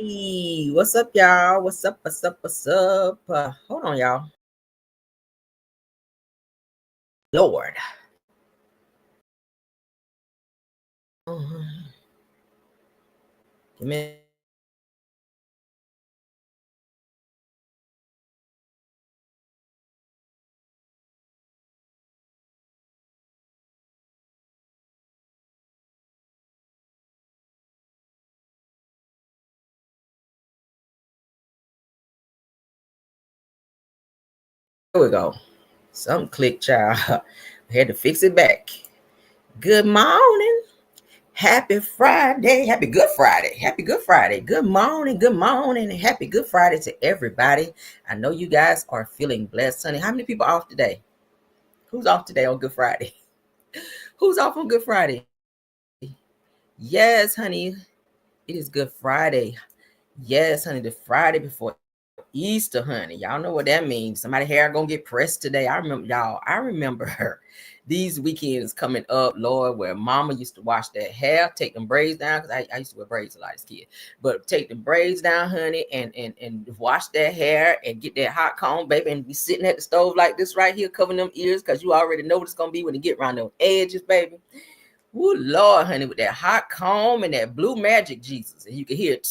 Hey, what's up, y'all? What's up? What's up? What's up? Hold on, y'all. Lord. Mhm. Give me. There we go. Some click, child. I had to fix it back. Good morning. Happy Friday. Happy Good Friday. Happy Good Friday. Good morning. Good morning. And happy Good Friday to everybody. I know you guys are feeling blessed, honey. How many people off today? Who's off today on Good Friday? Who's off on Good Friday? Yes, honey. It is Good Friday. Yes, honey. The Friday before Easter, honey. Y'all know what that means. Somebody hair gonna get pressed today. I remember, y'all. I remember these weekends coming up, Lord, where mama used to wash that hair, take them braids down, because I used to wear braids a lot as a kid. But take the braids down, honey, and wash that hair and get that hot comb, baby, and be sitting at the stove like this right here, covering them ears, because you already know what it's gonna be when you get around those edges, baby. Ooh, Lord, honey, with that hot comb and that blue magic, Jesus. And you can hear it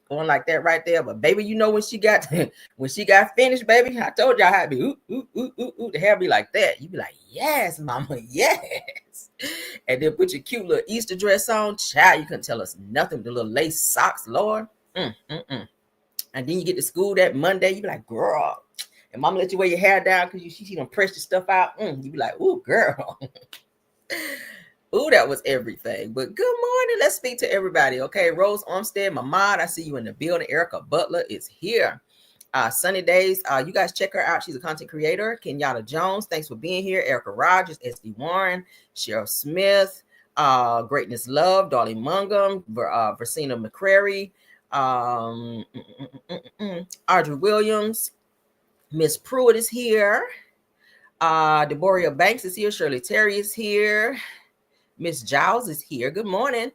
going like that right there. But baby, you know when she got when she got finished, baby, I told y'all how it be. Ooh, ooh, ooh, ooh, ooh. The hair be like that. You be like, yes, mama, yes. And then put your cute little Easter dress on. Child, you couldn't tell us nothing. The little lace socks, Lord. And then you get to school that Monday. You be like, girl. And mama let you wear your hair down because she done press your stuff out. You be like, ooh, girl. Ooh, that was everything. But good morning. Let's speak to everybody. Okay. Rose Armstead, my mod. I see you in the building. Erica Butler is here. Sunny Days. You guys check her out. She's a content creator. Kenyatta Jones. Thanks for being here. Erica Rogers, SD Warren, Cheryl Smith, Greatness Love, Darlene Mungum, Versina McCrary, Audrey Williams, Miss Pruitt is here. Deboria Banks is here. Shirley Terry is here. Miss Giles is here. Good morning.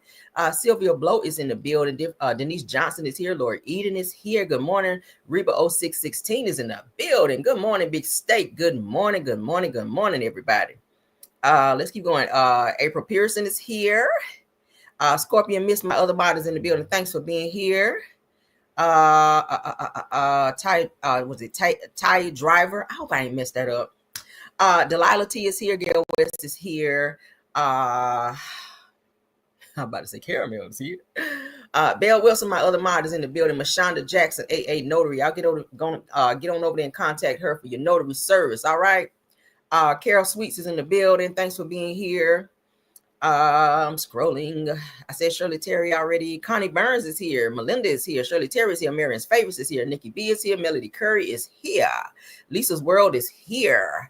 Sylvia Blow is in the building. Denise Johnson is here. Lori Eden is here. Good morning. Reba 0616 is in the building. Good morning, Big State. Good morning. Good morning. Good morning, everybody. Let's keep going. April Pearson is here. Scorpion Miss, my other mod is in the building. Thanks for being here. Was it Ty Driver? I hope I ain't messed that up. Delilah T is here. Gail West is here. I'm about to say Caramel is here. Belle Wilson, my other mod, is in the building. Mashonda Jackson, AA Notary. I'll get on over there and contact her for your notary service. All right. Carol Sweets is in the building. Thanks for being here. I'm scrolling. I said Shirley Terry already. Connie Burns is here. Melinda is here. Shirley Terry is here. Marion's Favorites is here. Nikki B is here. Melody Curry is here. Lisa's World is here.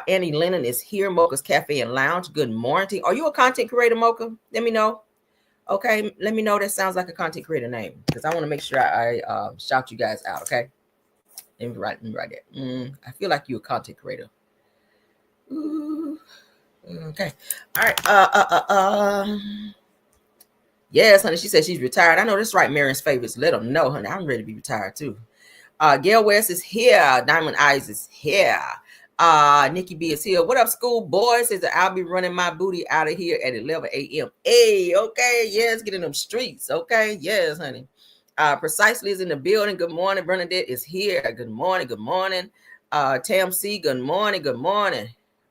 Annie Lennon is here. Mocha's Cafe and Lounge. Good morning. Are you a content creator, Mocha? Let me know. Okay, let me know. That sounds like a content creator name, because I want to make sure I shout you guys out. Okay, let me write that. I feel like you're a content creator. Ooh. Okay. All right. Yes, honey. She said she's retired. I know that's right. Marion's Favorites. Let them know, honey. I'm ready to be retired too. Gail West is here. Diamond Eyes is here. Nikki B is here. What up, school boys? Says that I'll be running my booty out of here at 11 a.m. Hey, okay. Yes, get in them streets. Okay. Yes, honey. Precisely is in the building. Good morning. Bernadette is here. Good morning. Good morning. Tam C. Good morning. Good morning.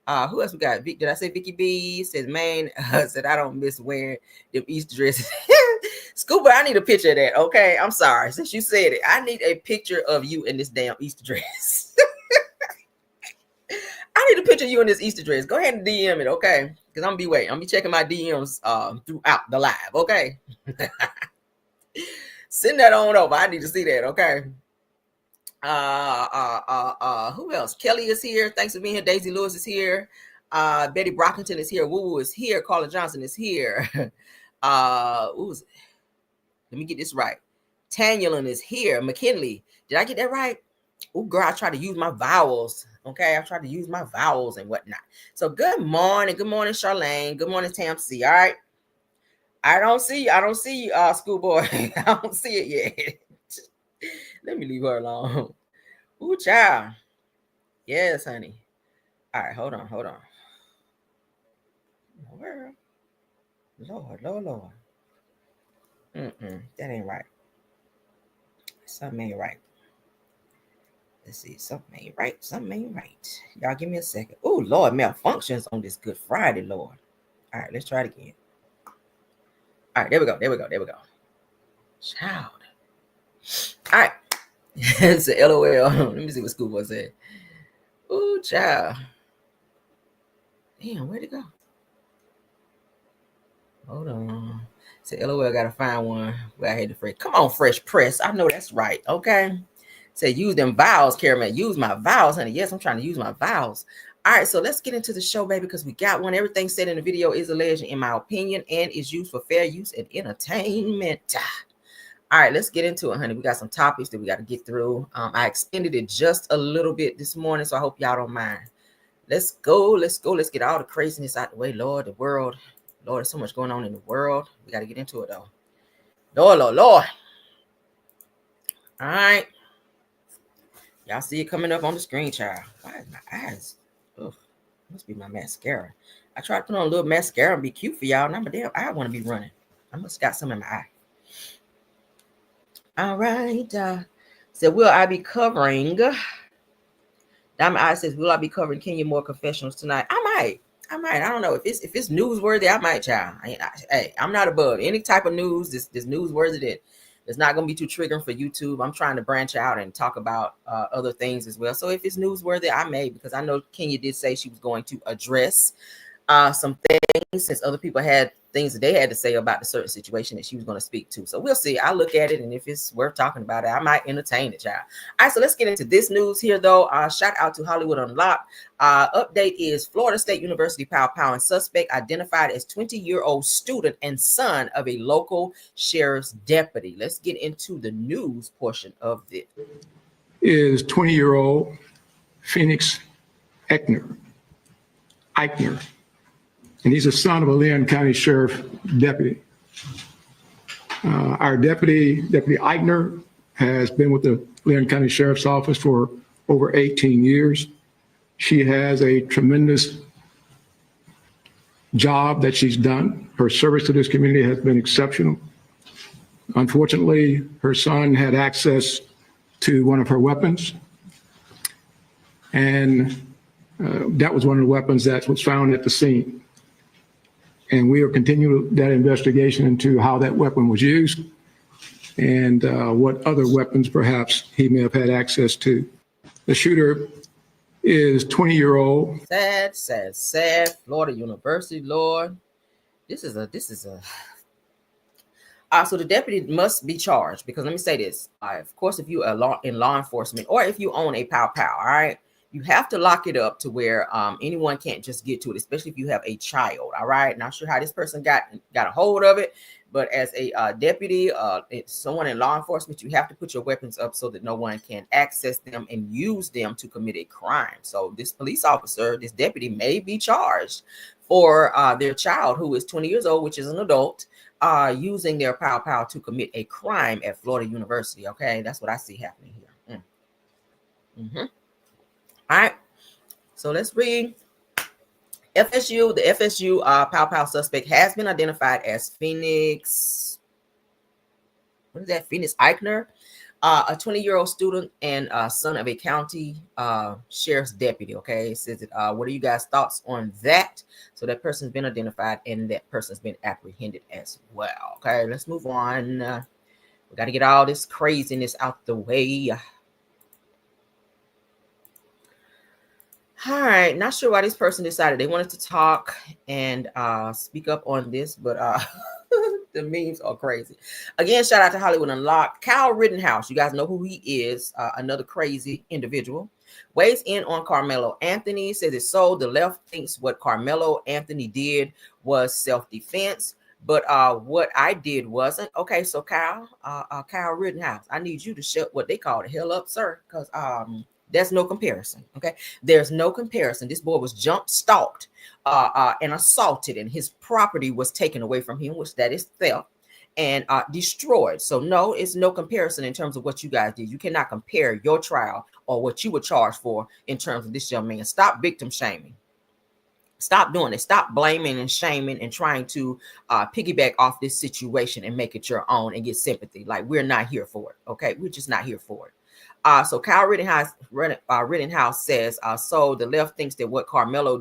Who else we got? Did I say Vicky B? Says, man, said I don't miss wearing them Easter dresses. Scuba, I need a picture of that. Okay, I'm sorry. Since you said it, I need a picture of you in this damn Easter dress. I need a picture of you in this Easter dress. Go ahead and DM it, okay? Because I'm gonna be waiting. I'm gonna be checking my DMs throughout the live, okay? Send that on over. I need to see that, okay? Who else? Kelly is here. Thanks for being here. Daisy Lewis is here. Betty Brockington is here. Woo Woo is here. Carla Johnson is here. Let me get this right. Tanyelin is here. McKinley. Did I get that right? Oh, girl, I try to use my vowels. Okay, I try to use my vowels and whatnot. So good morning. Good morning, Charlene. Good morning, Tam C. All right. I don't see schoolboy. I don't see it yet. Let me leave her alone. Ooh, child. Yes, honey. All right, hold on. Where? Lord. That ain't right. Something ain't right. Let's see. Something ain't right. Y'all give me a second. Oh, Lord, malfunctions on this Good Friday, Lord. All right, let's try it again. All right, there we go. Child. All right. It's a LOL. Let me see what schoolboy said. Ooh, child. Damn, where'd it go? Hold on. Say LOL, gotta find one where I had the fresh. Come on, Fresh Press. I know that's right. Okay. Say use them vowels, Caramel. Use my vowels, honey. Yes, I'm trying to use my vowels. All right, so let's get into the show, baby, because we got one. Everything said in the video is alleged, in my opinion, and is used for fair use and entertainment. All right, let's get into it, honey. We got some topics that we got to get through. I extended it just a little bit this morning, so I hope y'all don't mind. Let's go. Let's get all the craziness out the way. Lord, the world. Lord, there's so much going on in the world. We got to get into it, though. Lord. All right. Y'all see it coming up on the screen, child. Why is my eyes? Ugh, must be my mascara. I tried to put on a little mascara and be cute for y'all. Now my damn eye want to be running. I must got some in my eye. All right. So will I be covering? Diamond Eye says, will I be covering Kenya more confessionals tonight? I might. I don't know. If it's newsworthy, I might, child. Hey, I'm not above any type of news. This newsworthy that it's not going to be too triggering for YouTube. I'm trying to branch out and talk about other things as well. So if it's newsworthy, I may, because I know Kenya did say she was going to address some things, since other people had things that they had to say about the certain situation that she was going to speak to. So we'll see. I'll look at it, and if it's worth talking about it, I might entertain it, child. All right, so let's get into this news here, though. Shout out to Hollywood Unlocked. Update is Florida State University pow and suspect identified as 20-year-old student and son of a local sheriff's deputy. Let's get into the news portion of this. Is 20-year-old Phoenix Eichner. And he's a son of a Leon County Sheriff deputy. Our Deputy Eichner, has been with the Leon County Sheriff's Office for over 18 years. She has a tremendous job that she's done. Her service to this community has been exceptional. Unfortunately, her son had access to one of her weapons, and that was one of the weapons that was found at the scene. And we are continuing that investigation into how that weapon was used and what other weapons perhaps he may have had access to. The shooter is 20-year-old. Sad. Florida University, Lord. This is a. So the deputy must be charged, because let me say this. Of course, if you are in law enforcement, or if you own a pow, all right, you have to lock it up to where anyone can't just get to it, especially if you have a child. All right. Not sure how this person got a hold of it, but as a deputy, someone in law enforcement, you have to put your weapons up so that no one can access them and use them to commit a crime. So this police officer, this deputy, may be charged for their child, who is 20 years old, which is an adult, using their pow to commit a crime at Florida University. Okay, that's what I see happening here. All right, so let's read. The FSU pow suspect has been identified as Phoenix. What is that? Phoenix Eichner, a 20-year-old student and son of a county sheriff's deputy. Okay, it says, what are you guys' thoughts on that? So that person's been identified and that person's been apprehended as well. Okay, let's move on. We got to get all this craziness out the way. All right, not sure why this person decided they wanted to talk and speak up on this, but the memes are crazy. Again, shout out to Hollywood Unlocked. Kyle Rittenhouse, you guys know who he is, another crazy individual. Weighs in on Carmelo Anthony, says it's so. The left thinks what Carmelo Anthony did was self-defense, but what I did wasn't. Okay, so Kyle Rittenhouse, I need you to shut what they call the hell up, sir, because There's no comparison. Okay, there's no comparison. This boy was stalked and assaulted, and his property was taken away from him, which that is theft, and destroyed. So no, it's no comparison in terms of what you guys did. You cannot compare your trial or what you were charged for in terms of this young man. Stop victim shaming. Stop doing it. Stop blaming and shaming and trying to piggyback off this situation and make it your own and get sympathy. Like, we're not here for it. Okay, we're just not here for it. So Kyle Rittenhouse says, so the left thinks that what Carmelo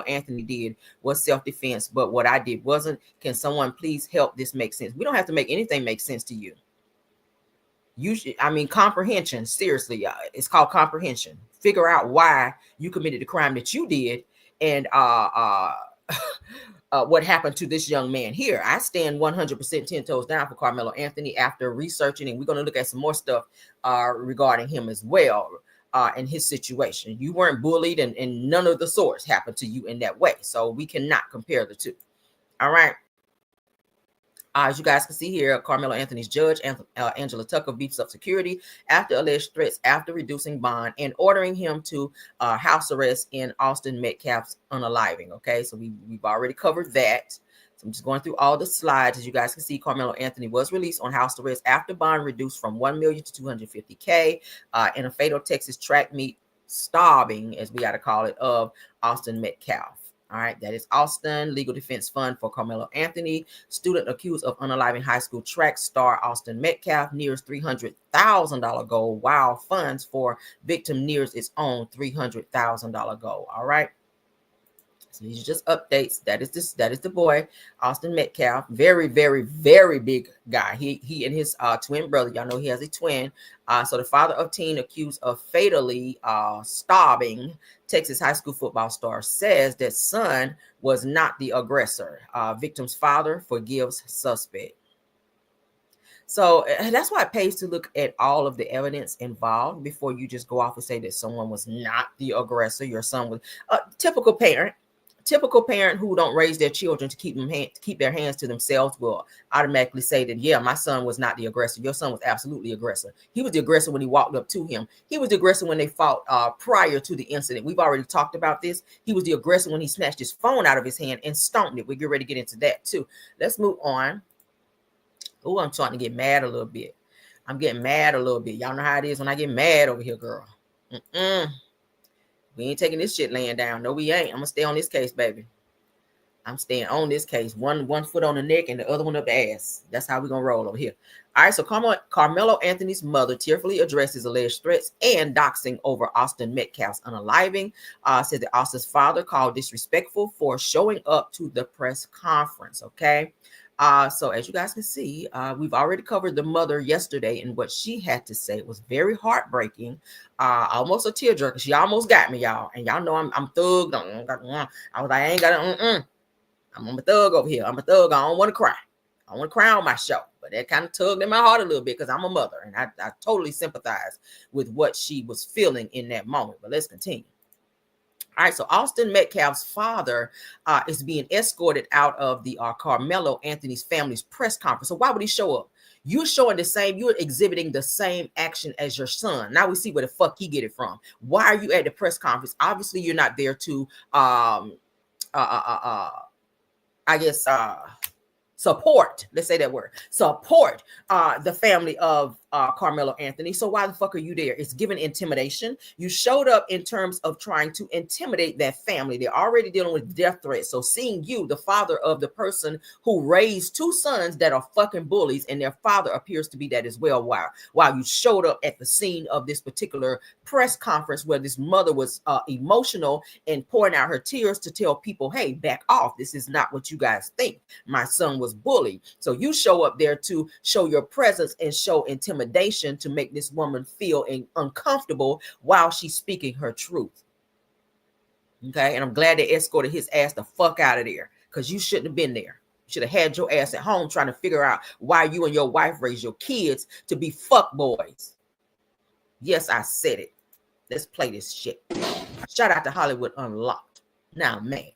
Anthony did was self-defense, but what I did wasn't. Can someone please help this make sense? We don't have to make anything make sense to you. Comprehension. Seriously, it's called comprehension. Figure out why you committed the crime that you did, and what happened to this young man here. I stand 100% 10 toes down for Carmelo Anthony after researching, and we're going to look at some more stuff regarding him as well and his situation. You weren't bullied, and none of the sorts happened to you in that way. So we cannot compare the two. All right. As you guys can see here, Carmelo Anthony's judge, Angela Tucker, beefs up security after alleged threats after reducing bond and ordering him to house arrest in Austin Metcalf's unaliving. Okay, so we've already covered that. So I'm just going through all the slides. As you guys can see, Carmelo Anthony was released on house arrest after bond reduced from $1 million to $250K in a fatal Texas track meet stabbing, as we got to call it, of Austin Metcalf. All right, that is Austin Legal Defense Fund for Carmelo Anthony. Student accused of unaliving high school track star Austin Metcalf nears $300,000 goal, while funds for victim nears its own $300,000 goal. All right. So these are just updates. That is the boy, Austin Metcalf. Very, very, very big guy. He and his twin brother. Y'all know he has a twin. So the father of teen accused of fatally stabbing Texas high school football star says that son was not the aggressor. Victim's father forgives suspect. So that's why it pays to look at all of the evidence involved before you just go off and say that someone was not the aggressor. Your son was a typical parent who don't raise their children to keep their hands to themselves will automatically say that, yeah, my son was not the aggressor. Your son was absolutely aggressor. He was the aggressor when he walked up to him. He was the aggressor when they fought prior to the incident. We've already talked about this. He was the aggressor when he snatched his phone out of his hand and stomped it. We'll get ready to get into that too. Let's move on. Oh, I'm starting to get mad a little bit. I'm getting mad a little bit. Y'all know how it is when I get mad over here, girl. We ain't taking this shit laying down. No, we ain't. I'm going to stay on this case, baby. I'm staying on this case. One foot on the neck and the other one up the ass. That's how we're going to roll over here. All right, so Carmelo Anthony's mother tearfully addresses alleged threats and doxing over Austin Metcalf's unaliving. Said that Austin's father called disrespectful for showing up to the press conference, okay? So as you guys can see, we've already covered the mother yesterday and what she had to say. It was very heartbreaking, almost a tearjerker. She almost got me, y'all. And y'all know I'm thugged. I was like, I ain't got I'm a thug over here. I'm a thug. I don't want to cry. I want to cry on my show. But that kind of tugged in my heart a little bit because I'm a mother. And I totally sympathize with what she was feeling in that moment. But let's continue. All right, so Austin Metcalf's father is being escorted out of the Carmelo Anthony's family's press conference. So why would he show up? You're exhibiting the same action as your son. Now we see where the fuck he get it from. Why are you at the press conference? Obviously, you're not there to, support, let's say that word, support the family of Carmelo Anthony. So why the fuck are you there? It's given intimidation. You showed up in terms of trying to intimidate that family. They're already dealing with death threats. So seeing you, the father of the person who raised two sons that are fucking bullies, and their father appears to be that as well, while you showed up at the scene of this particular press conference where this mother was emotional and pouring out her tears to tell people, hey, back off. This is not what you guys think. My son was bullied. So you show up there to show your presence and show intimidation to make this woman feel uncomfortable while she's speaking her truth. Okay, and I'm glad they escorted his ass the fuck out of there because you shouldn't have been there. You should have had your ass at home trying to figure out why you and your wife raised your kids to be fuck boys. Yes, I said it. Let's play this shit. Shout out to Hollywood Unlocked. Now, man.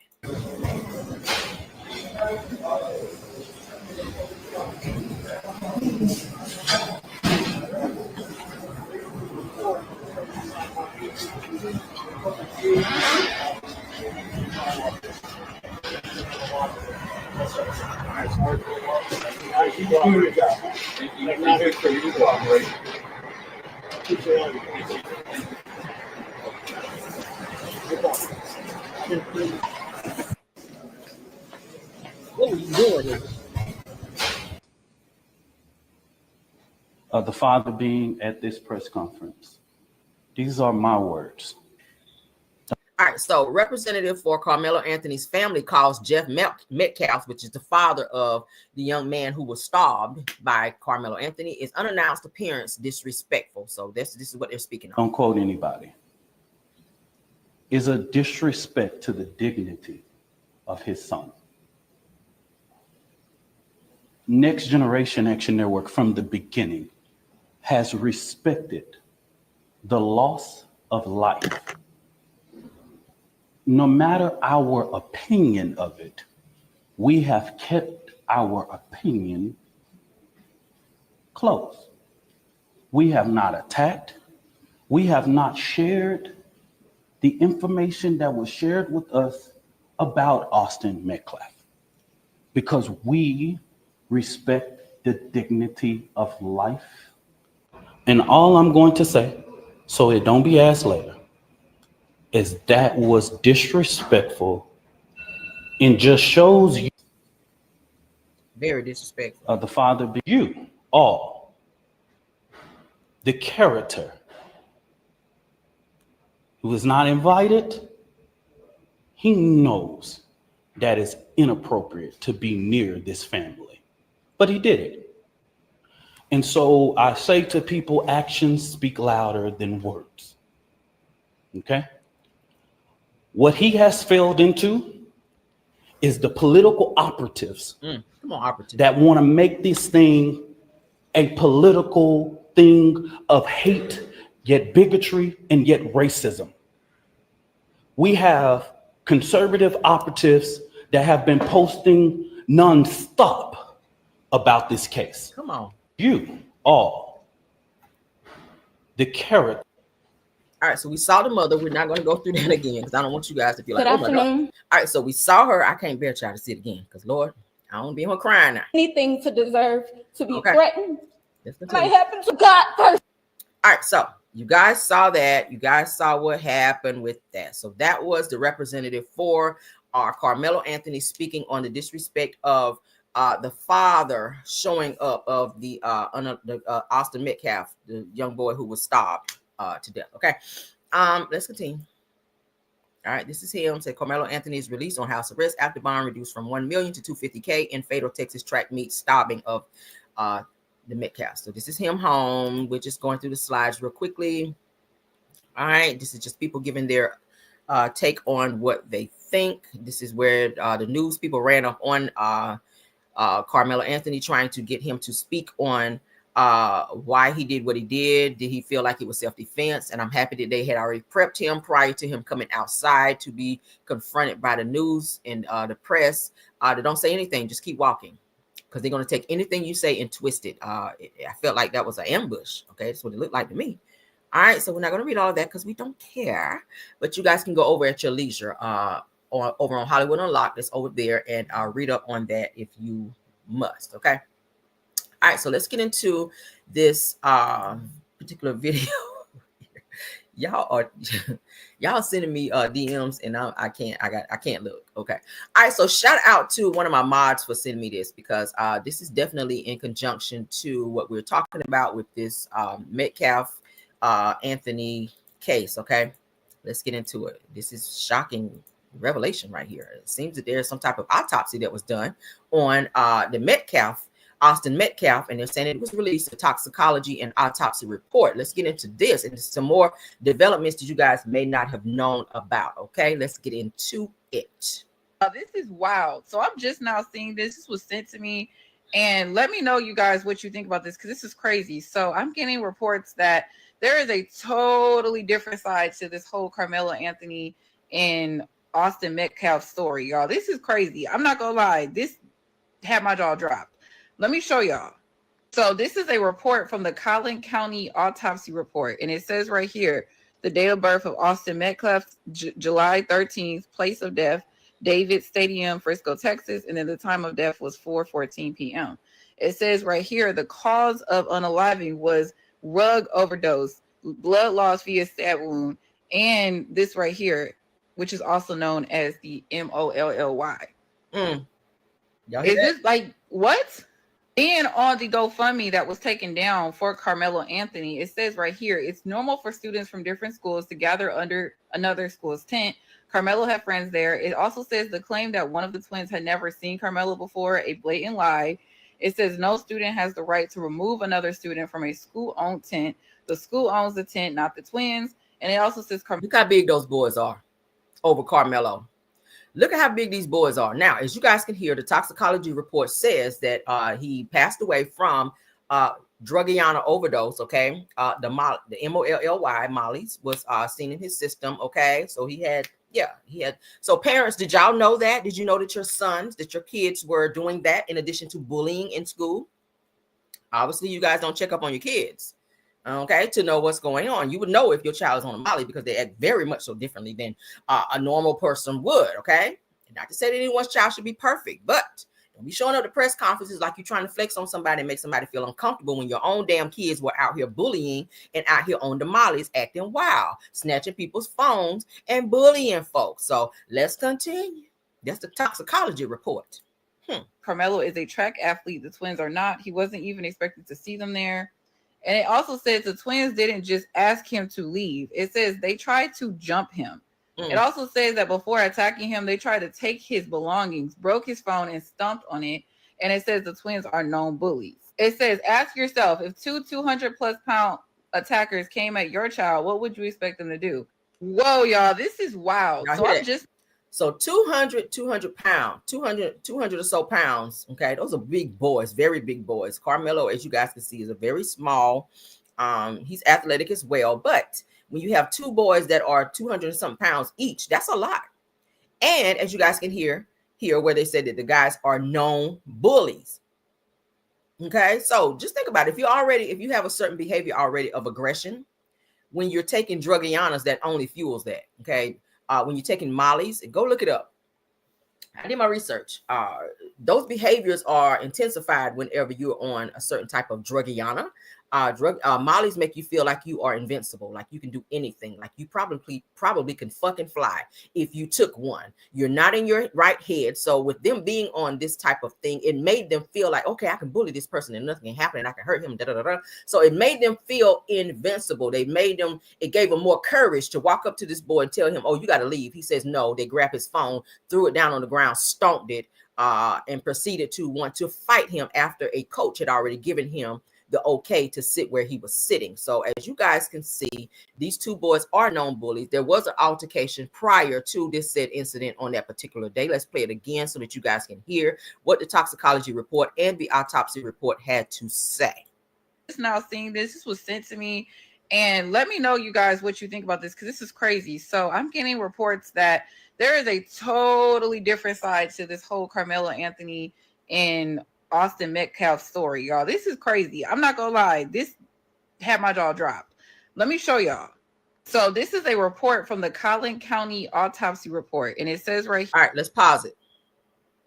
What were you doing here? The father being at this press conference. These are my words. All right, so representative for Carmelo Anthony's family calls Jeff Metcalf, which is the father of the young man who was stabbed by Carmelo Anthony, is unannounced appearance disrespectful. So this is what they're speaking of. Don't quote anybody. Is a disrespect to the dignity of his son. Next Generation Action Network from the beginning has respected the loss of life. No matter our opinion of it, we have kept our opinion close. We have not attacked. We have not shared the information that was shared with us about Austin Metcalf because we respect the dignity of life. And all I'm going to say, so it don't be asked later, is that was disrespectful and just shows you very disrespectful. The father be you all, the character who is not invited. He knows that it's inappropriate to be near this family, but he did it. And so I say to people, actions speak louder than words. Okay? What he has failed into is the political operatives that want to make this thing a political thing of hate, yet bigotry, and yet racism. We have conservative operatives that have been posting nonstop about this case. Come on. You all, the character. All right, so we saw the mother. We're not going to go through that again because I don't want you guys to feel like, Good oh my God. afternoon. All right, so we saw her. I can't bear y'all to see it again because, Lord, I don't be home crying now. Anything to deserve to be Okay. threatened Let's might continue. happen to God first. All right, so you guys saw that. You guys saw what happened with that. So that was the representative for Carmelo Anthony speaking on the disrespect of the father showing up of the Austin Metcalf, the young boy who was stabbed to death. Okay, let's continue. All right, this is him. Said Carmelo Anthony is released on house arrest after bond reduced from $1 million to $250K in fatal Texas track meet stabbing of the Metcalf. So this is him home. We're just going through the slides real quickly. All right, this is just people giving their take on what they think. This is where the news people ran up on Carmelo Anthony, trying to get him to speak on why he did what he did. Did he feel like it was self-defense? And I'm happy that they had already prepped him prior to him coming outside to be confronted by the news and the press. They don't say anything, just keep walking, because they're going to take anything you say and twist it. I felt like that was an ambush. Okay, that's what it looked like to me. All right, so we're not going to read all of that because we don't care, but you guys can go over at your leisure over on Hollywood Unlocked. That's over there, and read up on that if you must. Okay. All right, so let's get into this particular video. y'all sending me DMs, and I can't look. Okay. All right, so shout out to one of my mods for sending me this, because this is definitely in conjunction to what we're talking about with this Metcalf Anthony case. Okay, let's get into it. This is shocking revelation right here. It seems that there's some type of autopsy that was done on the Metcalf, Austin Metcalf, and they're saying it was released, a toxicology and autopsy report. Let's get into this and some more developments that you guys may not have known about. Okay, let's get into it. This is wild. So I'm just now seeing this. This was sent to me, and let me know, you guys, what you think about this, because this is crazy. So I'm getting reports that there is a totally different side to this whole Carmelo Anthony and Austin Metcalf story, y'all. This is crazy. I'm not gonna lie. This had my jaw dropped. Let me show y'all. So this is a report from the Collin County autopsy report, and it says right here, the date of birth of Austin Metcalf, July 13th, place of death, David Stadium, Frisco, Texas, and then the time of death was 4:14 p.m. It says right here, the cause of unaliving was drug overdose, blood loss via stab wound, and this right here, which is also known as the MOLLY. Y'all hear Is that? this like what? And on the GoFundMe that was taken down for Carmelo Anthony, it says right here, it's normal for students from different schools to gather under another school's tent. Carmelo had friends there. It also says the claim that one of the twins had never seen Carmelo before, a blatant lie. It says no student has the right to remove another student from a school-owned tent. The school owns the tent, not the twins. And it also says Look how big those boys are over Carmelo. Look at how big these boys are. Now, as you guys can hear, the toxicology report says that he passed away from drugiana overdose. Okay, the MOLLY, Molly's, was seen in his system. Okay, so he had. So parents, did y'all know that? Did you know that your kids were doing that in addition to bullying in school? Obviously, you guys don't check up on your kids, okay, to know what's going on. You would know if your child is on a Molly because they act very much so differently than a normal person would, okay? And not to say that anyone's child should be perfect, but don't be showing up to press conferences like you're trying to flex on somebody and make somebody feel uncomfortable when your own damn kids were out here bullying and out here on the Mollies acting wild, snatching people's phones and bullying folks. So let's continue. That's the toxicology report. Carmelo is a track athlete. The twins are not. He wasn't even expected to see them there. And it also says the twins didn't just ask him to leave. It says they tried to jump him. It also says that before attacking him, they tried to take his belongings, broke his phone, and stomped on it. And it says the twins are known bullies. It says, ask yourself, if two 200-plus pound attackers came at your child, what would you expect them to do? Whoa, y'all, this is wild. So 200 pounds, 200 or so pounds. Okay, those are big boys, very big boys. Carmelo, as you guys can see, is a very small. He's athletic as well, but when you have two boys that are 200 and something pounds each, that's a lot. And as you guys can hear where they said that the guys are known bullies. Okay, so just think about it. If you have a certain behavior already of aggression, when you're taking drugianas, that only fuels that. Okay, when you're taking Mollies, go look it up. I did my research. Those behaviors are intensified whenever you're on a certain type of drugiana. Mollies make you feel like you are invincible, like you can do anything, like you probably can fucking fly if you took one. You're not in your right head. So with them being on this type of thing, it made them feel like, okay, I can bully this person and nothing can happen and I can hurt him. So it made them feel invincible. It gave them more courage to walk up to this boy and tell him, oh, you got to leave. He says no. They grabbed his phone, threw it down on the ground, stomped it, and proceeded to want to fight him after a coach had already given him the okay to sit where he was sitting. So as you guys can see, these two boys are known bullies. There was an altercation prior to this said incident on that particular day. Let's play it again so that you guys can hear what the toxicology report and the autopsy report had to say. Just now seeing this was sent to me, and let me know, you guys, what you think about this, because this is crazy. So I'm getting reports that there is a totally different side to this whole Carmelo Anthony and Austin Metcalf story, y'all. This is crazy. I'm not gonna lie. This had my jaw dropped. Let me show y'all. So this is a report from the Collin County Autopsy report, and it says right here. All right, let's pause it.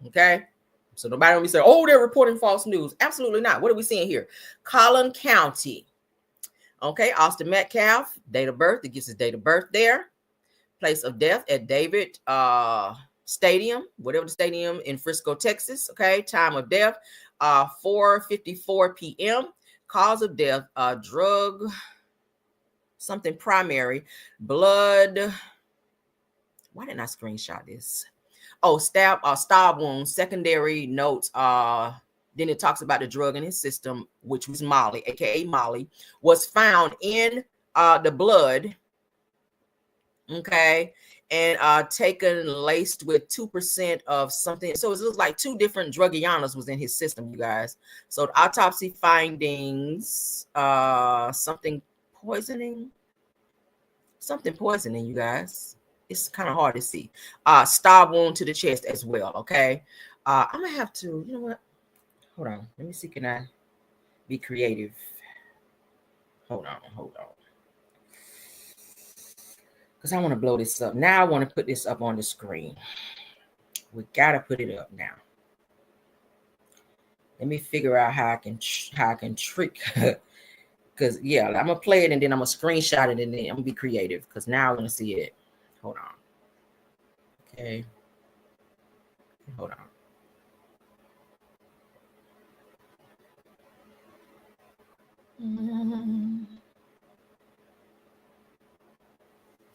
Okay. So nobody will be saying, oh, they're reporting false news. Absolutely not. What are we seeing here? Collin County. Okay, Austin Metcalf, date of birth. It gives his date of birth there. Place of death at David Stadium, whatever the stadium in Frisco, Texas. Okay, time of death, 4:54 p.m. Cause of death, drug, something primary, blood. Why didn't I screenshot this? Oh, stab wound, secondary notes. Then it talks about the drug in his system, which was Molly, aka Molly, was found in the blood. Okay. And taken laced with 2% of something. So it looks like two different drugianas was in his system, you guys. So the autopsy findings, something poisoning, you guys. It's kind of hard to see. Stab wound to the chest as well. Okay. I'm gonna have to, you know what? Hold on. Let me see. Can I be creative? Hold on. Because I want to blow this up. Now I want to put this up on the screen. We got to put it up now. Let me figure out how I can trick. Because yeah, I'm gonna play it and then I'm gonna screenshot it and then I'm gonna be creative because now I want to see it. Hold on. Okay. Hold on. Give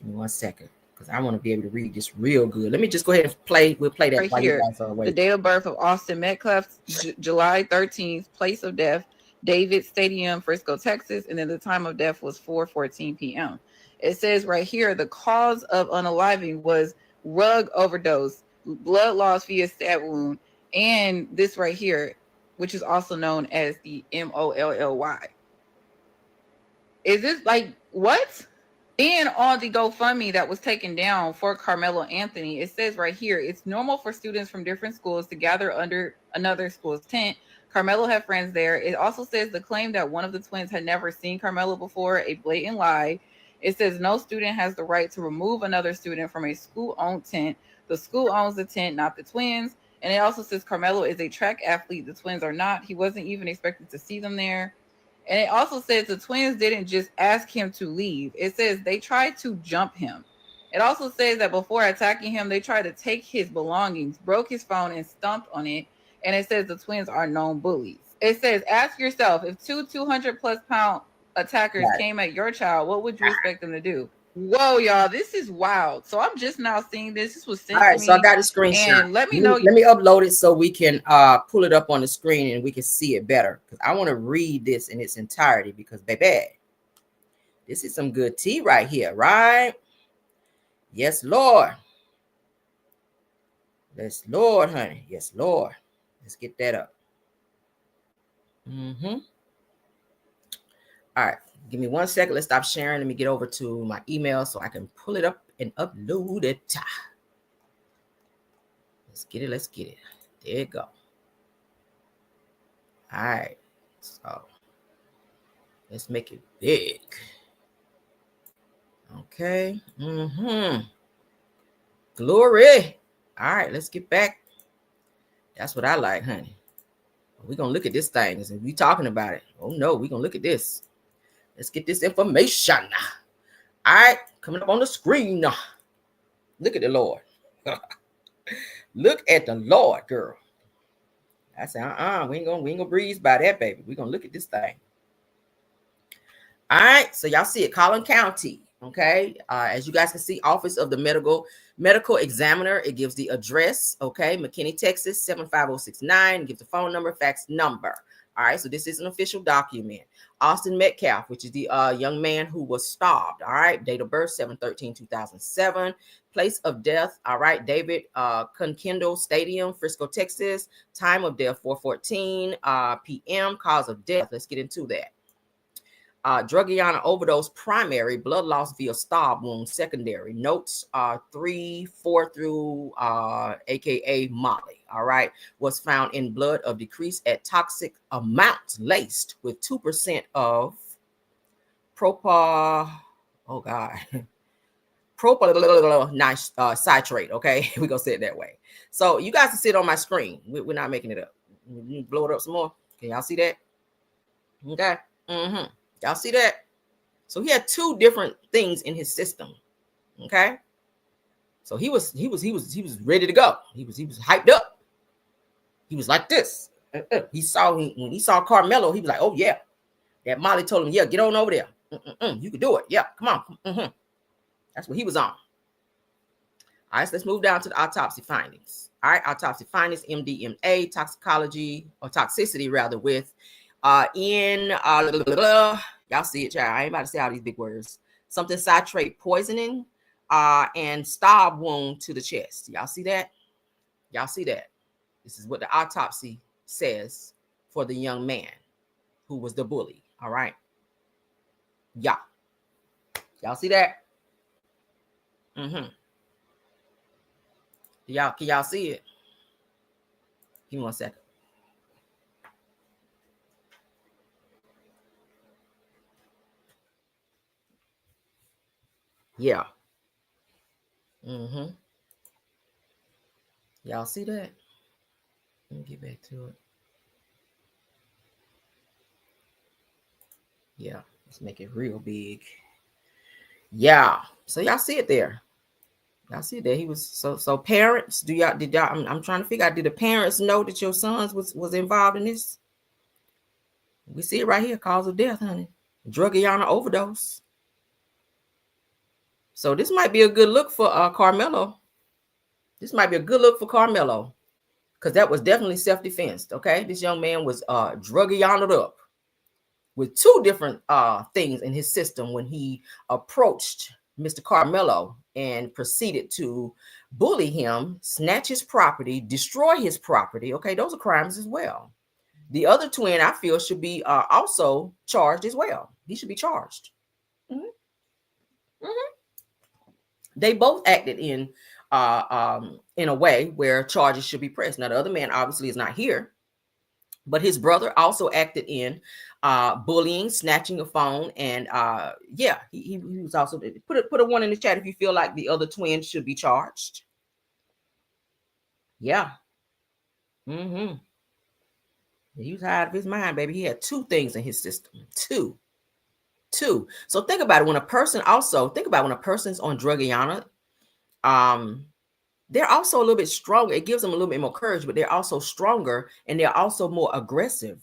me 1 second because I want to be able to read this real good. Let me just go ahead and play. We'll play that Right while here. you guys are away. The date of birth of Austin Metcalf, July 13th. Place of death, David Stadium, Frisco, Texas. And then the time of death was 4:14 p.m. It says right here, the cause of unaliving was drug overdose, blood loss via stab wound, and this right here, which is also known as the MOLLY. Is this like what? And on the GoFundMe that was taken down for Carmelo Anthony, it says right here, it's normal for students from different schools to gather under another school's tent. Carmelo had friends there. It also says the claim that one of the twins had never seen Carmelo before, a blatant lie. It says no student has the right to remove another student from a school-owned tent. The school owns the tent, not the twins. And it also says Carmelo is a track athlete. The twins are not. He wasn't even expected to see them there. And it also says the twins didn't just ask him to leave. It says they tried to jump him. It also says that before attacking him, they tried to take his belongings, broke his phone, and stomped on it. And it says the twins are known bullies. It says, ask yourself, if two 200-plus pound attackers came at your child, what would you expect them to do? Whoa, y'all, this is wild. So I'm just now seeing this. This was sent to me. All right, so I got a screenshot. And let me know. Let me upload it so we can pull it up on the screen and we can see it better. Because I want to read this in its entirety because, baby, this is some good tea right here, right? Yes, Lord. Yes, Lord, honey. Yes, Lord. Let's get that up. All right. Give me 1 second. Let's stop sharing. Let me get over to my email so I can pull it up and upload it. Let's get it. Let's get it. There you go. All right. So let's make it big. Okay. Glory. All right. Let's get back. That's what I like, honey. We're going to look at this thing. And we talking about it. Oh, no. We're going to look at this. Let's get this information. All right, coming up on the screen. Look at the Lord. Look at the Lord, girl. I said, we ain't gonna breeze by that, baby. We're gonna look at this thing. All right, so y'all see it, Collin County. Okay, as you guys can see, Office of the Medical Examiner. It gives the address. Okay, McKinney, Texas 75069. Gives the phone number, fax number. All right, so this is an official document. Austin Metcalf, which is the young man who was stabbed. All right, date of birth 7/13/2007. Place of death. All right, David Kunkindle Stadium, Frisco, Texas. Time of death 4:14 p.m. Cause of death. Let's get into that. Drugiana overdose primary, blood loss via stab wound secondary. Notes 3, 4 through aka Molly. All right, was found in blood of decrease at toxic amounts laced with 2% of citrate. Okay, we're gonna say it that way. So you guys can see it on my screen. We're not making it up. You blow it up some more. Can y'all see that? Okay. Y'all see that? So he had 2 different things in his system. Okay. So he was ready to go. He was hyped up. He was like this. When he saw Carmelo, he was like, oh yeah. That Molly told him, yeah, get on over there. You can do it. Yeah, come on. That's what he was on. All right, so let's move down to the autopsy findings. All right, autopsy findings, MDMA, toxicology, or toxicity rather, with y'all see it, child. I ain't about to say all these big words. Something citrate poisoning, and stab wound to the chest. Y'all see that? Y'all see that? This is what the autopsy says for the young man who was the bully. All right. Yeah. Y'all see that? Can y'all see it? Give me 1 second. Yeah. Y'all see that? Let me get back to it. Yeah, let's make it real big. Yeah. So y'all see it there. Y'all see it there. He was so parents, I'm trying to figure out, did the parents know that your sons was involved in this? We see it right here, cause of death, honey. Drugiana overdose. So this might be a good look for Carmelo. This might be a good look for Carmelo. Because that was definitely self-defense. Okay. This young man was drugianaed up with two different things in his system when he approached Mr. Carmelo and proceeded to bully him, snatch his property, destroy his property. Okay, those are crimes as well. The other twin, I feel, should be also charged as well. He should be charged. They both acted in a way where charges should be pressed. Now, the other man obviously is not here, but his brother also acted in bullying, snatching a phone, and he was also put a one in the chat if you feel like the other twin should be charged. Yeah. He was out of his mind, baby. He had two things in his system. Two. So think about it. When a person's on drugiana, they're also a little bit stronger. It gives them a little bit more courage, but they're also stronger and they're also more aggressive.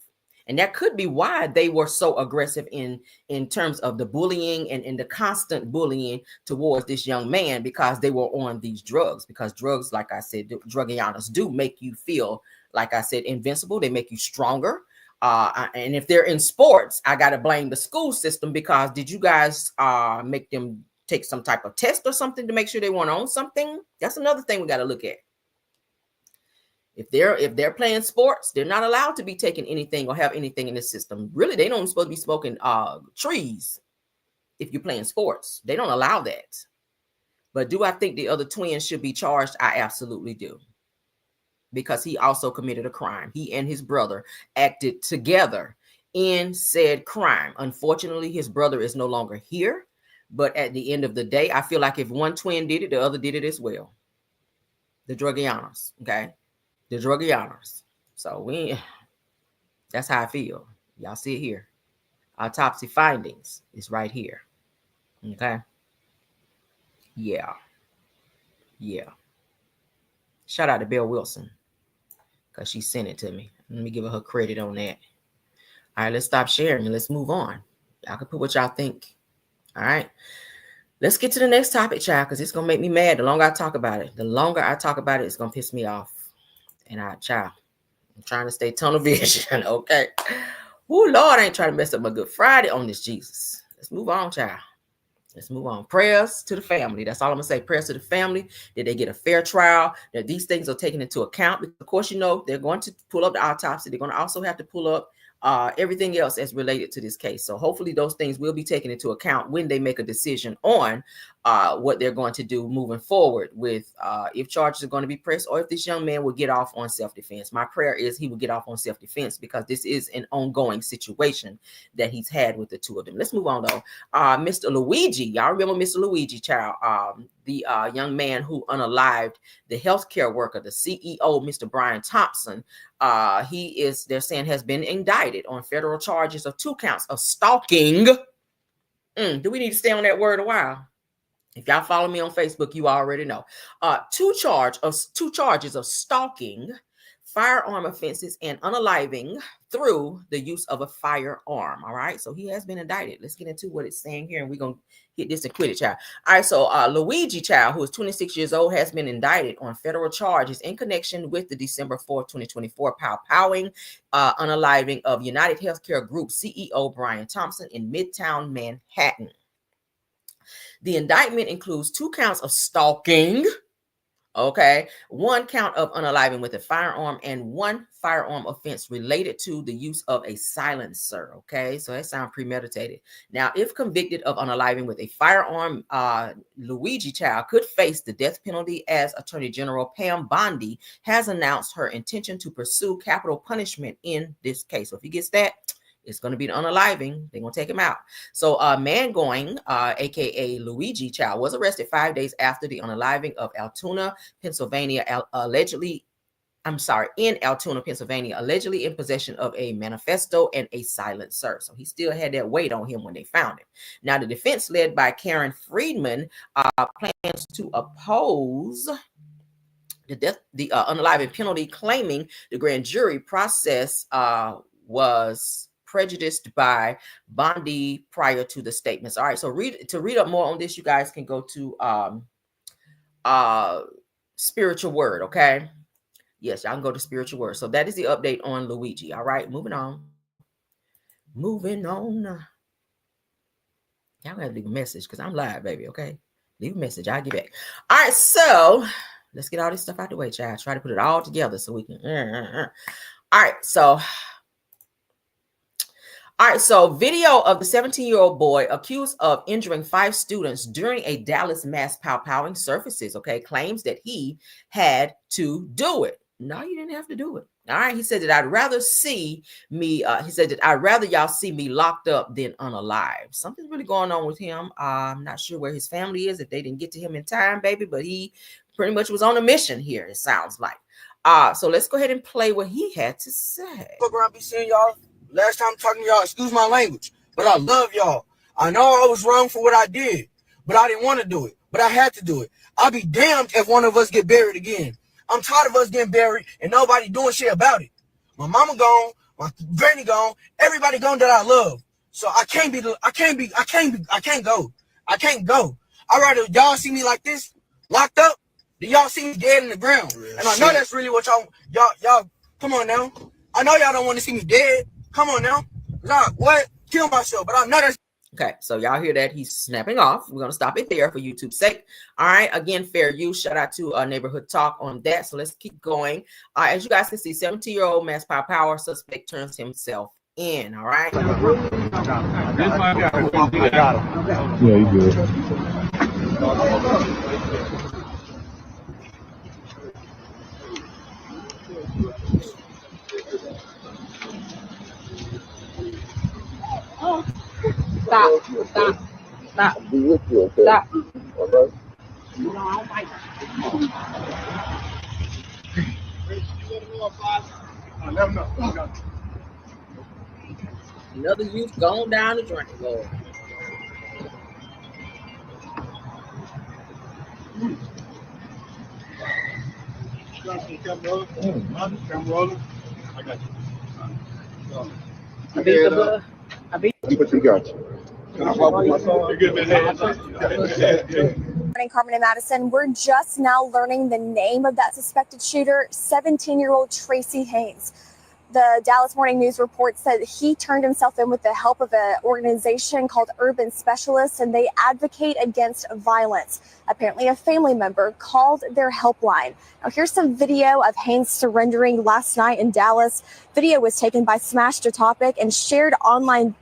And that could be why they were so aggressive in terms of the bullying and the constant bullying towards this young man, because they were on these drugs. Because drugs, like I said, drugianas do make you feel, like I said, invincible. They make you stronger. And if they're in sports, I got to blame the school system, because did you guys make them take some type of test or something to make sure they weren't on something? That's another thing we got to look at. If they're playing sports, they're not allowed to be taking anything or have anything in the system. Really, they don't supposed to be smoking trees if you're playing sports. They don't allow that. But do I think the other twin should be charged? I absolutely do. Because he also committed a crime. He and his brother acted together in said crime. Unfortunately, his brother is no longer here. But at the end of the day, I feel like if one twin did it, the other did it as well. The drugianas, okay? The drugianas. So that's how I feel. Y'all see it here. Autopsy findings is right here. Okay? Yeah. Shout out to Bill Wilson, because she sent it to me. Let me give her credit on that. All right, let's stop sharing and let's move on. Y'all can put what y'all think. All right. Let's get to the next topic, child, because it's going to make me mad. The longer I talk about it, it's going to piss me off. And I'm trying to stay tunnel vision, okay? Oh, Lord, I ain't trying to mess up my Good Friday on this, Jesus. Let's move on, child. Let's move on. Prayers to the family. That's all I'm going to say. Prayers to the family, that they get a fair trial, that these things are taken into account. Because, of course, they're going to pull up the autopsy. They're going to also have to pull up everything else as related to this case. So hopefully those things will be taken into account when they make a decision on what they're going to do moving forward with if charges are going to be pressed, or if this young man will get off on self-defense. My prayer is he will get off on self-defense, because this is an ongoing situation that he's had with the two of them. Let's move on though. Mr. Luigi, y'all remember Mr. Luigi, child, the young man who unalived the healthcare worker, the CEO, Mr. Brian Thompson. They're saying has been indicted on federal charges of 2 counts of stalking. Do we need to stay on that word a while? If y'all follow me on Facebook, you already know. 2 charges of stalking, firearm offenses, and unaliving through the use of a firearm. All right. So he has been indicted. Let's get into what it's saying here, and we're going to hit this and quit it, child. All right. So Luigi, child, who is 26 years old, has been indicted on federal charges in connection with the December 4th, 2024 powwowing, unaliving of United Healthcare Group CEO Brian Thompson in Midtown Manhattan. The indictment includes 2 counts of stalking, okay, 1 count of unaliving with a firearm, and 1 firearm offense related to the use of a silencer, okay? So that sounds premeditated. Now, if convicted of unaliving with a firearm, Luigi child could face the death penalty, as Attorney General Pam Bondi has announced her intention to pursue capital punishment in this case. So if he gets that, it's going to be the unaliving. They're going to take him out. So Mangoing, a.k.a. Luigi child, was arrested 5 days after the unaliving of Altoona, Pennsylvania, allegedly in Altoona, Pennsylvania, allegedly in possession of a manifesto and a silencer. So he still had that weight on him when they found him. Now, the defense, led by Karen Friedman, plans to oppose the unaliving penalty, claiming the grand jury process was prejudiced by Bondi prior to the statements. All right, so to read up more on this, you guys can go to Spiritual Word, okay? Yes, y'all can go to Spiritual Word. So that is the update on Luigi. All right, moving on. Moving on. Y'all gotta leave a message because I'm live, baby, okay? Leave a message. I'll get back. All right, so let's get all this stuff out the way, child. Try to put it all together so we can. All right, so video of the 17-year-old boy accused of injuring 5 students during a Dallas mass powwowing surfaces, okay, claims that he had to do it. No, you didn't have to do it. All right, he said that I'd rather see me, he said that I'd rather y'all see me locked up than unalive. Something's really going on with him. I'm not sure where his family is, if they didn't get to him in time, baby, but he pretty much was on a mission here, it sounds like. So let's go ahead and play what he had to say. Fuck around, be seeing y'all. Last time talking to y'all, excuse my language, but I love y'all. I know I was wrong for what I did, but I didn't want to do it, but I had to do it. I'll be damned if one of us get buried again. I'm tired of us getting buried and nobody doing shit about it. My mama gone, my granny gone, everybody gone that I love. So I can't go. I can't go. I'd rather y'all see me like this, locked up, than y'all see me dead in the ground. And I know that's really what y'all, come on now. I know y'all don't want to see me dead. Come on now. What? Kill myself, but I know that's. Okay, so y'all hear that he's snapping off. We're going to stop it there for YouTube's sake. All right, again, fair use. Shout out to Neighborhood Talk on that. So let's keep going. As you guys can see, 17-year-old mass power suspect turns himself in. All right. Yeah, you good. Stop. Be with you, okay? Stop. All right. Another youth going down the drain, Lord. But you got you. Morning, Carmen and Madison. We're just now learning the name of that suspected shooter, 17-year-old Tracy Haynes. The Dallas Morning News report said he turned himself in with the help of an organization called Urban Specialists, and they advocate against violence. Apparently, a family member called their helpline. Now, here's some video of Haynes surrendering last night in Dallas. Video was taken by Smash to Topic and shared online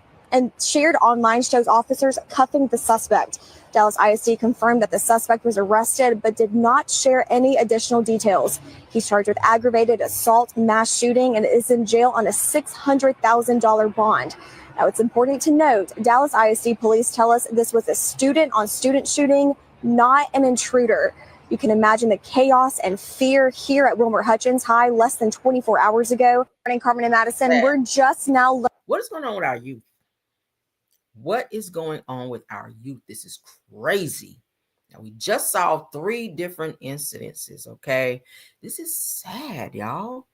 shows officers cuffing the suspect. Dallas ISD confirmed that the suspect was arrested but did not share any additional details. He's charged with aggravated assault, mass shooting, and is in jail on a $600,000 bond. Now, it's important to note, Dallas ISD police tell us this was a student-on-student shooting, not an intruder. You can imagine the chaos and fear here at Wilmer Hutchins High less than 24 hours ago. Morning, Carmen and Madison. We're just now. What is going on with our youth? What is going on with our youth? This is crazy. Now, we just saw 3 different incidences, okay? This is sad, y'all.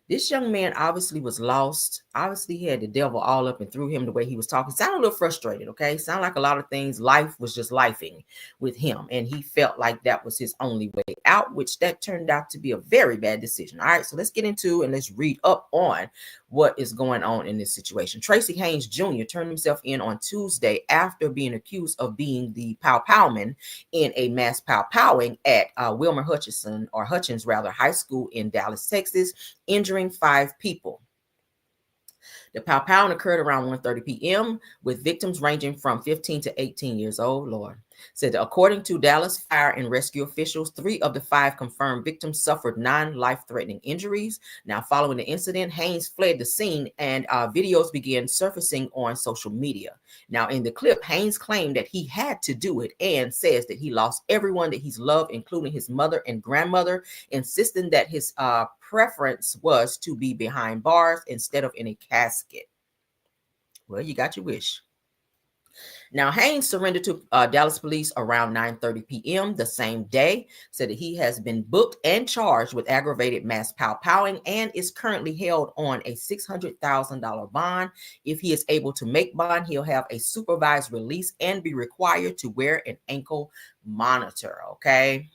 This young man obviously was lost. Obviously, he had the devil all up and through him the way he was talking. Sounded a little frustrated, okay? Sounded like a lot of things. Life was just lifing with him. And he felt like that was his only way out, which that turned out to be a very bad decision. All right, so let's get into and let's read up on what is going on in this situation. Tracy Haynes Jr. turned himself in on Tuesday after being accused of being the powwowman in a mass powwowing at Wilmer Hutchins High School in Dallas, Texas, injuring 5 people. The powwowing occurred around 1:30 p.m. with victims ranging from 15 to 18 years old. Lord. Said according to Dallas fire and rescue officials, 3 of the 5 confirmed victims suffered non-life-threatening injuries. Now, following the incident, Haynes fled the scene, and videos began surfacing on social media. Now, in the clip, Haynes claimed that he had to do it and says that he lost everyone that he's loved, including his mother and grandmother, insisting that his preference was to be behind bars instead of in a casket. Well, you got your wish. Now, Haynes surrendered to Dallas police around 9:30 p.m. the same day, said that he has been booked and charged with aggravated mass powwowing and is currently held on a $600,000 bond. If he is able to make bond, he'll have a supervised release and be required to wear an ankle monitor, okay?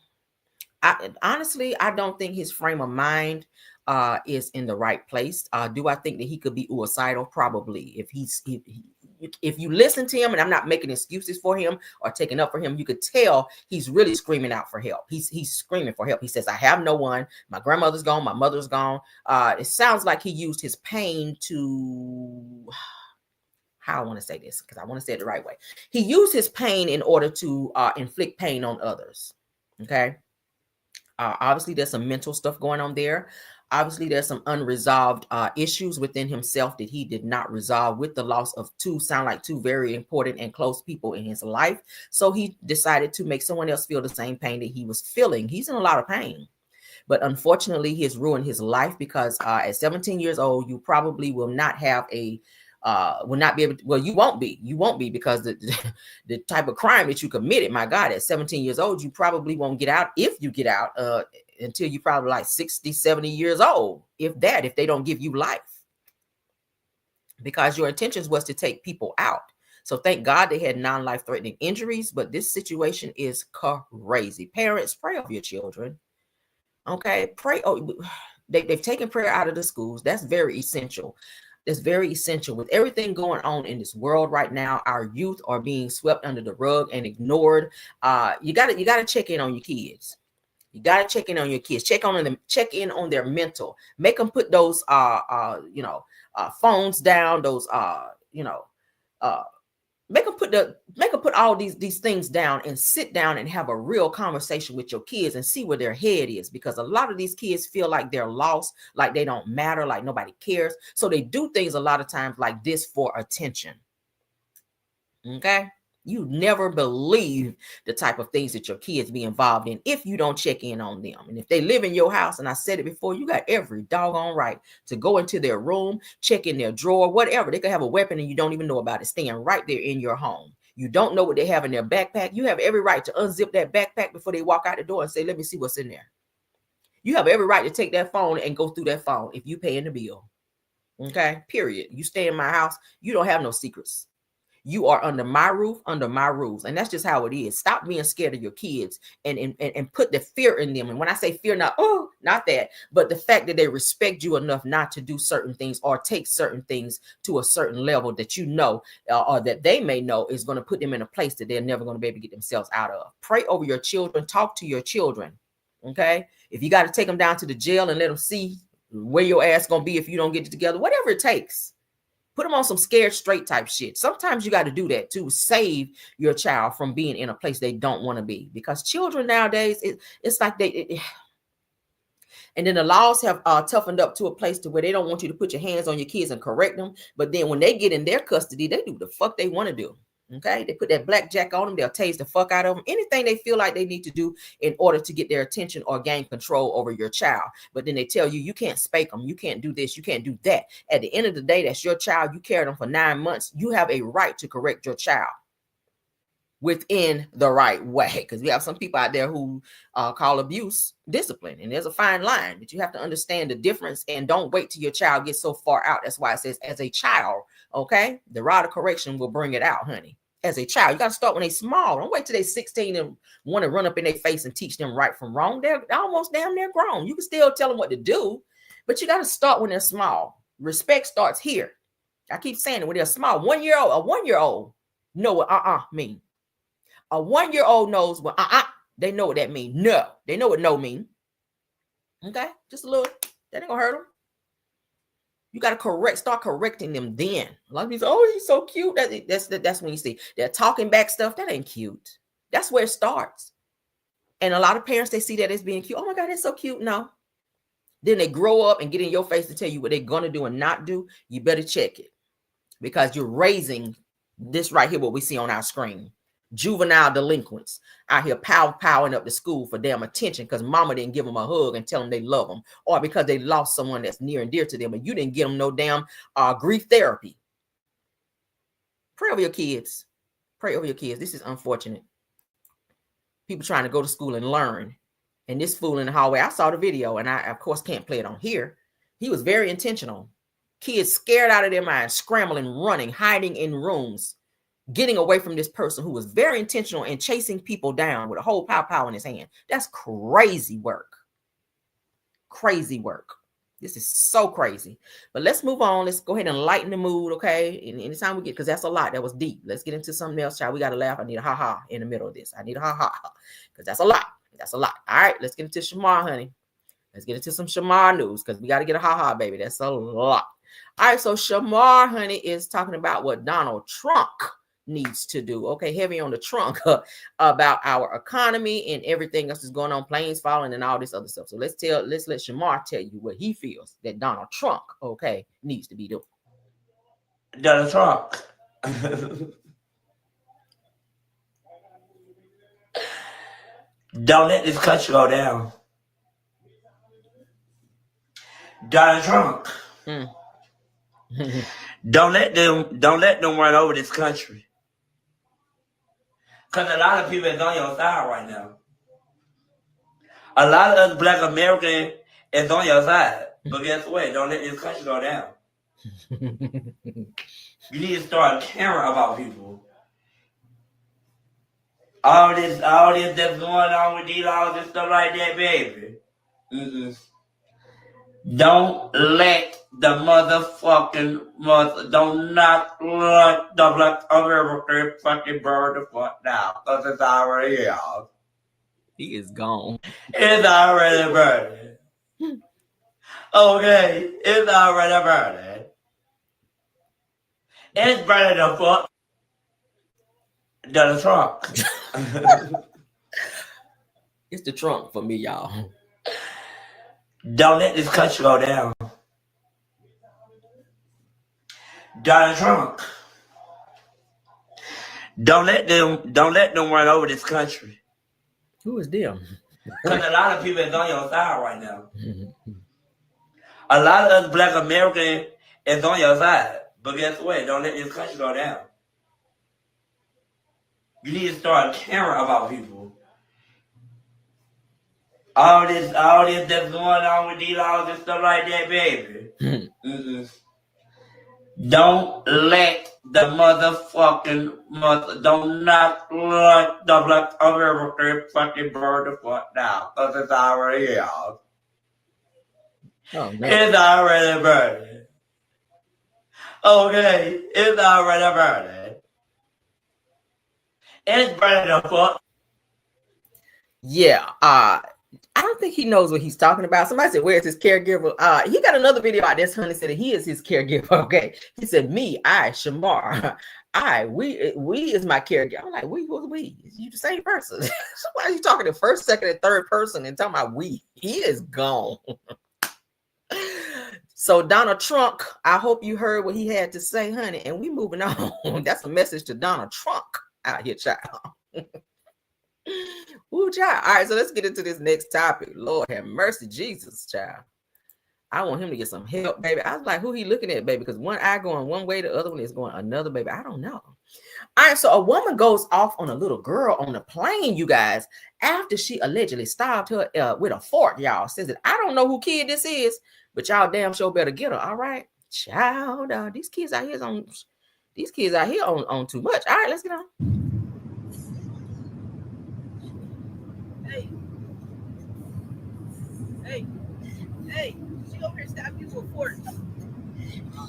Honestly, I don't think his frame of mind is in the right place. Do I think that he could be suicidal? Probably. If you listen to him, and I'm not making excuses for him or taking up for him, you could tell he's really screaming out for help. He's screaming for help. He says, I have no one. My grandmother's gone. My mother's gone. It sounds like he used his pain to, how I want to say this, because I want to say it the right way. He used his pain in order to inflict pain on others. Okay. Obviously, there's some mental stuff going on there. Obviously, there's some unresolved issues within himself that he did not resolve with the loss of two very important and close people in his life. So he decided to make someone else feel the same pain that he was feeling. He's in a lot of pain. But unfortunately, he has ruined his life because at 17 years old, you probably will not have will not be able to, well, you won't be because the type of crime that you committed, my God, at 17 years old, you probably won't get out, if you get out, until you're probably like 60, 70 years old, if they don't give you life, because your intentions was to take people out. So thank God they had non-life threatening injuries, but this situation is crazy. Parents, pray over your children. Okay, pray. They've taken prayer out of the schools. That's very essential. That's very essential. With everything going on in this world right now, our youth are being swept under the rug and ignored. You gotta check in on your kids. You gotta check in on your kids. Check in on their mental. Make them put those phones down. Those make them put all these things down and sit down and have a real conversation with your kids and see where their head is, because a lot of these kids feel like they're lost, like they don't matter, like nobody cares. So they do things a lot of times like this for attention. Okay. You never believe the type of things that your kids be involved in if you don't check in on them. And if they live in your house, and I said it before, you got every doggone right to go into their room, check in their drawer, whatever. They could have a weapon and you don't even know about it, staying right there in your home. You don't know what they have in their backpack. You have every right to unzip that backpack before they walk out the door and say, let me see what's in there. You have every right to take that phone and go through that phone if you paying the bill. Okay, period. You stay in my house, you don't have no secrets. You are under my roof, under my rules. And that's just how it is. Stop being scared of your kids and put the fear in them. And when I say fear, not that, but the fact that they respect you enough not to do certain things or take certain things to a certain level that you know, or that they may know is going to put them in a place that they're never going to be able to get themselves out of. Pray over your children. Talk to your children. Okay. If you got to take them down to the jail and let them see where your ass going to be if you don't get it together, whatever it takes. Put them on some scared straight type shit. Sometimes you got to do that to save your child from being in a place they don't want to be, because children nowadays, it's like and then the laws have toughened up to a place to where they don't want you to put your hands on your kids and correct them. But then when they get in their custody, they do the fuck they want to do. Okay, they put that blackjack on them. They'll tase the fuck out of them. Anything they feel like they need to do in order to get their attention or gain control over your child. But then they tell you, you can't spank them. You can't do this. You can't do that. At the end of the day, that's your child. You carried them for 9 months. You have a right to correct your child within the right way. Because we have some people out there who call abuse discipline. And there's a fine line that you have to understand the difference, and don't wait till your child gets so far out. That's why it says as a child, okay? The rod of correction will bring it out, honey. As a child, you got to start when they're small. Don't wait till they're 16 and want to run up in their face and teach them right from wrong. They're almost damn near grown. You can still tell them what to do, but you got to start when they're small. Respect starts here. I keep saying it, when they're small. A 1-year-old know what mean. A 1-year-old knows what they know what that mean. No, they know what no mean. Okay, just a little. That ain't gonna hurt them. You got to start correcting them then. A lot of people say, oh, he's so cute. That's when you see that talking back stuff. That ain't cute. That's where it starts. And a lot of parents, they see that as being cute. Oh my God, that's so cute. No. Then they grow up and get in your face to tell you what they're going to do and not do. You better check it, because you're raising this right here, what we see on our screen. Juvenile delinquents out here powering up the school for damn attention because mama didn't give them a hug and tell them they love them, or because they lost someone that's near and dear to them and you didn't get them no damn grief therapy. Pray over your kids. Pray over your kids. This is unfortunate. People trying to go to school and learn. And this fool in the hallway, I saw the video, and I, of course, can't play it on here. He was very intentional. Kids scared out of their minds, scrambling, running, hiding in rooms, getting away from this person who was very intentional and chasing people down with a whole pow in his hand. That's crazy work. Crazy work. This is so crazy. But let's move on. Let's go ahead and lighten the mood, okay? And anytime we get, because that's a lot. That was deep. Let's get into something else, child. We got to laugh. I need a ha-ha in the middle of this. I need a ha-ha because that's a lot. That's a lot. All right, let's get into Shamar, honey. Let's get into some Shamar news because we got to get a ha-ha, baby. That's a lot. All right, so Shamar, honey, is talking about what Donald Trump needs to do. Okay, heavy on the trunk about our economy and everything else is going on, planes falling and all this other stuff. So let's let Shamar tell you what he feels that Donald Trump, okay, needs to be doing. Donald Trump. Don't let this country go down. Donald Trump. Don't let them run over this country. Because a lot of people is on your side right now. A lot of us Black Americans is on your side. But guess what? Don't let this country go down. You need to start caring about people. All this that's going on with these laws and stuff like that, baby. Don't let the don't not let the Black American fucking burn the fuck down. Because it's already here. He is gone. It's already burning. Okay, it's already burning. It's burning the fuck. Donald Trump. It's the Trump for me, y'all. Don't let this country go down. Donald Trump. Don't let them run over this country. Who is them? Because a lot of people is on your side right now. A lot of us Black Americans is on your side. But guess what? Don't let this country go down. You need to start caring about people. All this that's going on with these laws and stuff like that, baby. Don't let the don't not let the Black American fucking burn the fuck down. Because it's already here. Oh, no. It's already burning. Okay, it's already burning. It's burning the fuck. Yeah, I don't think he knows what he's talking about. Somebody said, where's his caregiver? He got another video out there. Honey said that he is his caregiver. Okay. He said, me, Shamar, we is my caregiver. I'm like, who's we? You the same person. So why are you talking to first, second, and third person and talking about we? He is gone. So Donald Trump, I hope you heard what he had to say, honey. And we moving on. That's a message to Donald Trump out here, child. Ooh, child. All right, so let's get into this next topic. Lord have mercy, Jesus, child. I want him to get some help, baby. I was like, who he looking at, baby? Because one eye going one way, the other one is going another, baby. I don't know. All right, so a woman goes off on a little girl on a plane, you guys, after she allegedly stabbed her with a fork, y'all. Says that I don't know who kid this is, but y'all damn sure better get her. All right, child. These kids out here on too much. All right, let's get on. Hey, she over here stabbing you with a fork.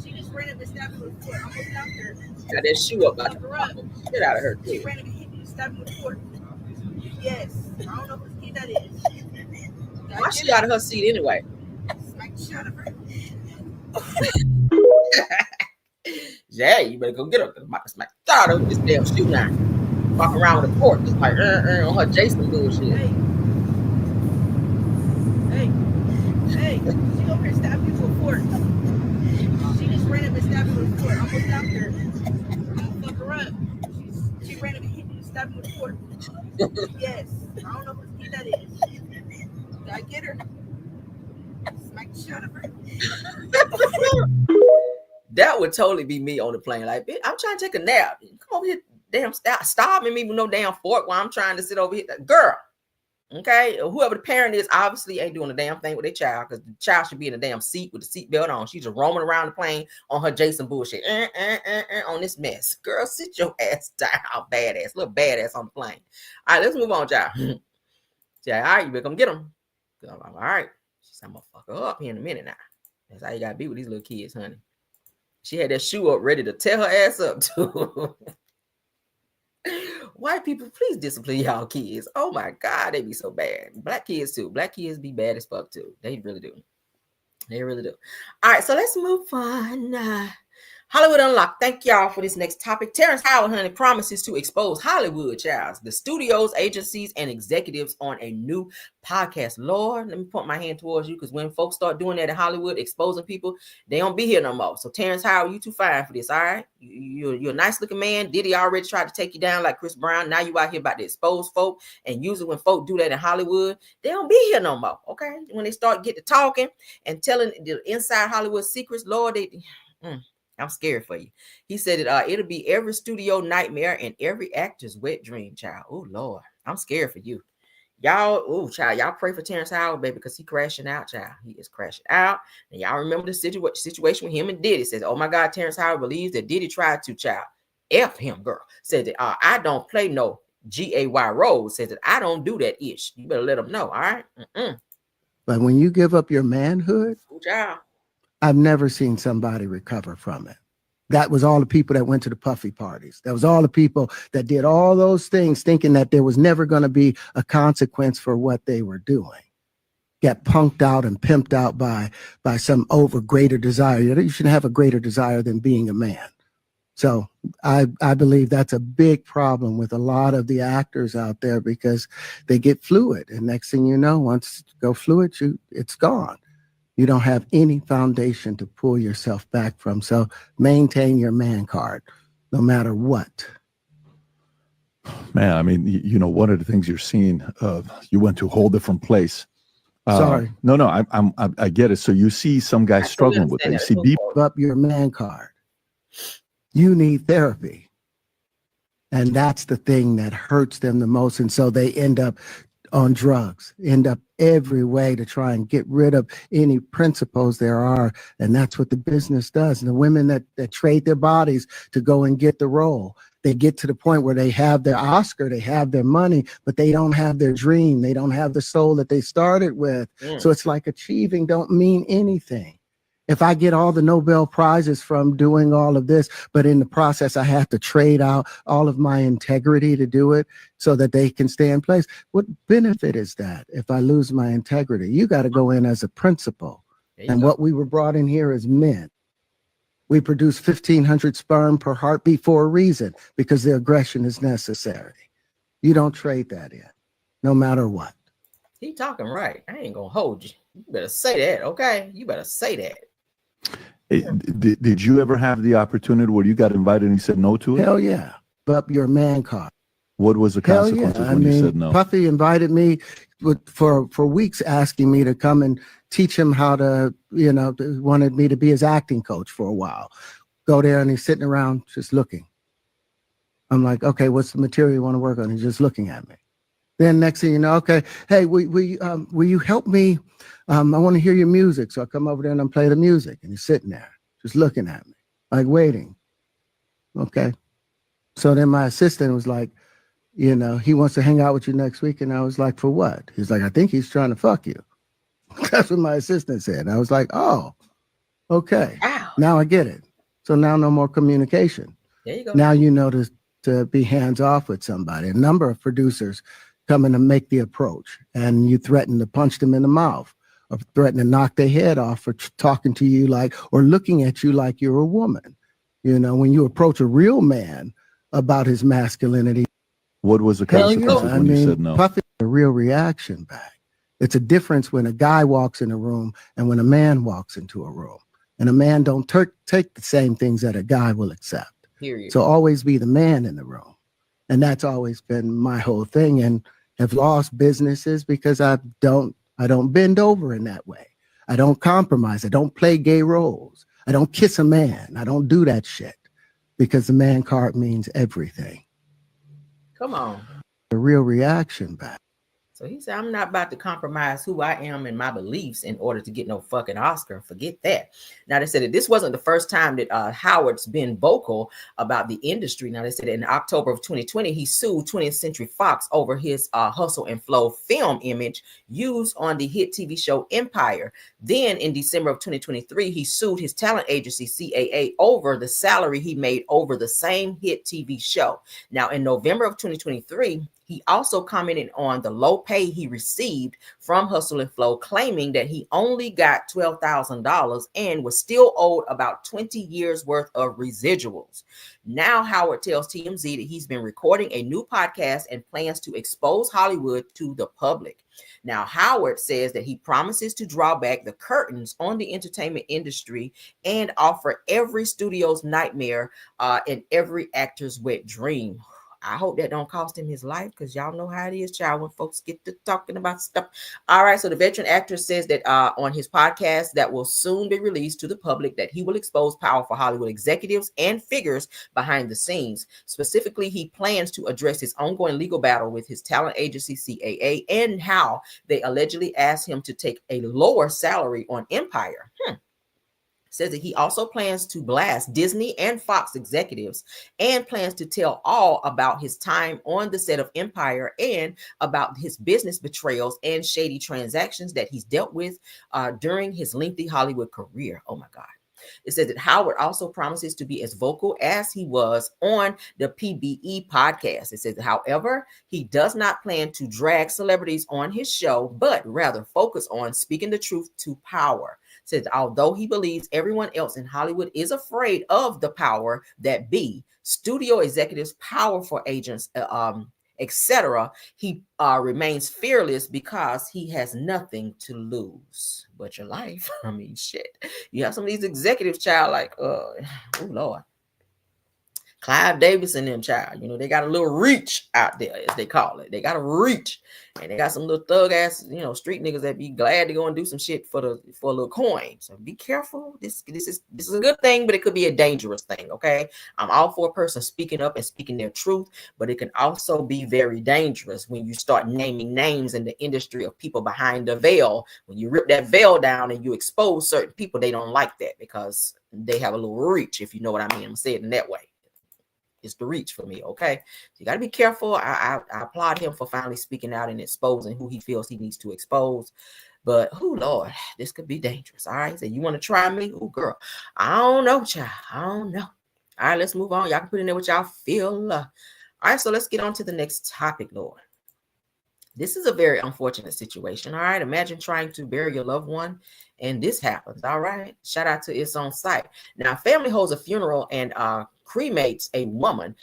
She just ran up and stabbed you with a fork. I'm looking out there. Got that shoe up. Get out of her. She ran up and hit you, stabbed you with a fork. Yes. I don't know whose kid that is. Why she out of her seat anyway? Smack the shit out of her. Yeah, you better go get her. I'm about to smack the shit out of this damn shoe now. walking around with a fork, just like on her Jason bullshit. Hey, she over here stabbed me with a fork. She just ran up and stabbed me with a fork. I almost stopped her. I'm gonna fuck her up. She ran up and hit me and stabbed me with a fork. Yes. I don't know whose kid that is. Did I get her? Smack the shit out of her. That would totally be me on the plane. Like, bitch, I'm trying to take a nap. Come over here, damn, starving me with no damn fork while I'm trying to sit over here. Girl, okay? Whoever the parent is obviously ain't doing a damn thing with their child, because the child should be in a damn seat with the seat belt on. She's just roaming around the plane on her Jason bullshit. On this mess. Girl, sit your ass down, badass. Little badass on the plane. All right, let's move on, child. Yeah, all right, you better come get them. All right. She said, I'm going to fuck her up here in a minute now. That's how you got to be with these little kids, honey. She had that shoe up ready to tear her ass up, too. White people, please discipline y'all kids. Oh, my God, they be so bad. Black kids, too. Black kids be bad as fuck, too. They really do. They really do. All right, so let's move on. Hollywood Unlocked. Thank y'all for this next topic. Terrence Howard, honey, promises to expose Hollywood, child, the studios, agencies, and executives on a new podcast. Lord, let me point my hand towards you, because when folks start doing that in Hollywood, exposing people, they don't be here no more. So Terrence Howard, you too fine for this, all right? You're a nice looking man. Diddy already tried to take you down like Chris Brown. Now you out here about to expose folk, and usually when folk do that in Hollywood, they don't be here no more, okay? When they start getting to talking and telling the inside Hollywood secrets, Lord, I'm scared for you. He said it'll be every studio nightmare and every actor's wet dream, child. Oh, Lord. I'm scared for you. Y'all, child, y'all pray for Terrence Howard, baby, because he crashing out, child. He is crashing out. And y'all remember the situation with him and Diddy. Says, oh, my God, Terrence Howard believes that Diddy tried to, child. F him, girl. Said that I don't play no GAY role. Says that I don't do that ish. You better let him know, all right? But when you give up your manhood, child, I've never seen somebody recover from it. That was all the people that went to the puffy parties. That was all the people that did all those things thinking that there was never going to be a consequence for what they were doing. Get punked out and pimped out by some greater desire. You shouldn't have a greater desire than being a man. So I believe that's a big problem with a lot of the actors out there, because they get fluid. And next thing you know, once you go fluid, it's gone. You don't have any foundation to pull yourself back from. So maintain your man card, no matter what. Man, I mean, one of the things you're seeing, you went to a whole different place. Sorry. No, I get it. So you see some guys struggling with it. You see people up your man card. You need therapy. And that's the thing that hurts them the most. And so they end up on drugs, end up every way to try and get rid of any principles there are. And that's what the business does. And the women that trade their bodies to go and get the role, they get to the point where they have their Oscar, they have their money, but they don't have their dream. They don't have the soul that they started with. So it's like achieving don't mean anything. If I get all the Nobel Prizes from doing all of this, but in the process, I have to trade out all of my integrity to do it so that they can stay in place, what benefit is that if I lose my integrity? You got to go in as a principal. And what we were brought in here as men. We produce 1,500 sperm per heartbeat for a reason, because the aggression is necessary. You don't trade that in, no matter what. He talking right. I ain't going to hold you. You better say that, okay? You better say that. Did you ever have the opportunity where you got invited and you said no to it? Hell yeah. Up your man card. What was the consequences when you said no? Puffy invited me for weeks, asking me to come and teach him how to, wanted me to be his acting coach for a while. Go there and he's sitting around just looking. I'm like, okay, what's the material you want to work on? He's just looking at me. Then next thing you know, okay, hey, will you help me? I want to hear your music. So I come over there and I play the music, and he's sitting there just looking at me, like waiting. Okay. So then my assistant was like, he wants to hang out with you next week. And I was like, for what? He's like, I think he's trying to fuck you. That's what my assistant said. And I was like, oh, okay. Wow. Now I get it. So now no more communication. There you go. Now you know to be hands off with somebody. A number of producers come in and make the approach, and you threaten to punch them in the mouth, or threaten to knock their head off for talking to you or looking at you like you're a woman. When you approach a real man about his masculinity, What was the consequences when you said no? Puffy is a real reaction back. It's a difference when a guy walks in a room and when a man walks into a room. And a man don't take the same things that a guy will accept. Period. So always be the man in the room. And that's always been my whole thing. And have lost businesses because I don't bend over in that way. I don't compromise. I don't play gay roles. I don't kiss a man. I don't do that shit because the man card means everything. Come on. A real reaction back. So he said, I'm not about to compromise who I am and my beliefs in order to get no fucking Oscar. Forget that. Now, they said that this wasn't the first time that Howard's been vocal about the industry. Now, they said in October of 2020, he sued 20th Century Fox over his Hustle and Flow film image used on the hit TV show Empire. Then in December of 2023, he sued his talent agency, CAA, over the salary he made over the same hit TV show. Now, in November of 2023, he also commented on the low pay he received from Hustle and Flow, claiming that he only got $12,000 and was still owed about 20 years worth of residuals. Now Howard tells TMZ that he's been recording a new podcast and plans to expose Hollywood to the public. Now, Howard says that he promises to draw back the curtains on the entertainment industry and offer every studio's nightmare and every actor's wet dream. I hope that don't cost him his life, because y'all know how it is, child, when folks get to talking about stuff. All right, so the veteran actor says that on his podcast that will soon be released to the public, that he will expose powerful Hollywood executives and figures behind the scenes. Specifically, he plans to address his ongoing legal battle with his talent agency, CAA, and how they allegedly asked him to take a lower salary on Empire. Says that he also plans to blast Disney and Fox executives and plans to tell all about his time on the set of Empire and about his business betrayals and shady transactions that he's dealt with during his lengthy Hollywood career. Oh my God. It says that Howard also promises to be as vocal as he was on the PBE podcast. It says, however, he does not plan to drag celebrities on his show, but rather focus on speaking the truth to power. Says, although he believes everyone else in Hollywood is afraid of the power that be, studio executives, powerful agents, etc., he remains fearless because he has nothing to lose but your life. I mean, shit. You have some of these executives, child, like, oh Lord, Clive Davis and them, child. You know, they got a little reach out there, as they call it. They got a reach, and they got some little thug ass, you know, street niggas that be glad to go and do some shit for a little coin. So be careful. This is a good thing, but it could be a dangerous thing. Okay, I'm all for a person speaking up and speaking their truth, but it can also be very dangerous when you start naming names in the industry of people behind the veil. When you rip that veil down and you expose certain people, they don't like that because they have a little reach. If you know what I mean, I'm saying it in that way. It's the reach for me, okay? So you got to be careful. I applaud him for finally speaking out and exposing who he feels he needs to expose. But, oh, Lord, this could be dangerous, all right? So you want to try me? Oh, girl, I don't know, child. I don't know. All right, let's move on. Y'all can put in there what y'all feel. All right, so let's get on to the next topic, Lord. This is a very unfortunate situation, all right? Imagine trying to bury your loved one, and this happens, all right? Shout out to It's On Site. Now, family holds a funeral and cremates a woman,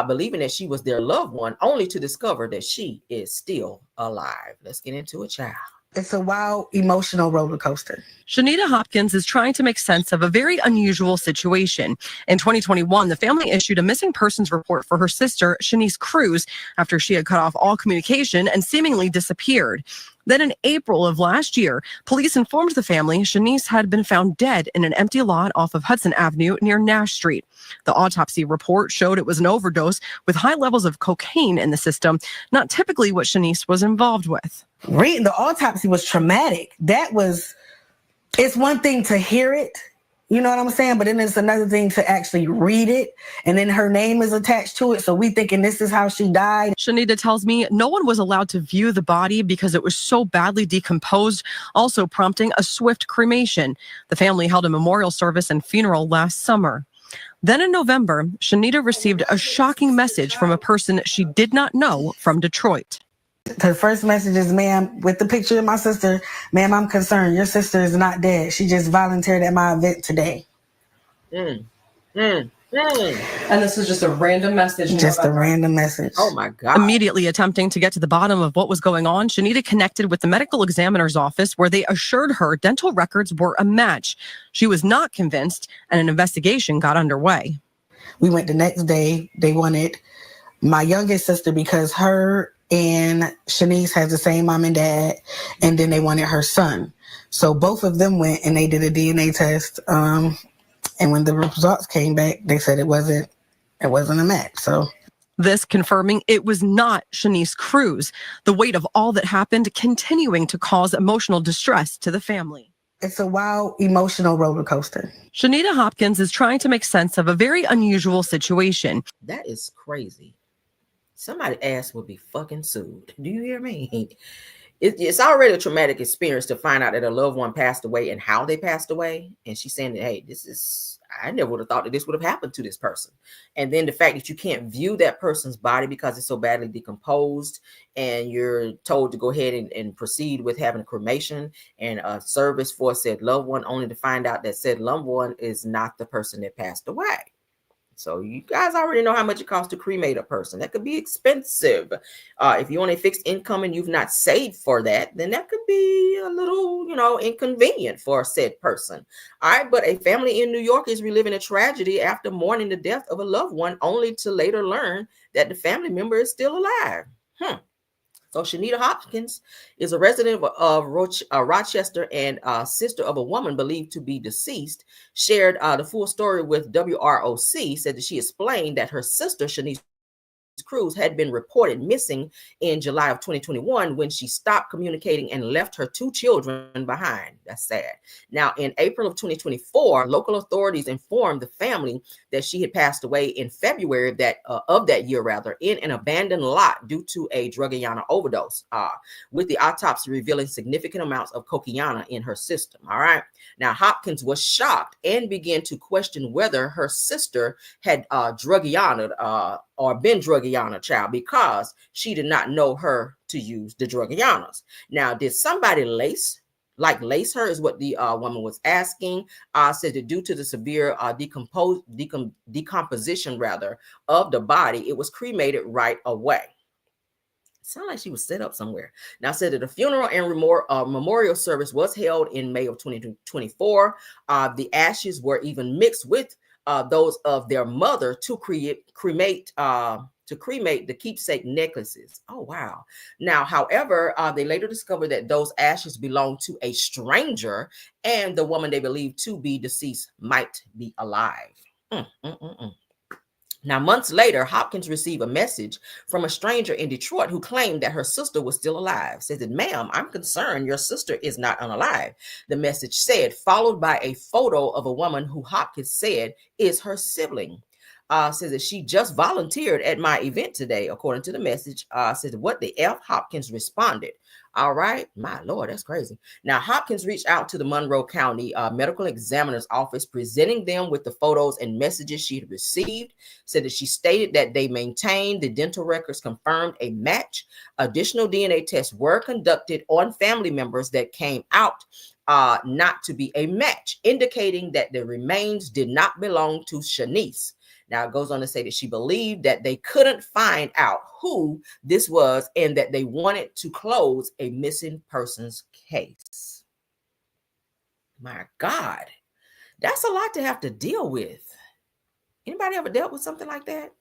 believing that she was their loved one, only to discover that she is still alive. Let's get into it, child. It's a wild, emotional roller coaster. Shanita Hopkins is trying to make sense of a very unusual situation. In 2021, the family issued a missing persons report for her sister, Shanice Cruz, after she had cut off all communication and seemingly disappeared. Then in April of last year, police informed the family Shanice had been found dead in an empty lot off of Hudson Avenue near Nash Street. The autopsy report showed it was an overdose with high levels of cocaine in the system, not typically what Shanice was involved with. Reading the autopsy was traumatic. It's one thing to hear it, you know what I'm saying? But then it's another thing to actually read it. And then her name is attached to it. So we thinking this is how she died. Shanita tells me no one was allowed to view the body because it was so badly decomposed, also prompting a swift cremation. The family held a memorial service and funeral last summer. Then in November, Shanita received a shocking message from a person she did not know from Detroit. The first message is, ma'am, with the picture of my sister, ma'am, I'm concerned. Your sister is not dead. She just volunteered at my event today. And this was just a random message. Just a random message. Oh my God. Immediately attempting to get to the bottom of what was going on, Shanita connected with the medical examiner's office where they assured her dental records were a match. She was not convinced, and an investigation got underway. We went the next day. They wanted my youngest sister because her and Shanice has the same mom and dad, and then they wanted her son. So both of them went and they did a DNA test. And when the results came back, they said it wasn't a match. So this confirming it was not Shanice Cruz. The weight of all that happened continuing to cause emotional distress to the family. It's a wild, emotional roller coaster. Shanita Hopkins is trying to make sense of a very unusual situation. That is crazy. Somebody's ass would be fucking sued. Do you hear me? It's already a traumatic experience to find out that a loved one passed away and how they passed away. And she's saying that, hey, I never would have thought that this would have happened to this person. And then the fact that you can't view that person's body because it's so badly decomposed, and you're told to go ahead and proceed with having a cremation and a service for said loved one, only to find out that said loved one is not the person that passed away. So you guys already know how much it costs to cremate a person. That could be expensive. If you're on a fixed income and you've not saved for that, then that could be a little, inconvenient for a said person. All right, but a family in New York is reliving a tragedy after mourning the death of a loved one, only to later learn that the family member is still alive. So Shanita Hopkins is a resident of Rochester and sister of a woman believed to be deceased. Shared the full story with WROC, said that she explained that her sister, Shanice Cruz, had been reported missing in July of 2021 when she stopped communicating and left her 2 children behind. That's sad. Now, in April of 2024, local authorities informed the family that she had passed away in February of that year, in an abandoned lot due to a drugiana overdose, with the autopsy revealing significant amounts of cocaine in her system. All right. Now, Hopkins was shocked and began to question whether her sister had drugiana or been drugiana, child, because she did not know her to use the drugianas. Now, did somebody lace her is what the woman was asking. Said that due to the severe decomposition of the body, it was cremated right away. Sound like she was set up somewhere. Now, said that a funeral and memorial service was held in May of 2024. The ashes were even mixed with those of their mother to cremate the keepsake necklaces. Oh, wow. Now, however, they later discovered that those ashes belonged to a stranger, and the woman they believed to be deceased might be alive. Now, months later, Hopkins received a message from a stranger in Detroit who claimed that her sister was still alive. Says that, ma'am, I'm concerned your sister is not unalive. The message said, followed by a photo of a woman who Hopkins said is her sibling. Says that she just volunteered at my event today, according to the message. Says what the F? Hopkins responded. All right, my Lord, that's crazy. Now, Hopkins reached out to the Monroe County medical examiner's office, presenting them with the photos and messages she had received. Said that she stated that they maintained the dental records confirmed a match. Additional DNA tests were conducted on family members that came out not to be a match, indicating that the remains did not belong to Shanice. Now, it goes on to say that she believed that they couldn't find out who this was and that they wanted to close a missing persons case. My God, that's a lot to have to deal with. Anybody ever dealt with something like that?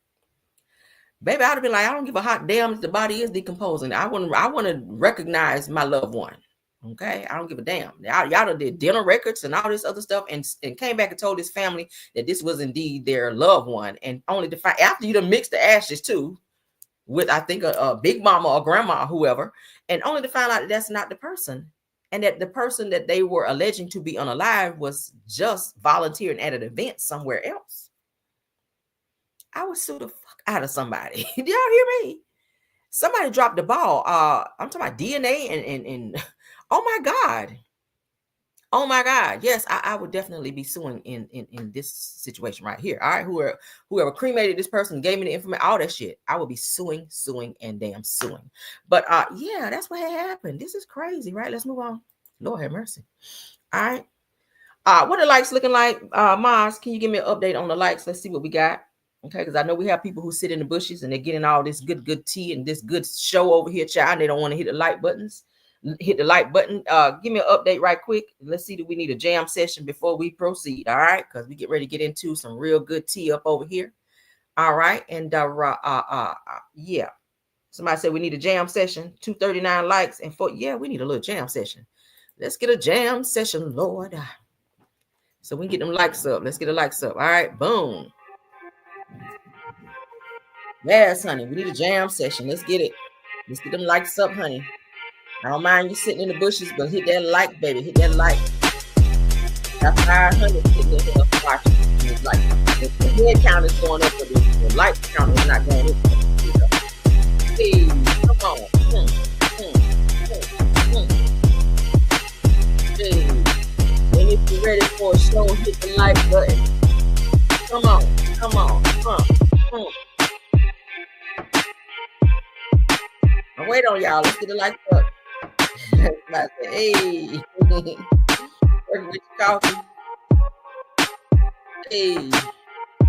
Baby, I'd have been like, I don't give a hot damn if the body is decomposing. I want to recognize my loved one. Okay, I don't give a damn. Y'all done did dental records and all this other stuff, and came back and told his family that this was indeed their loved one, and only to find after you done mixed the ashes too with, I think, a big mama or grandma or whoever, and only to find out that that's not the person, and that the person that they were alleging to be unalive was just volunteering at an event somewhere else. I would sue the fuck out of somebody. Do y'all hear me? Somebody dropped the ball. I'm talking about DNA and oh my God. Oh my God. Yes, I would definitely be suing in this situation right here. All right. Whoever cremated this person, gave me the information, all that shit. I would be suing, and damn suing. But yeah, that's what had happened. This is crazy, right? Let's move on. Lord have mercy. All right. What the likes looking like? Mars, can you give me an update on the likes? Let's see what we got. Okay, because I know we have people who sit in the bushes and they're getting all this good tea and this good show over here, child. And they don't want to hit the like buttons. Hit the like button. Give me an update right quick. Let's see, do we need a jam session before we proceed? All right, because we get ready to get into some real good tea up over here. All right, and yeah. Somebody said we need a jam session. 239 likes and 4. Yeah, we need a little jam session. Let's get a jam session, Lord. So we can get them likes up. Let's get the likes up. All right, boom. Yes, honey, we need a jam session. Let's get it. Let's get them likes up, honey. I don't mind you sitting in the bushes, but hit that like, baby. Hit that like. Got 500 sitting in here watching. It's like the head count is going up, but the like count is not going up. Hey, come on. Hey. And if you're ready for a show, hit the like button. Come on. I'll wait on y'all. Let's get the like up. Hey. Working with your coffee. Hey.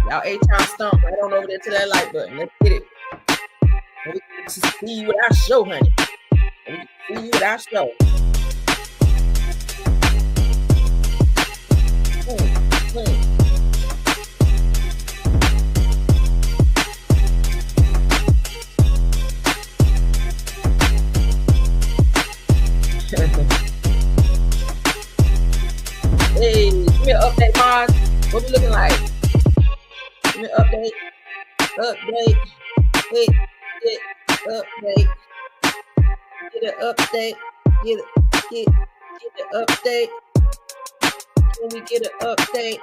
Y'all 8-time stomp right on over there to that like button. Let's get it. We can see you with our show, honey. We can see you with our show. Hey, give me an update, Mars. What we looking like? Give me an update. Hey. Get update. Get an update. Get an update. Can we get an update?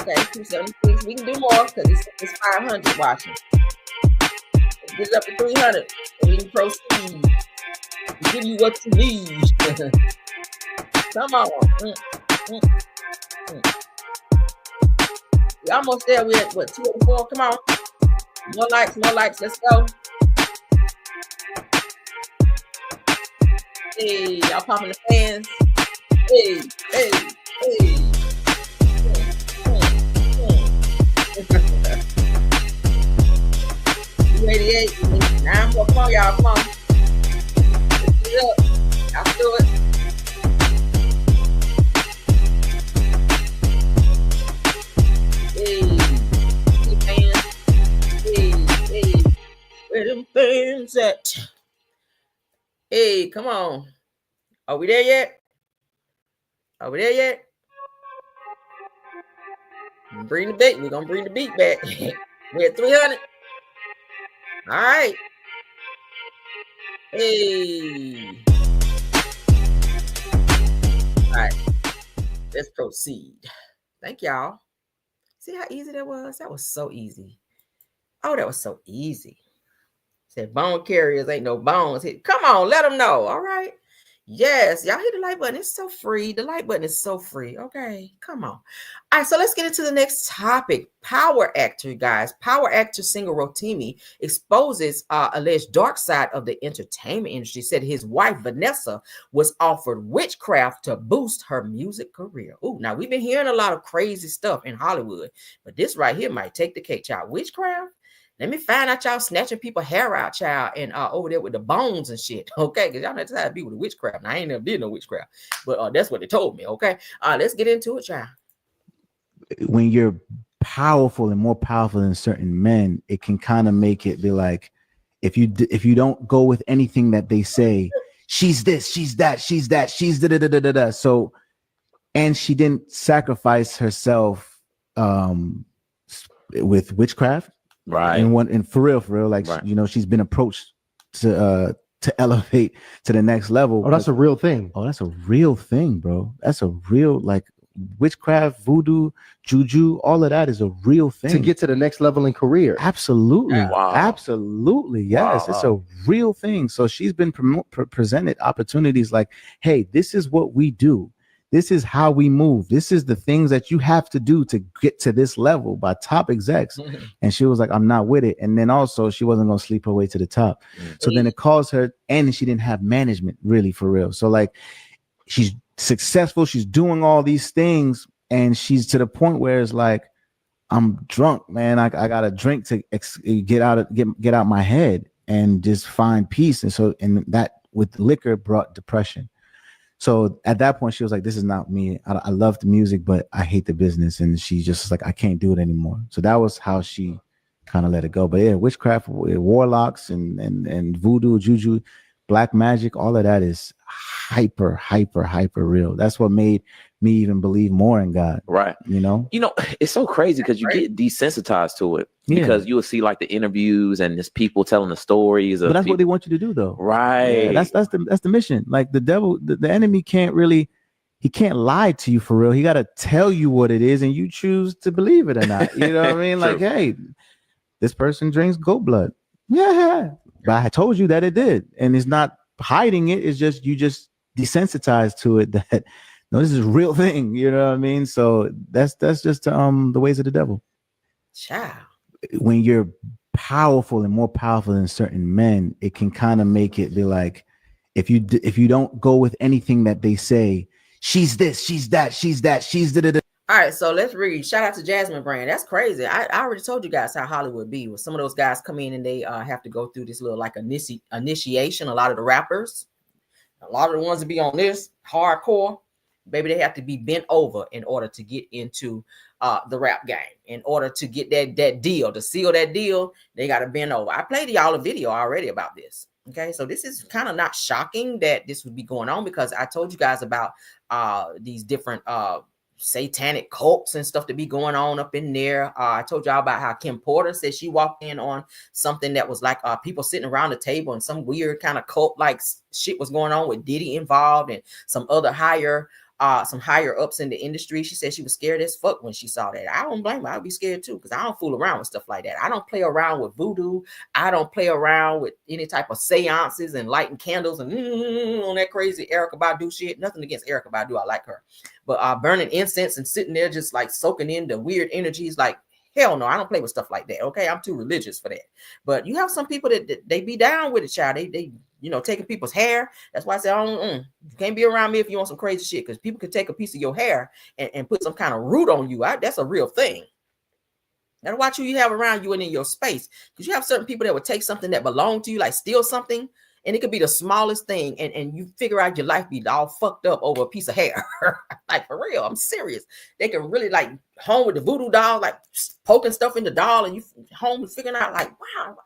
Okay, 276. We can do more because it's 500 watching. Let's get it up to 300 and we can proceed. We'll give you what you need. Come on. We're almost there. We're at what, 284? Come on. More likes, let's go. Hey, y'all popping the fans. Hey. 288, 9 more, come on, y'all, come on. Let's get it up. Y'all do it. Where them fans at? Hey, come on. Are we there yet? Bring the beat. We're gonna bring the beat back. We're at 300. All right. Hey. All right. Let's proceed. Thank y'all. See how easy that was? That was so easy. Oh, that was so easy. Said bone carriers ain't no bones. Come on, let them know. All right. Yes, y'all hit the like button. It's so free. The like button is so free. Okay, come on. All right, so let's get into the next topic. Power actor, guys. Power actor singer Rotimi exposes alleged dark side of the entertainment industry. Said his wife Vanessa was offered witchcraft to boost her music career. Ooh, now we've been hearing a lot of crazy stuff in Hollywood, but this right here might take the cake, child. Witchcraft? Let me find out y'all snatching people hair out, child, and over there with the bones and shit. Okay, because y'all know how to be with the witchcraft. Now, I ain't never did no witchcraft, but that's what they told me. Okay, let's get into it, child. When you're powerful and more powerful than certain men, it can kind of make it be like, if you don't go with anything that they say, she's this, she's that, she's that, she's da da da da da da. So, and she didn't sacrifice herself with witchcraft. Right. And for real, like, right. You know, she's been approached to elevate to the next level. Oh, that's a real thing. Oh, that's a real thing, bro. That's a real, like, witchcraft, voodoo, juju, all of that is a real thing. To get to the next level in career. Absolutely. Wow. Absolutely. Yes. Wow. It's a real thing. So she's been presented opportunities like, hey, this is what we do. This is how we move. This is the things that you have to do to get to this level by top execs. Mm-hmm. And she was like, I'm not with it. And then also she wasn't going to sleep her way to the top. Mm-hmm. So then it caused her, and she didn't have management really for real. So like she's successful. She's doing all these things, and she's to the point where it's like, I'm drunk, man. I got a drink to get out my head and just find peace. And that with liquor brought depression. So at that point, she was like, this is not me. I love the music, but I hate the business. And she just was like, I can't do it anymore. So that was how she kind of let it go. But yeah, witchcraft, warlocks and voodoo, juju, black magic, all of that is hyper real. That's what made me even believe more in God. Right. You know, it's so crazy because you get desensitized to it because you will see like the interviews and just people telling the stories. But that's what they want you to do, though. Right. Yeah, that's the mission. Like the devil, the enemy can't lie to you for real. He got to tell you what it is and you choose to believe it or not. You know what I mean? Like, hey, this person drinks goat blood. Yeah. But I told you that it did. And it's not hiding it. It's just, you just desensitized to it that, no, this is a real thing. You know what I mean? So that's just the ways of the devil. Child. When you're powerful and more powerful than certain men, it can kind of make it be like, if you don't go with anything that they say, she's this, she's that, she's that, she's da. All right, so let's read. Shout out to Jasmine Brand. That's crazy. I already told you guys how Hollywood be. When some of those guys come in and they have to go through this little like initiation. A lot of the rappers, a lot of the ones that be on this hardcore, baby, they have to be bent over in order to get into the rap game. In order to get that deal, to seal that deal, they got to bend over. I played y'all a video already about this. Okay, so this is kind of not shocking that this would be going on because I told you guys about these different satanic cults and stuff to be going on up in there. I told y'all about how Kim Porter said she walked in on something that was like people sitting around the table and some weird kind of cult like shit was going on with Diddy involved and some other higher ups in the industry. She said she was scared as fuck when she saw that. I don't blame her. I'd be scared too because I don't fool around with stuff like that. I don't play around with voodoo. I don't play around with any type of seances and lighting candles and on that crazy Erykah Badu shit. Nothing against Erykah Badu. I like her. But burning incense and sitting there just like soaking in the weird energies, like hell no, I don't play with stuff like that. Okay, I'm too religious for that. But you have some people that they be down with it, child. They taking people's hair. That's why I say, you can't be around me if you want some crazy shit, because people could take a piece of your hair and put some kind of root on you. That's a real thing. Gotta watch who you have around you and in your space, because you have certain people that would take something that belonged to you, like steal something, and it could be the smallest thing, and you figure out your life be all fucked up over a piece of hair. Like, for real, I'm serious. They can really like home with the voodoo doll, like poking stuff in the doll, and you home figuring out like, wow,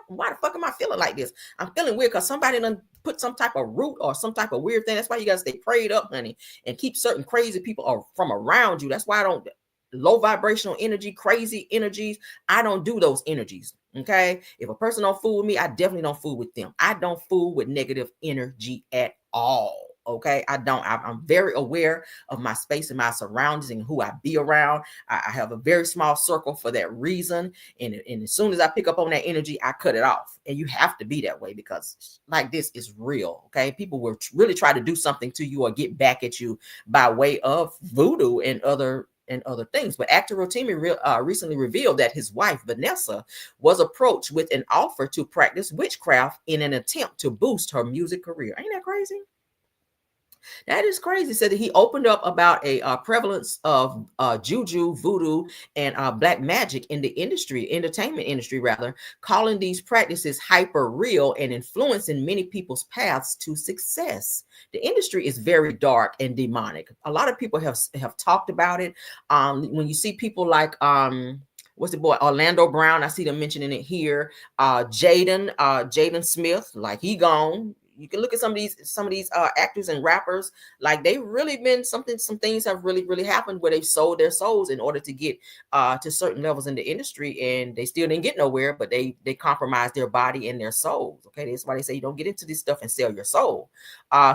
why the fuck am I feeling like this? I'm feeling weird because somebody done put some type of root or some type of weird thing. That's why you gotta stay prayed up, honey, and keep certain crazy people from around you. That's why I don't low vibrational energy, crazy energies. I don't do those energies. Okay. If a person don't fool with me, I definitely don't fool with them. I don't fool with negative energy at all. Okay. I don't. I'm very aware of my space and my surroundings and who I be around. I have a very small circle for that reason. And as soon as I pick up on that energy, I cut it off. And you have to be that way because like this is real. Okay. People will really try to do something to you or get back at you by way of voodoo and other things. But actor Rotimi recently revealed that his wife, Vanessa, was approached with an offer to practice witchcraft in an attempt to boost her music career. Ain't that crazy? That is crazy. Said that he opened up about a prevalence of juju, voodoo, and black magic in the entertainment industry, calling these practices hyper real and influencing many people's paths to success. The industry is very dark and demonic. A lot of people have talked about it. When you see people like what's the boy Orlando Brown, I see them mentioning it here. Jaden Smith, like he gone. You can look at some of these actors and rappers, like they really been some things have really happened where they've sold their souls in order to get to certain levels in the industry, and they still didn't get nowhere, but they compromised their body and their souls. Okay, that's why they say you don't get into this stuff and sell your soul.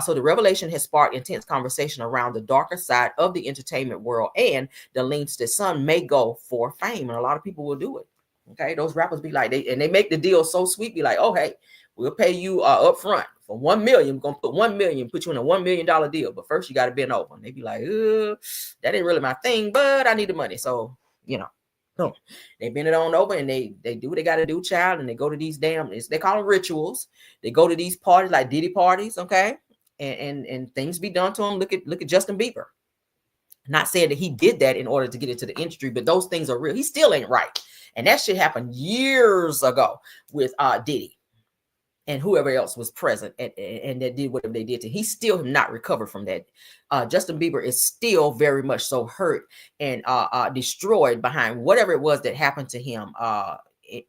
So the revelation has sparked intense conversation around the darker side of the entertainment world and the lengths that some may go for fame, and a lot of people will do it. Okay, those rappers be like they make the deal so sweet, be like, oh hey, we'll pay you up front for $1 million. We're gonna put $1 million, put you in a $1 million deal, but first you got to bend over. And they be like, that ain't really my thing, but I need the money. So boom, they bend it on over and they do what they got to do, child. And they go to these they call them rituals. They go to these parties like Diddy parties, okay, and things be done to him. Look at Justin Bieber. Not saying that he did that in order to get into the industry, but those things are real. He still ain't right. And that shit happened years ago with Diddy and whoever else was present and that did whatever they did to him. He still have not recovered from that. Justin Bieber is still very much so hurt and destroyed behind whatever it was that happened to him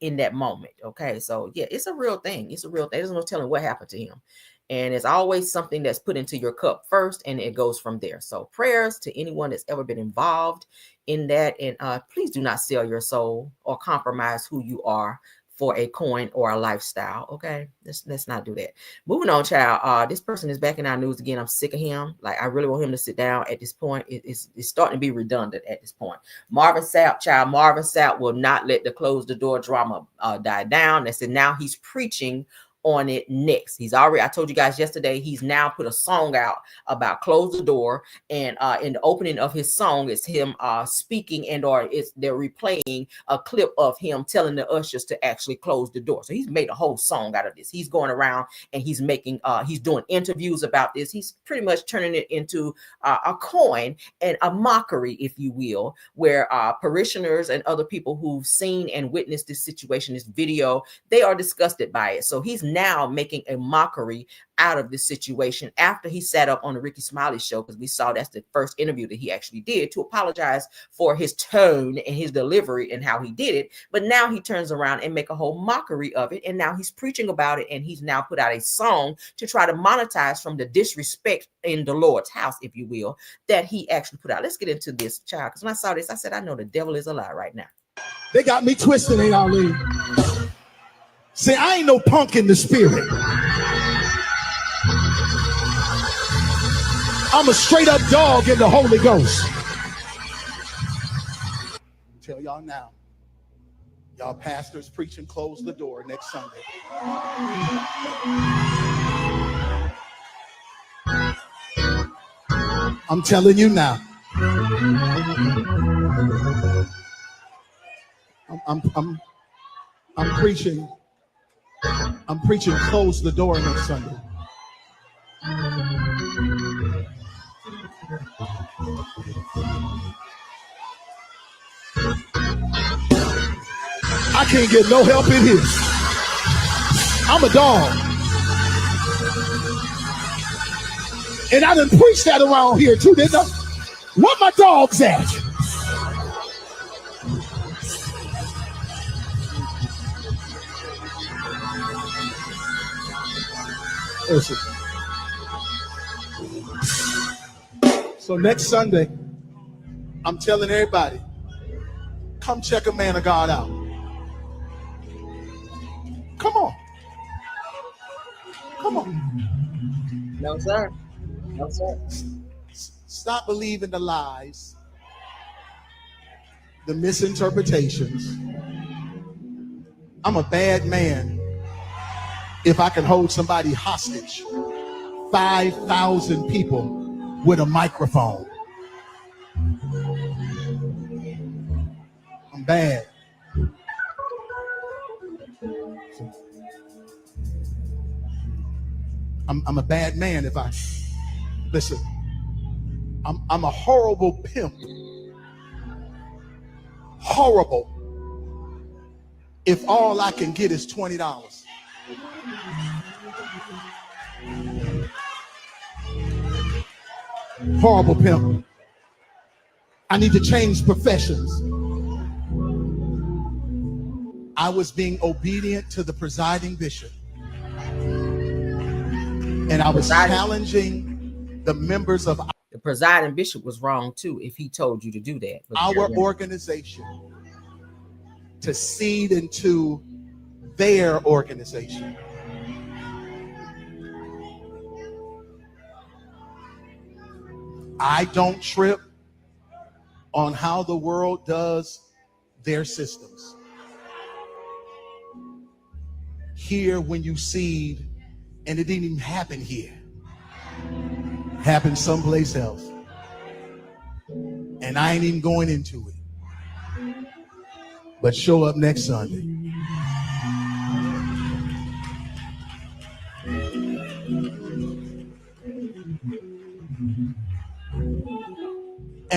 in that moment. Okay, so yeah, it's a real thing. It's a real thing. There's no telling what happened to him. And it's always something that's put into your cup first, and it goes from there. So prayers to anyone that's ever been involved in that. And please do not sell your soul or compromise who you are for a coin or a lifestyle. Okay, let's not do that. Moving on, child. This person is back in our news again. I'm sick of him. Like, I really want him to sit down at this point. It's starting to be redundant at this point. Marvin Sapp, child. Marvin Sapp will not let the close the door drama die down. They said now he's preaching on it next. He's already, I told you guys yesterday, he's now put a song out about close the door, and in the opening of his song is him speaking, and or they're replaying a clip of him telling the ushers to actually close the door. So he's made a whole song out of this. He's going around and he's making he's doing interviews about this. He's pretty much turning it into a coin and a mockery, if you will, where parishioners and other people who've seen and witnessed this situation, this video, they are disgusted by it. So he's now making a mockery out of this situation after he sat up on the Ricky Smiley show, because we saw that's the first interview that he actually did, to apologize for his tone and his delivery and how he did it. But now he turns around and make a whole mockery of it, and now he's preaching about it, and he's now put out a song to try to monetize from the disrespect in the Lord's house, if you will, that he actually put out. Let's get into this, child, because when I saw this, I said, I know the devil is a lie right now. They got me twisted, ain't Ali? See, I ain't no punk in the spirit. I'm a straight up dog in the Holy Ghost. Tell y'all now, y'all pastors preaching close the door next Sunday. I'm telling you now. I'm preaching. I'm preaching close the door next Sunday. I can't get no help in here. I'm a dog. And I done preached that around here too, didn't I? What my dogs at? Listen. So next Sunday, I'm telling everybody, come check a man of God out. Come on. Come on. No, sir. No, sir. Stop believing the lies, the misinterpretations. I'm a bad man if I can hold somebody hostage, 5,000 people with a microphone. I'm bad. I'm a bad man if I listen. I'm a horrible pimp. Horrible. If all I can get is $20. Horrible pimp. I need to change professions. I was being obedient to the presiding bishop. And I was challenging the members of the presiding bishop was wrong too if he told you to do that. Our organization to seed into their organization. I don't trip on how the world does their systems. Here, when you seed, and it didn't even happen here, happened someplace else. And I ain't even going into it. But show up next Sunday.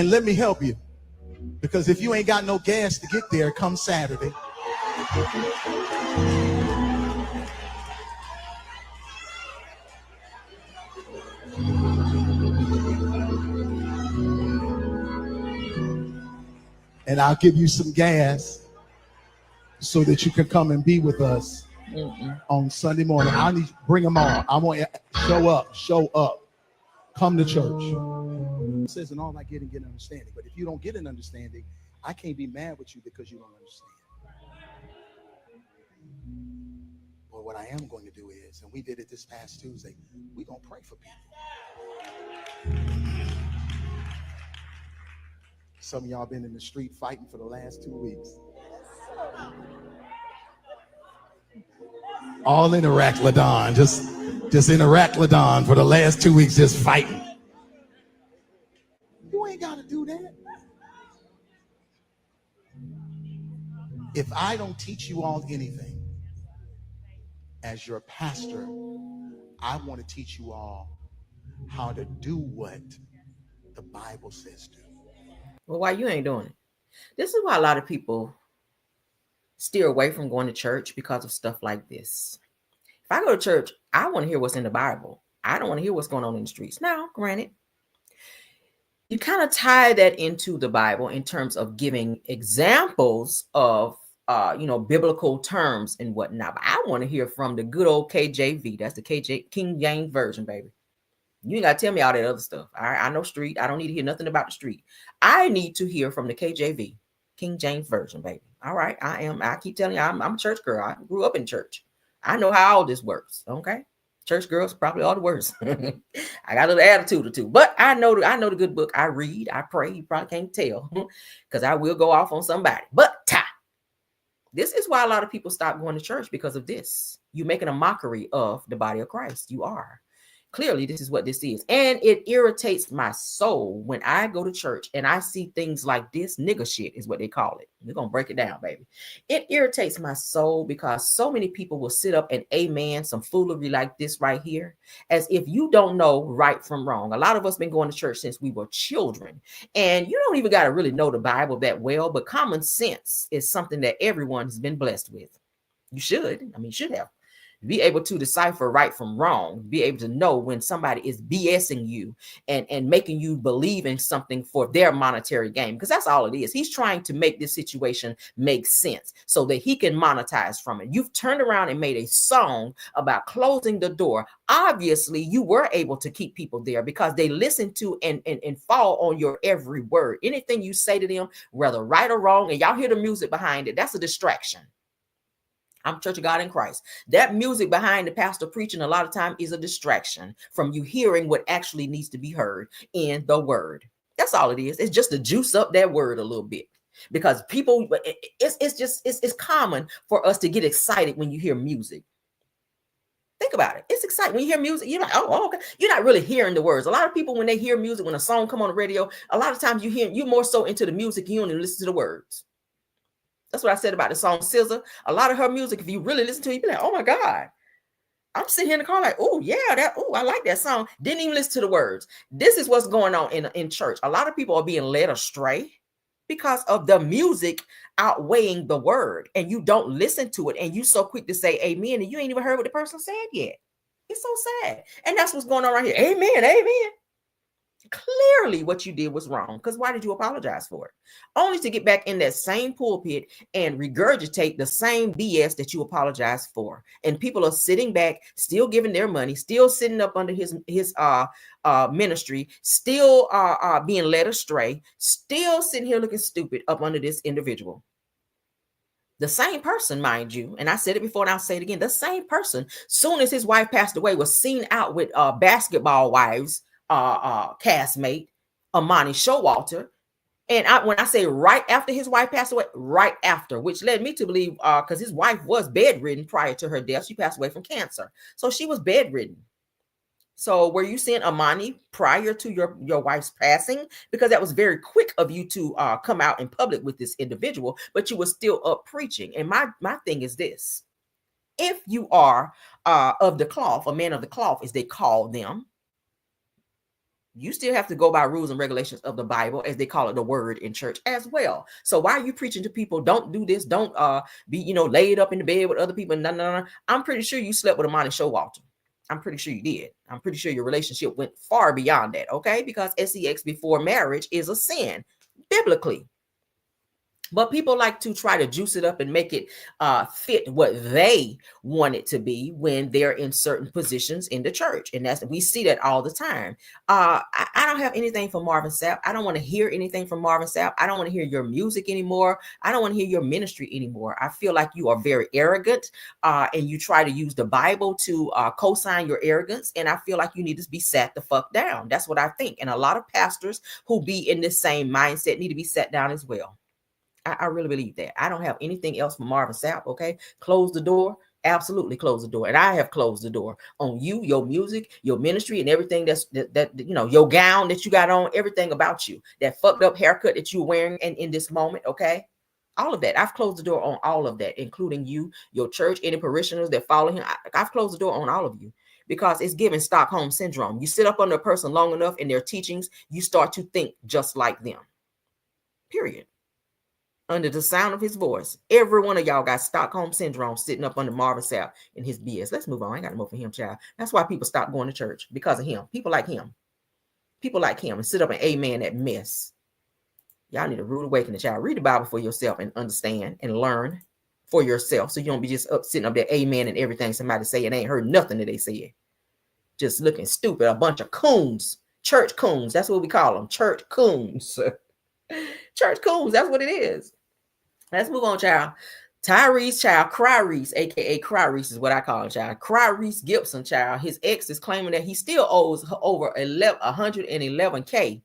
And let me help you. Because if you ain't got no gas to get there come Saturday, and I'll give you some gas so that you can come and be with us on Sunday morning. I need bring them all. I want you to show up. Come to church. It says in all I get and get understanding. But if you don't get an understanding, I can't be mad with you because you don't understand. But what I am going to do is, and we did it this past Tuesday, we're going to pray for people. Some of y'all been in the street fighting for the last 2 weeks. All in Iraq, Ladon, just in Iraq, Ladon, for the last 2 weeks, just fighting. You ain't got to do that. If I don't teach you all anything, as your pastor, I want to teach you all how to do what the Bible says do. Well, why you ain't doing it? This is why a lot of people steer away from going to church because of stuff like this. If I go to church, I want to hear what's in the Bible. I don't want to hear what's going on in the streets. Now, granted, you kind of tie that into the Bible in terms of giving examples of biblical terms and whatnot. But I want to hear from the good old KJV. That's the King James Version, baby. You ain't got to tell me all that other stuff. I know street. I don't need to hear nothing about the street. I need to hear from the KJV, King James Version, baby. All right. I keep telling you, I'm a church girl. I grew up in church. I know how all this works. Okay. Church girls probably all the worst. I got a little attitude or two, but I know the good book. I read, I pray. You probably can't tell because I will go off on somebody. But this is why a lot of people stop going to church, because of this. You're making a mockery of the body of Christ. You are. Clearly, this is what this is. And it irritates my soul when I go to church and I see things like this. Nigga shit is what they call it. We're going to break it down, baby. It irritates my soul because so many people will sit up and amen some foolery like this right here, as if you don't know right from wrong. A lot of us been going to church since we were children, and you don't even got to really know the Bible that well, but common sense is something that everyone has been blessed with. You should. You should have. Be able to decipher right from wrong, be able to know when somebody is BSing you and making you believe in something for their monetary gain, because that's all it is. He's trying to make this situation make sense so that he can monetize from it. You've turned around and made a song about closing the door. Obviously, you were able to keep people there because they listen to and fall on your every word. Anything you say to them, whether right or wrong, and y'all hear the music behind it, that's a distraction. I'm Church of God in Christ. That music behind the pastor preaching a lot of time is a distraction from you hearing what actually needs to be heard in the word. That's all it is. It's just to juice up that word a little bit, because people, it's common for us to get excited when you hear music. Think about it. It's exciting. When you hear music, you're like, oh, okay. You're not really hearing the words. A lot of people, when they hear music, when a song come on the radio, a lot of times you're more so into the music, you don't even listen to the words. That's what I said about the song SZA. A lot of her music, if you really listen to it, you'd be like, oh my God. I'm sitting here in the car like, oh yeah, I like that song. Didn't even listen to the words. This is what's going on in church. A lot of people are being led astray because of the music outweighing the word, and you don't listen to it, and you so quick to say amen, and you ain't even heard what the person said yet. It's so sad. And that's what's going on right here. Amen, amen. Clearly what you did was wrong, because why did you apologize for it? Only to get back in that same pulpit and regurgitate the same BS that you apologized for. And people are sitting back, still giving their money, still sitting up under his ministry, still being led astray, still sitting here looking stupid up under this individual. The same person, mind you, and I said it before and I'll say it again, the same person, soon as his wife passed away, was seen out with basketball wives, castmate Amani Showalter. And when I say right after his wife passed away, right after, which led me to believe, because his wife was bedridden prior to her death. She passed away from cancer, so she was bedridden. So were you seeing Amani prior to your wife's passing? Because that was very quick of you to come out in public with this individual, but you were still up preaching. And my thing is this: if you are of the cloth, a man of the cloth, as they call them, You still have to go by rules and regulations of the Bible, as they call it, the word in church as well. So why are you preaching to people, don't do this, don't be, laid up in the bed with other people? No. I'm pretty sure you slept with a Monty Showalter. I'm pretty sure you did. I'm pretty sure your relationship went far beyond that, okay? Because sex before marriage is a sin, biblically. But people like to try to juice it up and make it fit what they want it to be when they're in certain positions in the church. And we see that all the time. I don't have anything for Marvin Sapp. I don't want to hear anything from Marvin Sapp. I don't want to hear your music anymore. I don't want to hear your ministry anymore. I feel like you are very arrogant and you try to use the Bible to co-sign your arrogance. And I feel like you need to be sat the fuck down. That's what I think. And a lot of pastors who be in this same mindset need to be sat down as well. I really believe that. I don't have anything else for Marvin Sapp, okay? Close the door. Absolutely close the door. And I have closed the door on you, your music, your ministry, and everything that your gown that you got on, everything about you. That fucked up haircut that you're wearing in this moment, okay? All of that. I've closed the door on all of that, including you, your church, any parishioners that follow him. I've closed the door on all of you. Because it's giving Stockholm syndrome. You sit up under a person long enough in their teachings, you start to think just like them. Period. Under the sound of his voice, every one of y'all got Stockholm syndrome sitting up under Marvin Sapp and his BS. Let's move on. I ain't got to move for him, child. That's why people stop going to church, because of him. People like him. People like him and sit up and amen that mess. Y'all need a rude awakening, child. Read the Bible for yourself and understand and learn for yourself, so you don't be just sitting up there amen and everything somebody say and ain't heard nothing that they said. Just looking stupid. A bunch of coons. Church coons. That's what we call them. Church coons. Church coons. That's what it is. Let's move on, child. Tyrese, child. Cryreese, aka Cryreese is what I call him, child. Cryreese Gibson, child. His ex is claiming that he still owes over $111K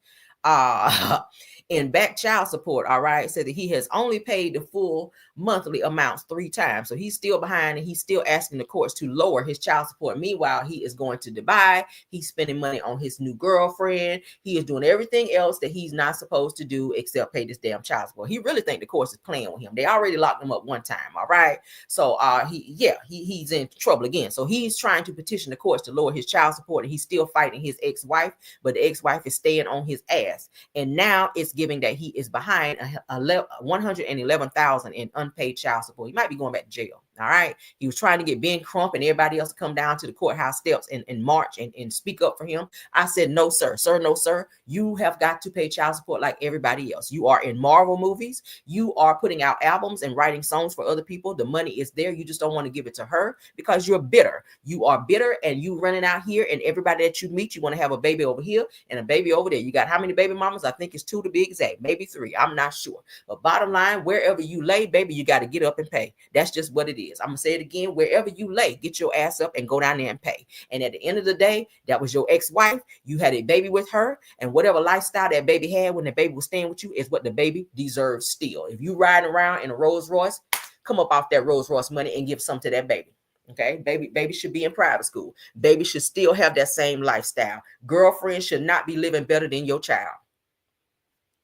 in back child support. All right, said that he has only paid the full monthly amounts 3 times, so he's still behind, and he's still asking the courts to lower his child support. Meanwhile, he is going to Dubai. He's spending money on his new girlfriend. He is doing everything else that he's not supposed to do except pay this damn child support. He really think the courts is playing with him. They already locked him up one time. All right, so he's in trouble again. So he's trying to petition the courts to lower his child support, and he's still fighting his ex-wife, but the ex-wife is staying on his ass. And now it's giving that he is behind $111,000 in unpaid child support. He might be going back to jail. All right. He was trying to get Ben Crump and everybody else to come down to the courthouse steps and march and speak up for him. I said, no, sir. Sir, no, sir. You have got to pay child support like everybody else. You are in Marvel movies. You are putting out albums and writing songs for other people. The money is there. You just don't want to give it to her because you're bitter. You are bitter, and you running out here, and everybody that you meet, you want to have a baby over here and a baby over there. You got how many baby mamas? I think it's 2 to be exact, maybe 3. I'm not sure. But bottom line, wherever you lay, baby, you got to get up and pay. That's just what it is. I'm going to say it again. Wherever you lay, get your ass up and go down there and pay. And at the end of the day, that was your ex-wife. You had a baby with her, and whatever lifestyle that baby had when the baby was staying with you is what the baby deserves still. If you riding around in a Rolls Royce, come up off that Rolls Royce money and give some to that baby. Okay, baby should be in private school. Baby should still have that same lifestyle. Girlfriend should not be living better than your child.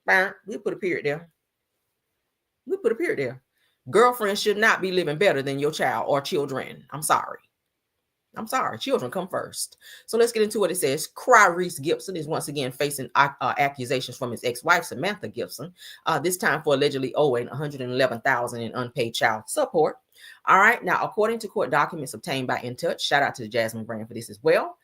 We'll put a period there. We'll put a period there. Girlfriend should not be living better than your child or children. I'm sorry. Children come first. So let's get into what it says. Cryreese Gibson is once again facing accusations from his ex-wife, Samantha Gibson, this time for allegedly owing $111,000 in unpaid child support. All right. Now, according to court documents obtained by In Touch, shout out to the Jasmine brand for this as well.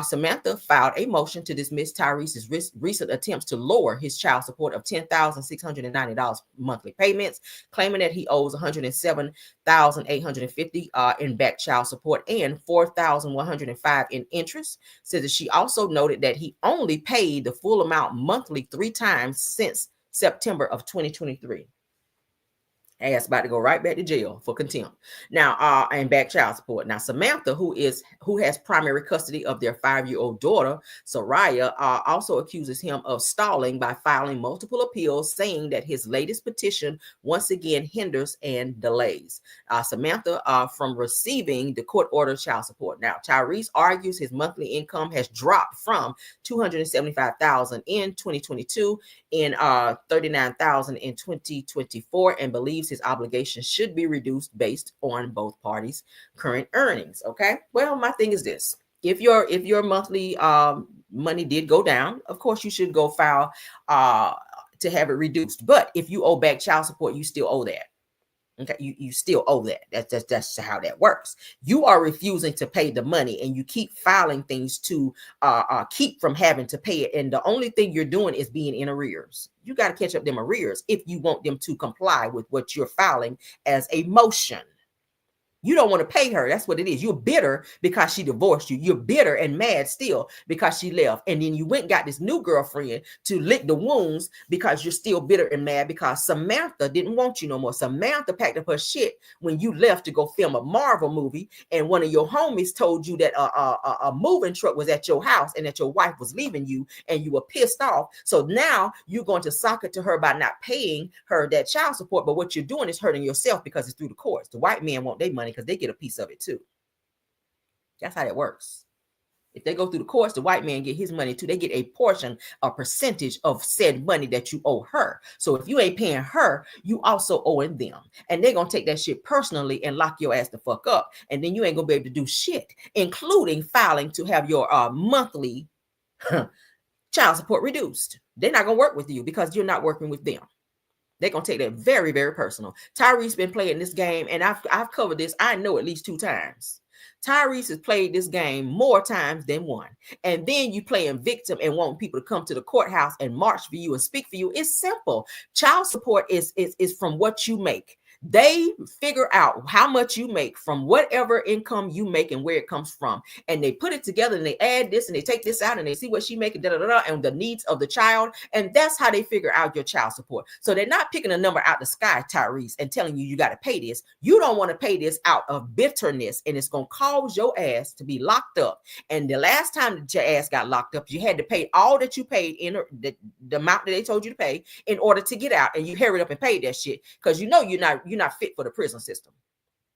Samantha filed a motion to dismiss Tyrese's recent attempts to lower his child support of $10,690 monthly payments, claiming that he owes $107,850 in back child support and $4,105 in interest. Says that she also noted that he only paid the full amount monthly 3 times since September of 2023. Ass about to go right back to jail for contempt. Now, and back child support. Now, Samantha, who has primary custody of their 5-year-old daughter, Soraya, also accuses him of stalling by filing multiple appeals, saying that his latest petition once again hinders and delays Samantha from receiving the court-ordered child support. Now, Tyrese argues his monthly income has dropped from $275,000 in 2022 in $39,000 in 2024, and believes his obligations should be reduced based on both parties' current earnings. Okay. Well, my thing is this: if your monthly money did go down, of course you should go file to have it reduced. But if you owe back child support, you still owe that. Okay, you still owe that. That's how that works. You are refusing to pay the money, and you keep filing things to keep from having to pay it. And the only thing you're doing is being in arrears. You got to catch up them arrears if you want them to comply with what you're filing as a motion. You don't want to pay her. That's what it is. You're bitter because she divorced you. You're bitter and mad still because she left. And then you went and got this new girlfriend to lick the wounds because you're still bitter and mad because Samantha didn't want you no more. Samantha packed up her shit when you left to go film a Marvel movie. And one of your homies told you that a moving truck was at your house and that your wife was leaving you and you were pissed off. So now you're going to sock it to her by not paying her that child support. But what you're doing is hurting yourself because it's through the courts. The white men want their money because they get a piece of it too. That's how that works. If they go through the courts, the white man get his money too. They get a portion, a percentage of said money that you owe her. So if you ain't paying her, you also owing them. And they're going to take that shit personally and lock your ass the fuck up. And then you ain't going to be able to do shit, including filing to have your monthly child support reduced. They're not going to work with you because you're not working with them. They're going to take that very, very personal. Tyrese been playing this game, and I've covered this, I know, at least 2 times. Tyrese has played this game more times than one. And then you playing victim and wanting people to come to the courthouse and march for you and speak for you. It's simple. Child support is from what you make. They figure out how much you make from whatever income you make and where it comes from. And they put it together and they add this and they take this out and they see what she making, and the needs of the child. And that's how they figure out your child support. So they're not picking a number out the sky, Tyrese, and telling you got to pay this. You don't want to pay this out of bitterness, and it's going to cause your ass to be locked up. And the last time that your ass got locked up, you had to pay all that you paid in the amount that they told you to pay in order to get out. And you hurried up and paid that shit because you know you're not fit for the prison system.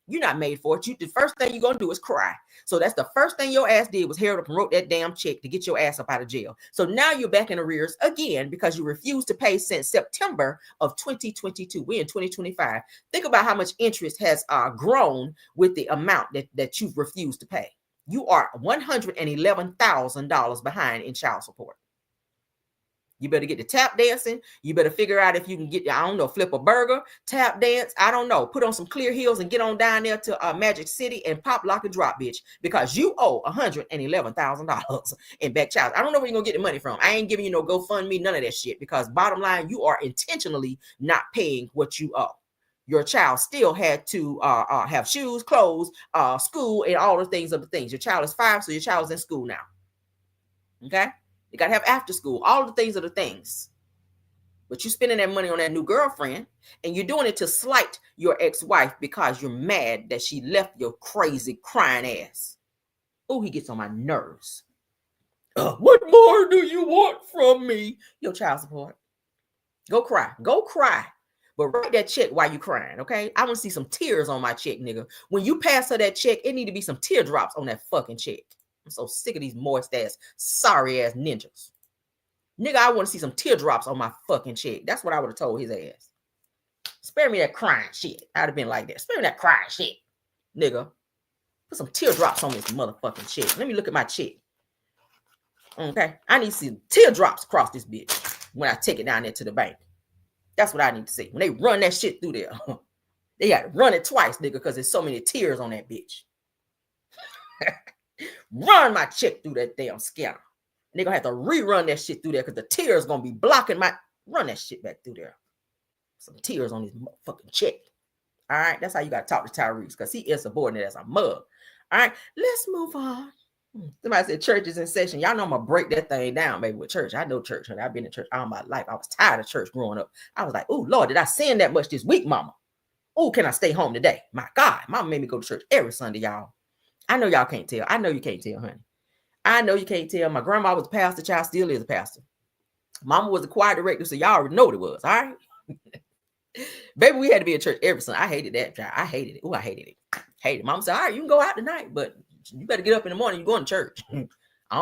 You're not made for it. The first thing you're going to do is cry. So that's the first thing your ass did was hurry up and wrote that damn check to get your ass up out of jail. So now you're back in arrears again because you refused to pay since September of 2022. We're in 2025. Think about how much interest has grown with the amount that you've refused to pay. You are $111,000 behind in child support. You better get to tap dancing. You better figure out if you can get, I don't know, flip a burger, tap dance. I don't know. Put on some clear heels and get on down there to Magic City and pop, lock, and drop, bitch. Because you owe $111,000 in back child. I don't know where you're going to get the money from. I ain't giving you no GoFundMe, none of that shit. Because bottom line, you are intentionally not paying what you owe. Your child still had to have shoes, clothes, school, and all the things of the things. Your child is 5, so your child is in school now. Okay? You got to have after school, all the things are the things. But you're spending that money on that new girlfriend, and you're doing it to slight your ex-wife because you're mad that she left your crazy crying ass. Oh, he gets on my nerves. What more do you want from me? Your child support. Go cry. Go cry. But write that check while you crying, okay? I want to see some tears on my check, nigga. When you pass her that check, it need to be some teardrops on that fucking check. I'm so sick of these moist ass, sorry ass ninjas. Nigga, I want to see some teardrops on my fucking check. That's what I would have told his ass. Spare me that crying shit. I'd have been like that. Spare me that crying shit. Nigga, put some teardrops on this motherfucking check. Let me look at my check. Okay? I need to see teardrops across this bitch when I take it down there to the bank. That's what I need to see. When they run that shit through there, they got to run it twice, nigga, because there's so many tears on that bitch. Run my check through that damn scanner. They're gonna have to rerun that shit through there because the tears gonna be blocking my. Run that shit back through there. Some tears on this motherfucking check. All right, that's how you gotta talk to Tyrese because he is subordinate as a mug. All right, let's move on. Somebody said church is in session. Y'all know I'm gonna break that thing down, baby, with church. I know church, honey. I've been in church all my life. I was tired of church growing up. I was like, oh Lord, did I sin that much this week, mama? Oh, can I stay home today? My God, mama made me go to church every Sunday, y'all. I know y'all can't tell. I know you can't tell, honey. I know you can't tell. My grandma was a pastor. Child still is a pastor. Mama was a choir director, so y'all already know what it was. All right. Baby, we had to be in church every Sunday. I hated that, child. I hated it. Oh, I hated it. Hated it. Mama said, all right, you can go out tonight, but you better get up in the morning. You're going to church. I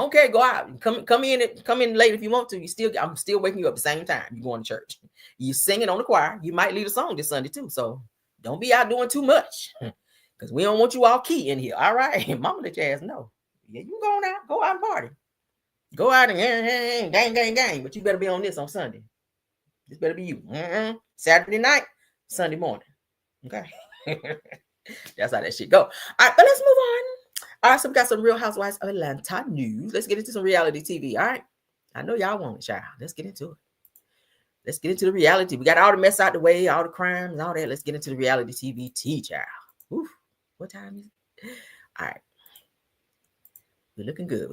don't care. Go out. Come in late if you want to. I'm still waking you up at the same time. You're going to church. You singing on the choir. You might lead a song this Sunday too. So don't be out doing too much. Because we don't want you all key in here. All right. Mama let your ass know. Yeah, you going out. Go out and party. Go out and gang. But you better be on this on Sunday. This better be you. Saturday night, Sunday morning. Okay. That's how that shit go. All right, but let's move on. All right, so we got some Real Housewives of Atlanta news. Let's get into some reality TV. All right. I know y'all want it, child. Let's get into it. Let's get into the reality. We got all the mess out the way, all the crimes and all that. Let's get into the reality TV, child. Oof. What time is it? All right. We're looking good.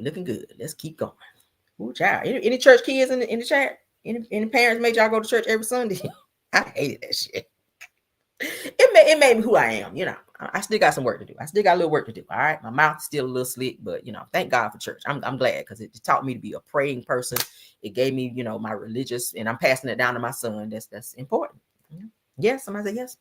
Let's keep going. Ooh, child. Any church kids in the chat? Any parents made y'all go to church every Sunday? I hated that shit. It made me who I am, you know. I still got some work to do. I still got a little work to do. All right. My mouth's still a little slick, but you know, thank God for church. I'm glad because it taught me to be a praying person. It gave me, you know, my religious, and I'm passing it down to my son. That's important. Yes, somebody said yes.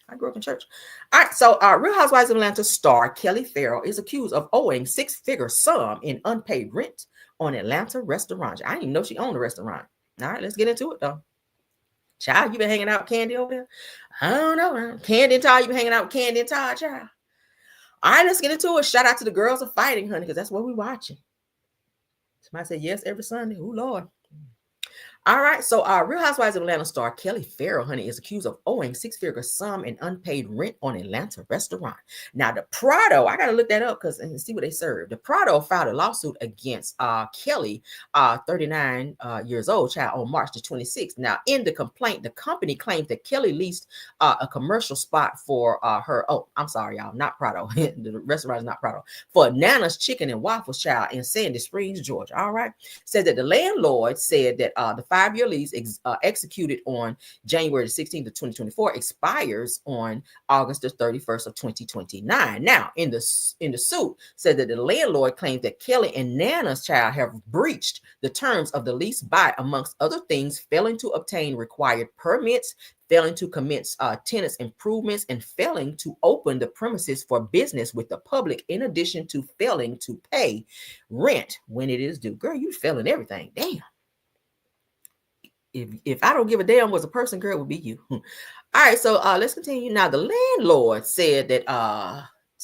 I grew up in church. All right. So Real Housewives of Atlanta star Kelly Farrell is accused of owing six-figure sum in unpaid rent on Atlanta restaurant. I didn't even know she owned a restaurant. All right, let's get into it though. Child, you been hanging out with Candy over there? I don't know. Candy and Ty, you been hanging out with Candy and Ty, child. All right, let's get into it. Shout out to the girls of fighting, honey, because that's what we're watching. Somebody said yes every Sunday. Oh, Lord. All right, so Real Housewives of Atlanta star Kelly Farrell, honey, is accused of owing six-figure sum in unpaid rent on Atlanta restaurant. Now, the Prado, I got to look that up and see what they serve. The Prado filed a lawsuit against Kelly, 39 years old, child, on March the 26th. Now, in the complaint, the company claimed that Kelly leased a commercial spot for her. Oh, I'm sorry, y'all, not Prado. The restaurant is not Prado. For Nana's Chicken and Waffles, child, in Sandy Springs, Georgia. All right, said that the landlord said that the 5-year lease executed on January 16th of 2024 expires on August the 31st of 2029. Now, in the suit, said that the landlord claimed that Kelly and Nana's child have breached the terms of the lease by, amongst other things, failing to obtain required permits, failing to commence tenants improvements, and failing to open the premises for business with the public, in addition to failing to pay rent when it is due. Girl, you failing everything. Damn. If I don't give a damn was a person, girl, it would be you. All right, so let's continue. Now, the landlord said that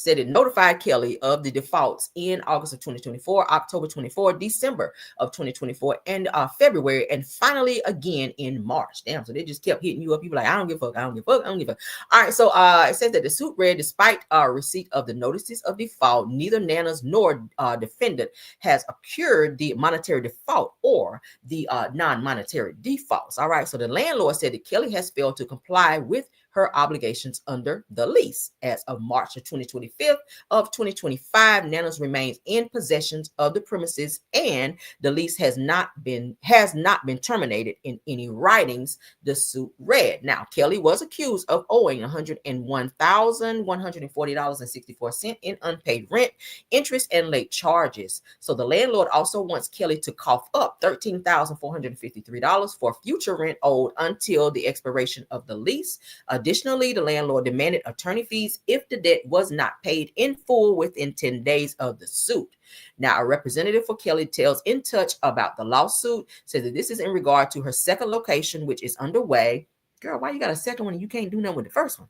it notified Kelly of the defaults in August of 2024, October 24, December of 2024, and February, and finally again in March. Damn, so they just kept hitting you up. You were like, I don't give a fuck, I don't give a fuck, I don't give a fuck. All right, so it says that the suit read, despite receipt of the notices of default, neither Nana's nor defendant has accrued the monetary default or the non-monetary defaults. All right, so the landlord said that Kelly has failed to comply with her obligations under the lease. As of March of 2025 of 2025, Nana's remains in possession of the premises, and the lease has not been terminated in any writings, the suit read. Now, Kelly was accused of owing $101,140.64 in unpaid rent, interest, and late charges. So the landlord also wants Kelly to cough up $13,453 for future rent owed until the expiration of the lease. Additionally, the landlord demanded attorney fees if the debt was not paid in full within 10 days of the suit. Now, a representative for Kelly tells In Touch about the lawsuit, says that this is in regard to her second location, which is underway. Girl, why you got a second one and you can't do nothing with the first one?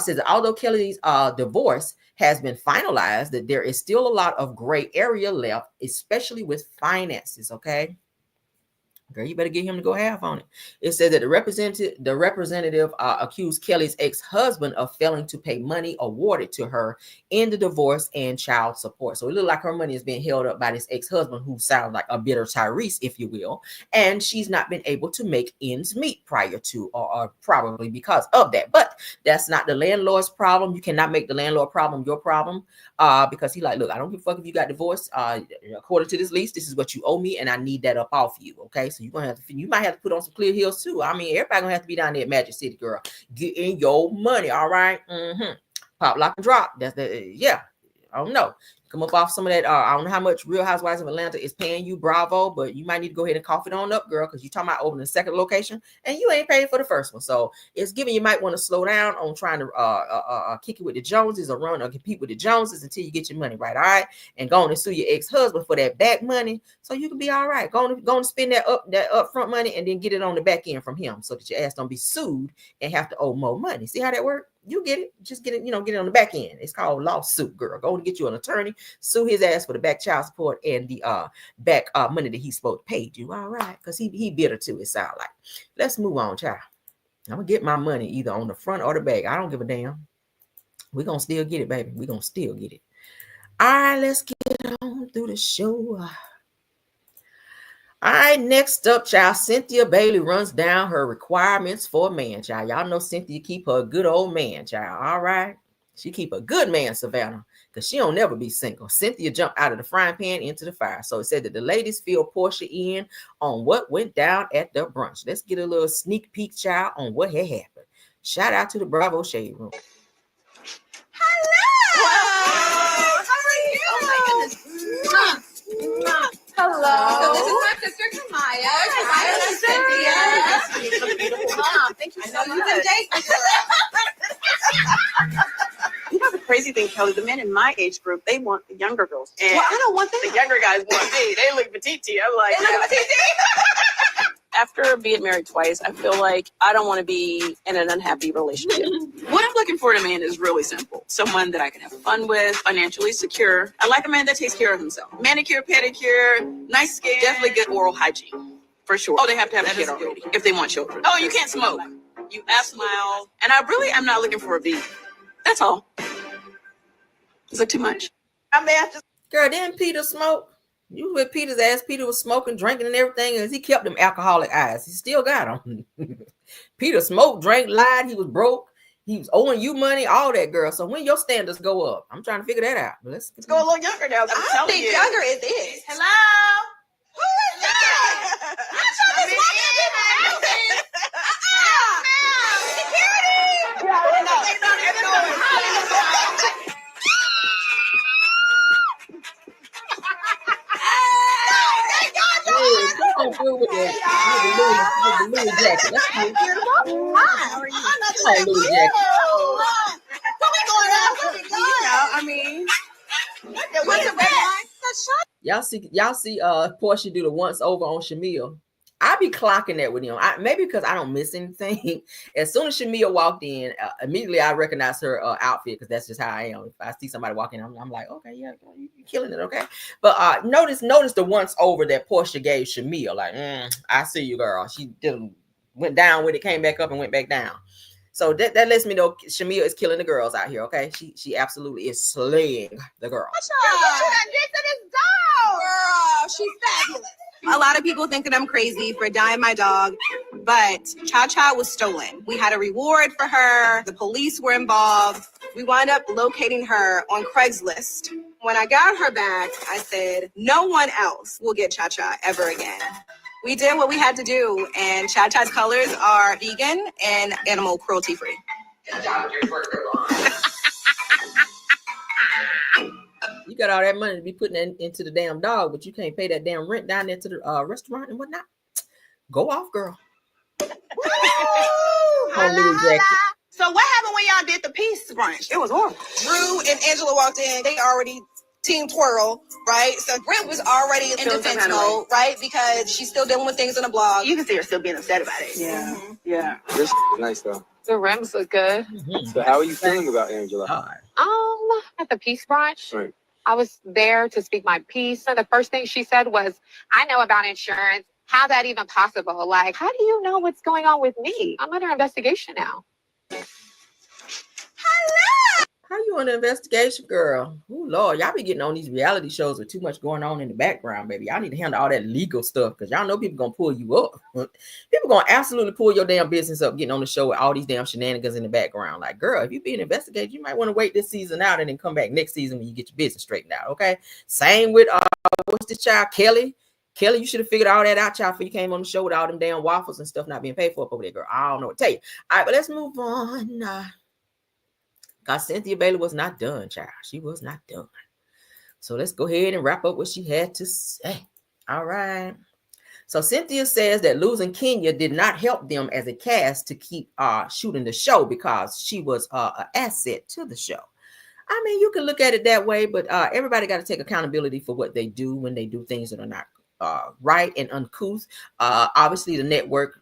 Says that although Kelly's divorce has been finalized, that there is still a lot of gray area left, especially with finances, okay? Girl, you better get him to go half on it. It said that the representative accused Kelly's ex-husband of failing to pay money awarded to her in the divorce and child support. So it looked like her money is being held up by this ex-husband, who sounds like a bitter Tyrese, if you will. And she's not been able to make ends meet prior to, or probably because of that. But that's not the landlord's problem. You cannot make the landlord problem your problem, because he like, look, I don't give a fuck if you got divorced. According to this lease, this is what you owe me, and I need that up off you. Okay, so you might have to put on some clear heels too. I mean, everybody gonna have to be down there at Magic City, girl. Get in your money, all right? Pop, lock, and drop. That's the yeah. I don't know. Come up off some of that. I don't know how much Real Housewives of Atlanta is paying you, Bravo, but you might need to go ahead and cough it on up, girl, because you're talking about opening a second location and you ain't paying for the first one. So it's giving you might want to slow down on trying to kick it with the Joneses or run or compete with the Joneses until you get your money right, all right? And go on and sue your ex-husband for that back money so you can be all right. Go on and spend that upfront money and then get it on the back end from him so that your ass don't be sued and have to owe more money. See how that works? you get it. Just get it, get it on the back end. It's called lawsuit, girl. Go and get you an attorney, sue his ass for the back child support and the back money that he's supposed to pay you. All right, because he bitter too, it sounds like. Let's move on, child. I'm gonna get my money either on the front or the back. I don't give a damn. We're gonna still get it, baby. We're gonna still get it. All right, let's get on through the show. All right, next up, child, Cynthia Bailey runs down her requirements for a man, child. Y'all know Cynthia keep her a good old man, child. All right. She keep a good man, Savannah, because she don't never be single. Cynthia jumped out of the frying pan into the fire. So it said that the ladies fill Porsha in on what went down at the brunch. Let's get a little sneak peek, child, on what had happened. Shout out to the Bravo Shade Room. Hello. How are you? Oh my goodness. Hello. So this is my sister Kamaya. Hi, Cynthia. Beautiful mom. Thank you so much. You know the crazy thing, Kelly, the men in my age group, they want the younger girls. And well, I don't want that. The younger guys want me. They look petite. I'm like, they look petite. After being married twice, I feel like I don't want to be in an unhappy relationship. What I'm looking for in a man is really simple. Someone that I can have fun with, financially secure. I like a man that takes care of himself. Manicure, pedicure, nice skin, definitely good oral hygiene. For sure. Oh, they have to have a kid already if they want children. Oh, you can't smoke. You smile. And I really am not looking for a vegan. That's all. Is that too much? Girl, didn't Peter smoke? You with Peter's ass. Peter was smoking, drinking, and everything, and he kept them alcoholic eyes. He still got them. Peter smoked, drank, lied. He was broke. He was owing you money, all that, girl. So when your standards go up, I'm trying to figure that out. But let's go a little younger now. I don't think younger is it. Hello? Who is that? I'm trying to walk in my house. Security. Come on through with the Louis jacket. Let's go. How are you? I'm not Come on, Louis jacket. I mean, what's the bad? Y'all see Porsha do the once over on Shamil. I be clocking that with him. Maybe because I don't miss anything. As soon as Shamil walked in, immediately I recognize her outfit because that's just how I am. If I see somebody walking, I'm like, okay, yeah, you're killing it, okay. But notice the once over that Porsha gave Shamil. Like, I see you, girl. She went down when it came back up and went back down. So that lets me know Shamil is killing the girls out here, okay? She absolutely is slaying the girls. Girl, she's fabulous. A lot of people think that I'm crazy for dying my dog, but Cha-Cha was stolen. We had a reward for her. The police were involved. We wound up locating her on Craigslist. When I got her back, I said, no one else will get Cha-Cha ever again. We did what we had to do, and Cha-Cha's colors are vegan and animal cruelty free. You got all that money to be putting into the damn dog, but you can't pay that damn rent down there to the restaurant and whatnot. Go off, girl. So what happened when y'all did the peace brunch? It was horrible. Drew and Angela walked in. They already team twirl, right? So Britt was already in defense mode, right? Because she's still dealing with things on the blog. You can see her still being upset about it. Yeah. Yeah. This is nice though. The rims look good. So how are you feeling about Angela? At the peace brunch, Right. I was there to speak my piece. And the first thing she said was, I know about insurance. How's that even possible? Like, how do you know what's going on with me? I'm under investigation now. How you on the investigation, girl? Oh Lord, y'all be getting on these reality shows with too much going on in the background, baby. Y'all need to handle all that legal stuff because y'all know people gonna pull you up. People gonna absolutely pull your damn business up getting on the show with all these damn shenanigans in the background. Like, girl, if you being investigated, you might want to wait this season out and then come back next season when you get your business straightened out. Okay. Same with what's this child, Kelly? Kelly, you should have figured all that out, child, before you came on the show with all them damn waffles and stuff not being paid for up over there, girl. I don't know what to tell you. All right, but let's move on. Because Cynthia Bailey was not done, child. She was not done. So let's go ahead and wrap up what she had to say. All right. So Cynthia says that losing Kenya did not help them as a cast to keep shooting the show because she was an asset to the show. I mean, you can look at it that way, but everybody got to take accountability for what they do when they do things that are not right and uncouth. Obviously, the network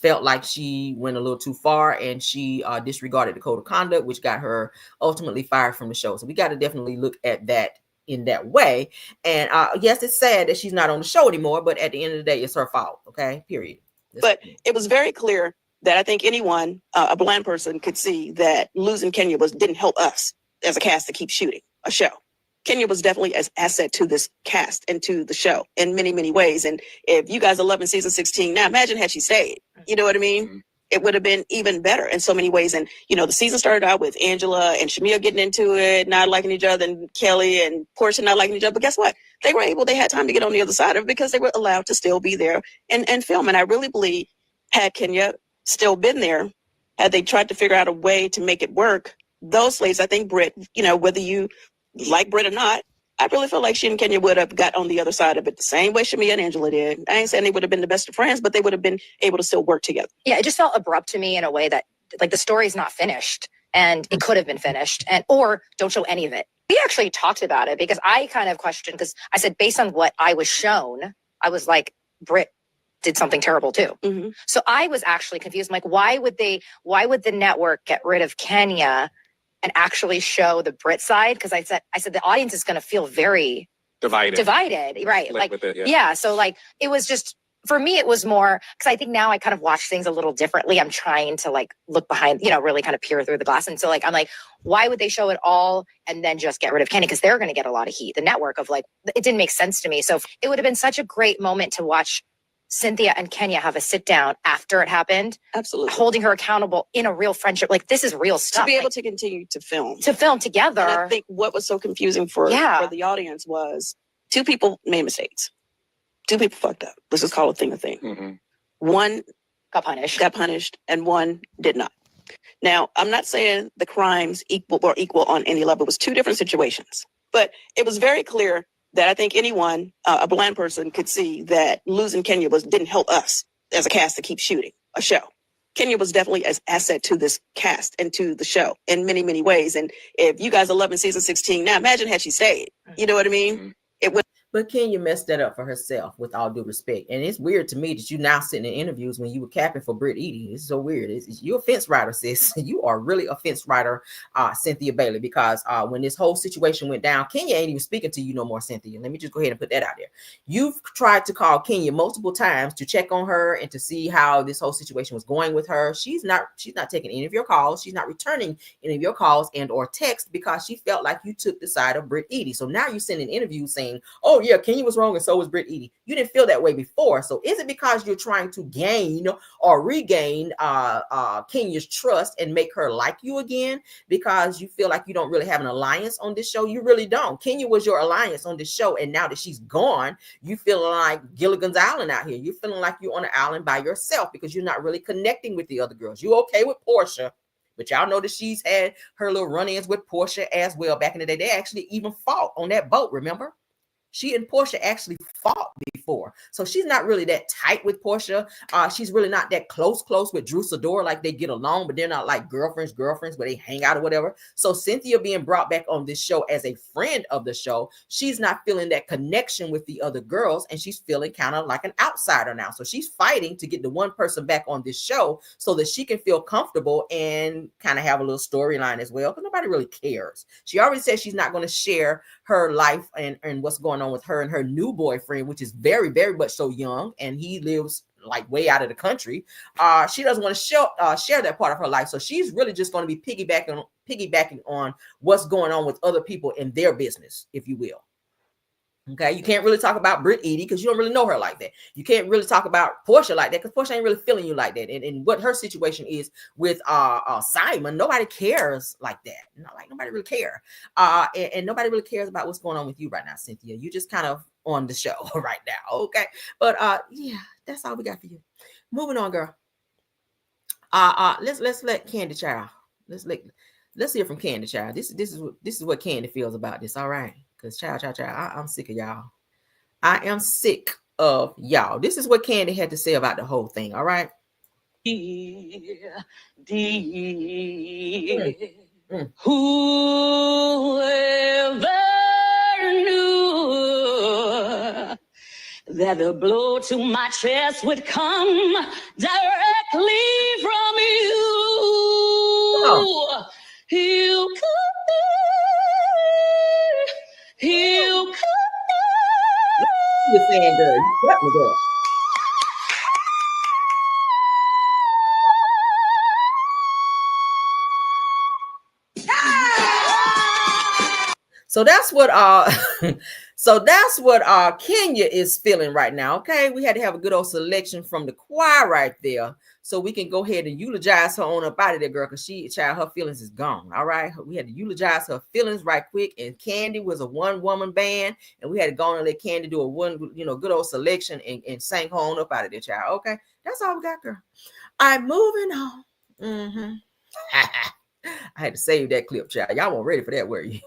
felt like she went a little too far, and she disregarded the code of conduct, which got her ultimately fired from the show. So we got to definitely look at that in that way. And yes, it's sad that she's not on the show anymore, but at the end of the day, it's her fault. Okay, period. But it was very clear that I think anyone, a blind person, could see that losing Kenya didn't help us as a cast to keep shooting a show. Kenya was definitely an asset to this cast and to the show in many, many ways. And if you guys are loving season 16 now, imagine had she stayed. You know what I mean? Mm-hmm. It would have been even better in so many ways. And, you know, the season started out with Angela and Shamar getting into it, not liking each other, and Kelly and Porsha not liking each other. But guess what? They had time to get on the other side of it because they were allowed to still be there and film. And I really believe had Kenya still been there, had they tried to figure out a way to make it work, those slaves, I think Britt, you know, whether you like Britt or not, I really feel like she and Kenya would have got on the other side of it the same way Shamar and Angela did. I ain't saying they would have been the best of friends, but they would have been able to still work together. Yeah, it just felt abrupt to me in a way that, like, the story's not finished, and it could have been finished, or don't show any of it. We actually talked about it because I kind of questioned, because I said, based on what I was shown, I was like, Britt did something terrible too. Mm-hmm. So I was actually confused. I'm like, why would the network get rid of Kenya and actually show the Britt side? Because I said the audience is going to feel very divided, right? Like, with it, yeah. So like, it was just, for me, it was more, because I think now I kind of watch things a little differently. I'm trying to like look behind, you know, really kind of peer through the glass. And so like, I'm like, why would they show it all and then just get rid of Kenya? Because they're going to get a lot of heat. The network of like, it didn't make sense to me. So it would have been such a great moment to watch Cynthia and Kenya have a sit down after it happened. Absolutely. Holding her accountable in a real friendship. Like, this is real stuff. To be able to continue to film. Together. And I think what was so confusing for the audience was two people made mistakes. Two people fucked up. Let's just call a thing a thing. Mm-hmm. One got punished, and one did not. Now, I'm not saying the crimes were equal on any level. It was two different situations. But it was very clear that I think anyone, a blind person, could see that losing Kenya didn't help us as a cast to keep shooting a show. Kenya was definitely an asset to this cast and to the show in many, many ways. And if you guys are loving season 16 now, imagine had she stayed. You know what I mean? Mm-hmm. It would. But Kenya messed that up for herself, with all due respect. And it's weird to me that you now sitting in interviews when you were capping for Britt Edey. It's so weird. You're a fence writer, sis. You are really a fence writer, Cynthia Bailey, because when this whole situation went down, Kenya ain't even speaking to you no more, Cynthia. Let me just go ahead and put that out there. You've tried to call Kenya multiple times to check on her and to see how this whole situation was going with her. She's not taking any of your calls. She's not returning any of your calls and or text because she felt like you took the side of Britt Edey. So now you're sending interviews saying, oh, yeah, Kenya was wrong and so was Britt Edey. You didn't feel that way before. So is it because you're trying to gain or regain Kenya's trust and make her like you again because you feel like you don't really have an alliance on this show? You really don't. Kenya was your alliance on this show, and now that she's gone, you feeling like Gilligan's Island out here. You're feeling like you're on an island by yourself because you're not really connecting with the other girls. You okay with Porsha, but y'all know that she's had her little run-ins with Porsha as well. Back in the day, they actually even fought on that boat, remember? She and Porsha actually fought before. So she's not really that tight with Porsha. She's really not that close with Drew Sidor. Like, they get along, but they're not like girlfriends where they hang out or whatever. So Cynthia being brought back on this show as a friend of the show, she's not feeling that connection with the other girls, and she's feeling kind of like an outsider now. So she's fighting to get the one person back on this show so that she can feel comfortable and kind of have a little storyline as well, because nobody really cares. She already said she's not going to share her life and what's going on with her and her new boyfriend, which is very, very much so young, and he lives like way out of the country. She doesn't want to share that part of her life, so she's really just going to be piggybacking on what's going on with other people in their business, if you will. Okay, you can't really talk about Britt Edey because you don't really know her like that. You can't really talk about Porsha like that because Porsha ain't really feeling you like that. And what her situation is with Simon, nobody cares like that. Nobody really cares. And nobody really cares about what's going on with you right now, Cynthia. You just kind of on the show right now. Okay, but yeah, that's all we got for you. Moving on, girl. Let's let Candy Child. Let's hear from Candy Child. This is what Candy feels about this. All right. Because child, I'm sick of y'all. I am sick of y'all. This is what Candy had to say about the whole thing. All right. Whoever knew that the blow to my chest would come directly flee from you. You could be. You could You're saying, girl, you cut me, girl. So that's what Kenya is feeling right now. Okay, we had to have a good old selection from the choir right there, so we can go ahead and eulogize her on up out of there, girl, because her feelings is gone. All right, we had to eulogize her feelings right quick. And Candy was a one-woman band, and we had to go on and let Candy do a good old selection and sang her on up out of there, child. Okay, that's all we got, girl. All right, moving on. I had to save that clip, child. Y'all weren't ready for that, were you?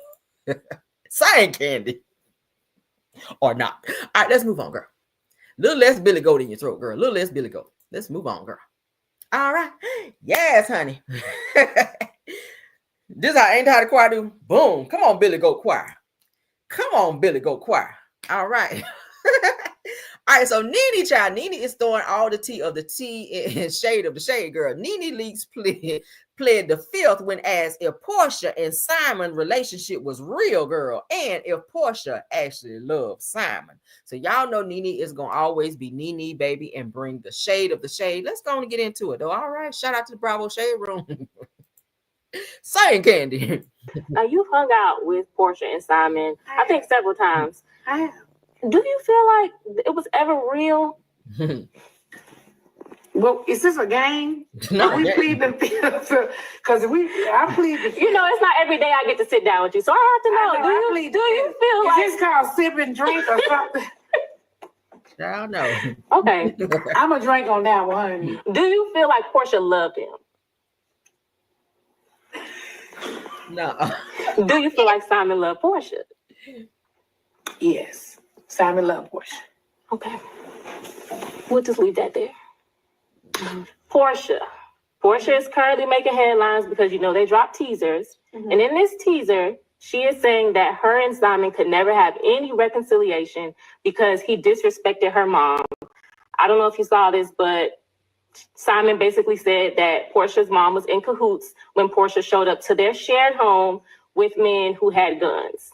Saying Candy or not. All right, let's move on, girl. Little less Billy Goat in your throat, girl. Little less Billy Goat. Let's move on, girl. All right. Yes, honey. This is how Ain't How the Choir do. Boom. Come on, Billy Goat Choir. Come on, Billy Goat Choir. All right. All right, so Nene, child. Nene is throwing all the tea of the tea and shade of the shade, girl. Nene Leakes pled the fifth when asked if Porsha and Simon relationship was real, girl, and if Porsha actually loved Simon. So y'all know Nene is going to always be Nene, baby, and bring the shade of the shade. Let's go on and get into it, though. All right, shout out to the Bravo Shade Room. Saying Candy. Now, you've hung out with Porsha and Simon, I think several times. I have. Do you feel like it was ever real? Well, is this a game? No, we plead the fifth because I plead the fifth. You know, it's not every day I get to sit down with you, so I have to know. Do you feel is like this called sip and drink or something? I don't know. Okay. I'm a drink on that one. Do you feel like Porsha loved him? No. Do you feel like Simon loved Porsha? Yes. Simon loved Porsha. Okay. We'll just leave that there. Porsha. Porsha is currently making headlines because, you know, they dropped teasers. And in this teaser, she is saying that her and Simon could never have any reconciliation because he disrespected her mom. I don't know if you saw this, but Simon basically said that Porsha's mom was in cahoots when Porsha showed up to their shared home with men who had guns.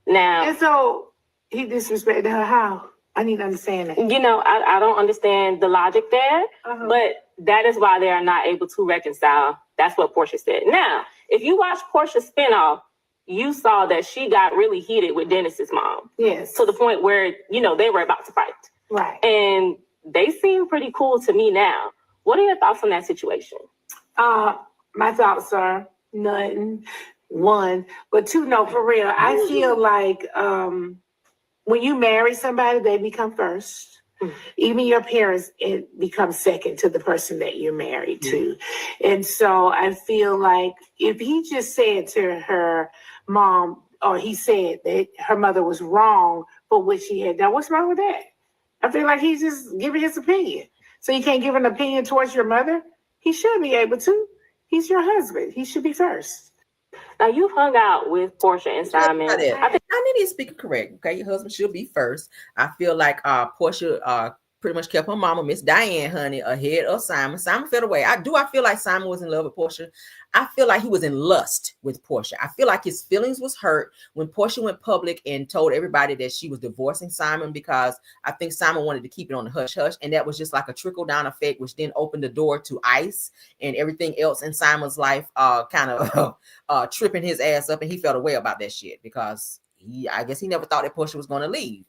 Now, and so he disrespected her how? I need to understand that. You know, I don't understand the logic there, but that is why they are not able to reconcile. That's what Porsha said. Now, if you watch Porsha's spinoff, you saw that she got really heated with Dennis's mom. Yes. To the point where, you know, they were about to fight. Right. And they seem pretty cool to me now. What are your thoughts on that situation? My thoughts are nothing. One, but two, no, for real. I feel like when you marry somebody, they become first. Even your parents, it becomes second to the person that you're married to. And so I feel like if he just said to her mom, or he said that her mother was wrong for what she had done, what's wrong with that? I feel like he's just giving his opinion. So you can't give an opinion towards your mother? He should be able to. He's your husband. He should be first. Now, you've hung out with Porsha and Simon. I need to speak correct. Okay, your husband should be first. I feel like Porsha pretty much kept her mama, Miss Diane, honey, ahead of Simon. Simon fell away. I feel like Simon was in love with Porsha. I feel like he was in lust with Porsha. I feel like his feelings was hurt when Porsha went public and told everybody that she was divorcing Simon, because I think Simon wanted to keep it on the hush hush. And that was just like a trickle down effect, which then opened the door to ICE and everything else in Simon's life kind of tripping his ass up. And he felt away about that shit because I guess he never thought that Porsha was going to leave.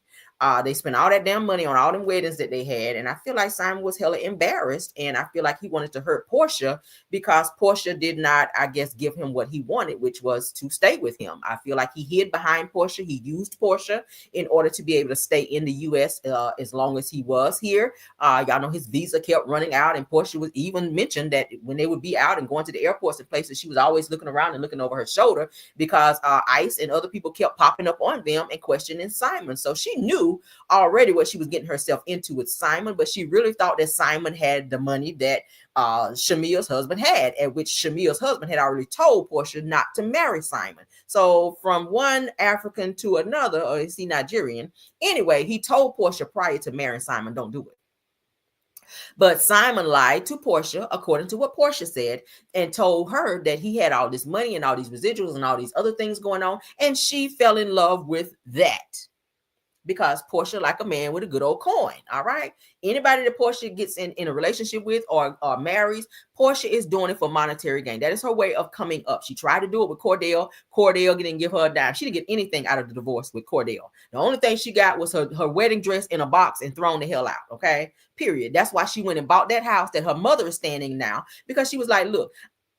They spent all that damn money on all them weddings that they had. And I feel like Simon was hella embarrassed. And I feel like he wanted to hurt Porsha because Porsha did not, I guess, give him what he wanted, which was to stay with him. I feel like he hid behind Porsha. He used Porsha in order to be able to stay in the U.S. As long as he was here. Y'all know his visa kept running out. And Porsha was even mentioned that when they would be out and going to the airports and places, she was always looking around and looking over her shoulder because ICE and other people kept popping up on them and questioning Simon. So she knew already what she was getting herself into with Simon, but she really thought that Simon had the money that Shamir's husband had, at which Shamir's husband had already told Porsha not to marry Simon. So from one African to another, or is he Nigerian? Anyway, he told Porsha prior to marrying Simon, don't do it. But Simon lied to Porsha, according to what Porsha said, and told her that he had all this money and all these residuals and all these other things going on. And she fell in love with that. Because Porsha like a man with a good old coin. All right. Anybody that Porsha gets in a relationship with or marries, Porsha is doing it for monetary gain. That is her way of coming up. She tried to do it with Cordell. Cordell didn't give her a dime. She didn't get anything out of the divorce with Cordell. The only thing she got was her wedding dress in a box and thrown the hell out. Okay. Period. That's why she went and bought that house that her mother is standing in now, because she was like, look,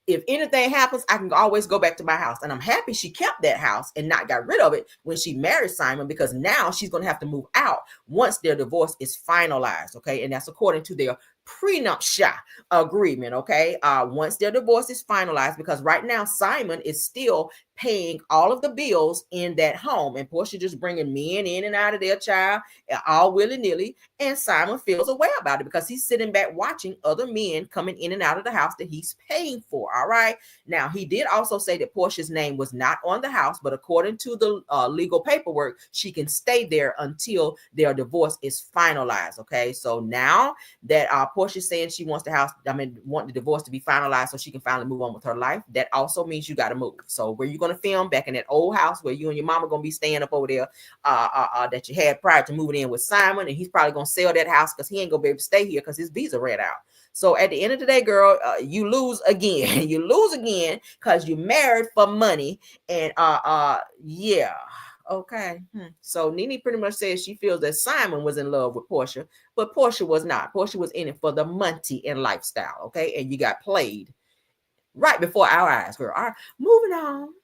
if anything happens, I can always go back to my house. And I'm happy she kept that house and not got rid of it when she married Simon, because now she's going to have to move out once their divorce is finalized. Okay. And that's according to their prenuptial agreement. Okay. Once their divorce is finalized, because right now Simon is still paying all of the bills in that home, and Porsha just bringing men in and out of their child all willy-nilly, and Simon feels away about it because he's sitting back watching other men coming in and out of the house that he's paying for. All right. Now, he did also say that Porsha's name was not on the house, but according to the legal paperwork, she can stay there until their divorce is finalized. Okay. So now that Porsha's saying she wants want the divorce to be finalized so she can finally move on with her life, that also means you got to move. So where you going to film back in that old house where you and your mama going to be staying up over there that you had prior to moving in with Simon, and he's probably going to sell that house because he ain't going to be able to stay here because his visa ran out. So at the end of the day, girl, you lose again. You lose again because you married for money. And yeah. Okay. So Nene pretty much says she feels that Simon was in love with Porsha, but Porsha was not. Porsha was in it for the money and lifestyle. Okay. And you got played right before our eyes, girl. All right, moving on.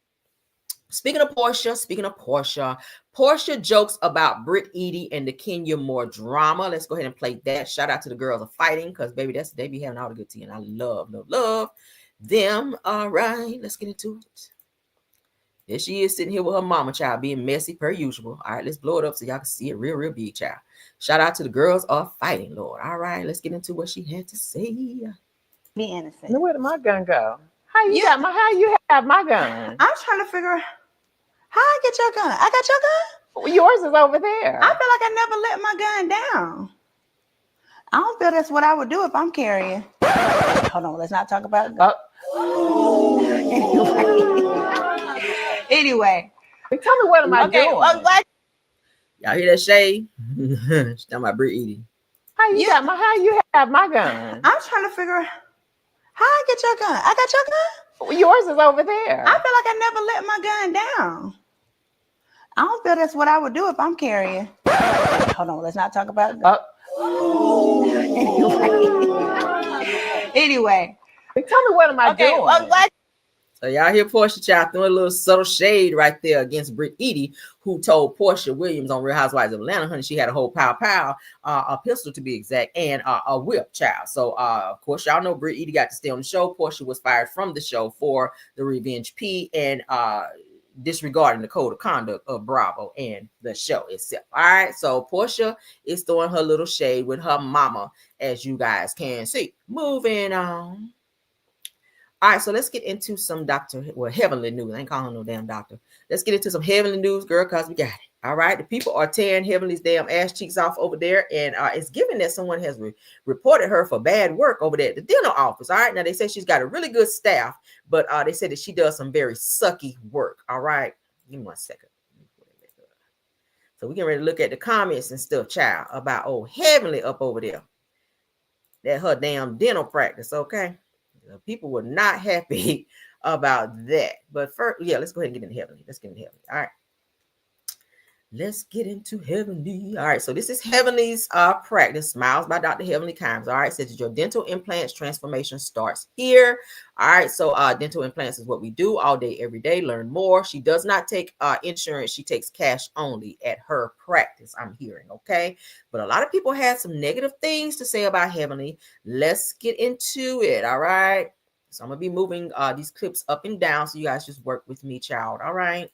Speaking of Porsha, Porsha jokes about Britt, Edey, and the Kenya more drama. Let's go ahead and play that. Shout out to the girls of fighting, because baby, they be having all the good tea, and I love them. All right, let's get into it. There she is sitting here with her mama child being messy per usual. All right, let's blow it up so y'all can see it real big, child. Shout out to the girls of fighting, Lord. All right, let's get into what she had to say. Be innocent. Where did my gun go? How you have my gun? I'm trying to figure out how I get your gun. I got your gun? Well, yours is over there. I feel like I never let my gun down. I don't feel that's what I would do if I'm carrying. Hold on, let's not talk about it. Anyway. Tell me what am I doing? Y'all hear that shade? She's talking about Britt, Edey. How you have my gun? I'm trying to figure out how I get your gun. I got your gun? Well, yours is over there. I feel like I never let my gun down. I don't feel that's what I would do if I'm carrying. Hold on, let's not talk about it. Anyway. Tell me what am I doing? So y'all hear Porsha child throwing a little subtle shade right there against Britt, Edey, who told Porsha Williams on Real Housewives of Atlanta, honey, she had a whole pow, a pistol to be exact, and a whip, child. So of course y'all know Britt, Edey got to stay on the show. Porsha was fired from the show for the Revenge P and disregarding the code of conduct of Bravo and the show itself. All right, so Porsha is throwing her little shade with her mama, as you guys can see. Moving on. All right, so let's get into some heavenly news. I ain't calling no damn doctor. Let's get into some heavenly news, girl, because we got it. All right, the people are tearing Heavenly's damn ass cheeks off over there, and it's given that someone has reported her for bad work over there at the dental office. All right, now they say she's got a really good staff, but they said that she does some very sucky work. All right, give me 1 second. So we can ready to look at the comments and stuff, child, about old Heavenly up over there. That her damn dental practice, okay? People were not happy about that. But first, yeah, let's go ahead and get into Heavenly. Let's get into Heavenly. All right. Let's get into Heavenly. All right. So this is Heavenly's practice. Smiles by Dr. Heavenly Kind. All right. Says your dental implants transformation starts here. All right. So dental implants is what we do all day, every day. Learn more. She does not take insurance. She takes cash only at her practice, I'm hearing. Okay. But a lot of people had some negative things to say about Heavenly. Let's get into it. All right. So I'm going to be moving these clips up and down. So you guys just work with me, child. All right.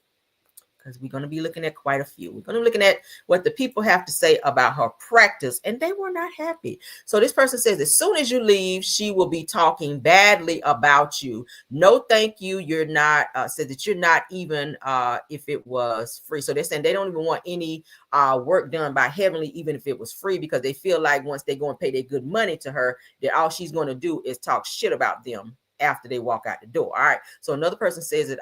because we're going to be looking at quite a few. We're going to be looking at what the people have to say about her practice, and they were not happy. So this person says, as soon as you leave, she will be talking badly about you. No, thank you. You're not, said that you're not even, if it was free. So they're saying they don't even want any work done by Heavenly, even if it was free, because they feel like once they go and pay their good money to her, that all she's going to do is talk shit about them after they walk out the door. All right. So another person says that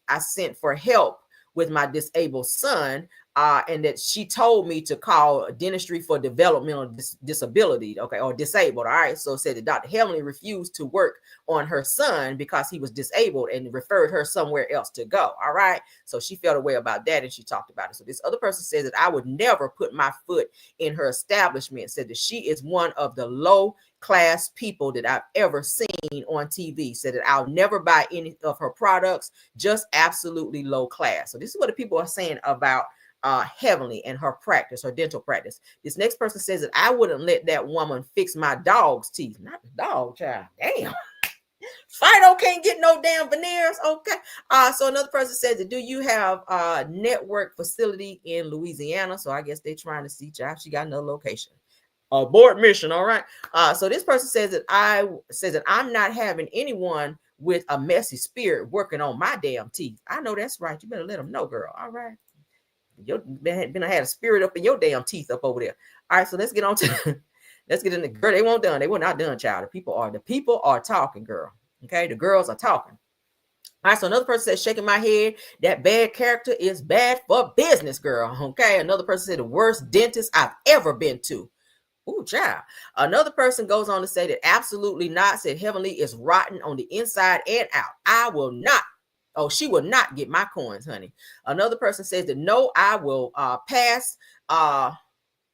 I sent for help with my disabled son, and that she told me to call dentistry for developmental disability, okay, or disabled. All right. So said that Dr. Heavenly refused to work on her son because he was disabled and referred her somewhere else to go. All right. So she felt a way about that, and she talked about it. So this other person says that I would never put my foot in her establishment, said that she is one of the low class people that I've ever seen on TV, said that I'll never buy any of her products, just absolutely low class. So this is what the people are saying about Heavenly and her practice, her dental practice. This next person says that I wouldn't let that woman fix my dog's teeth. Not the dog, child. Damn. Fido can't get no damn veneers. Okay. So another person says that, do you have a network facility in Louisiana? So I guess they're trying to see, child, she got another location. Abort mission. All right. So this person says that I'm not having anyone with a messy spirit working on my damn teeth. I know that's right. You better let them know, girl. All right. You been had a spirit up in your damn teeth up over there. All right. So let's get on to let's get in the girl. They weren't done. They were not done, child. The people are talking, girl. Okay. The girls are talking. All right, so another person said, shaking my head, that bad character is bad for business, girl. Okay. Another person said, the worst dentist I've ever been to. Ooh, child. Another person goes on to say that absolutely not, said Heavenly is rotten on the inside and out. I will not. Oh, she will not get my coins, honey. Another person says that no, I will pass.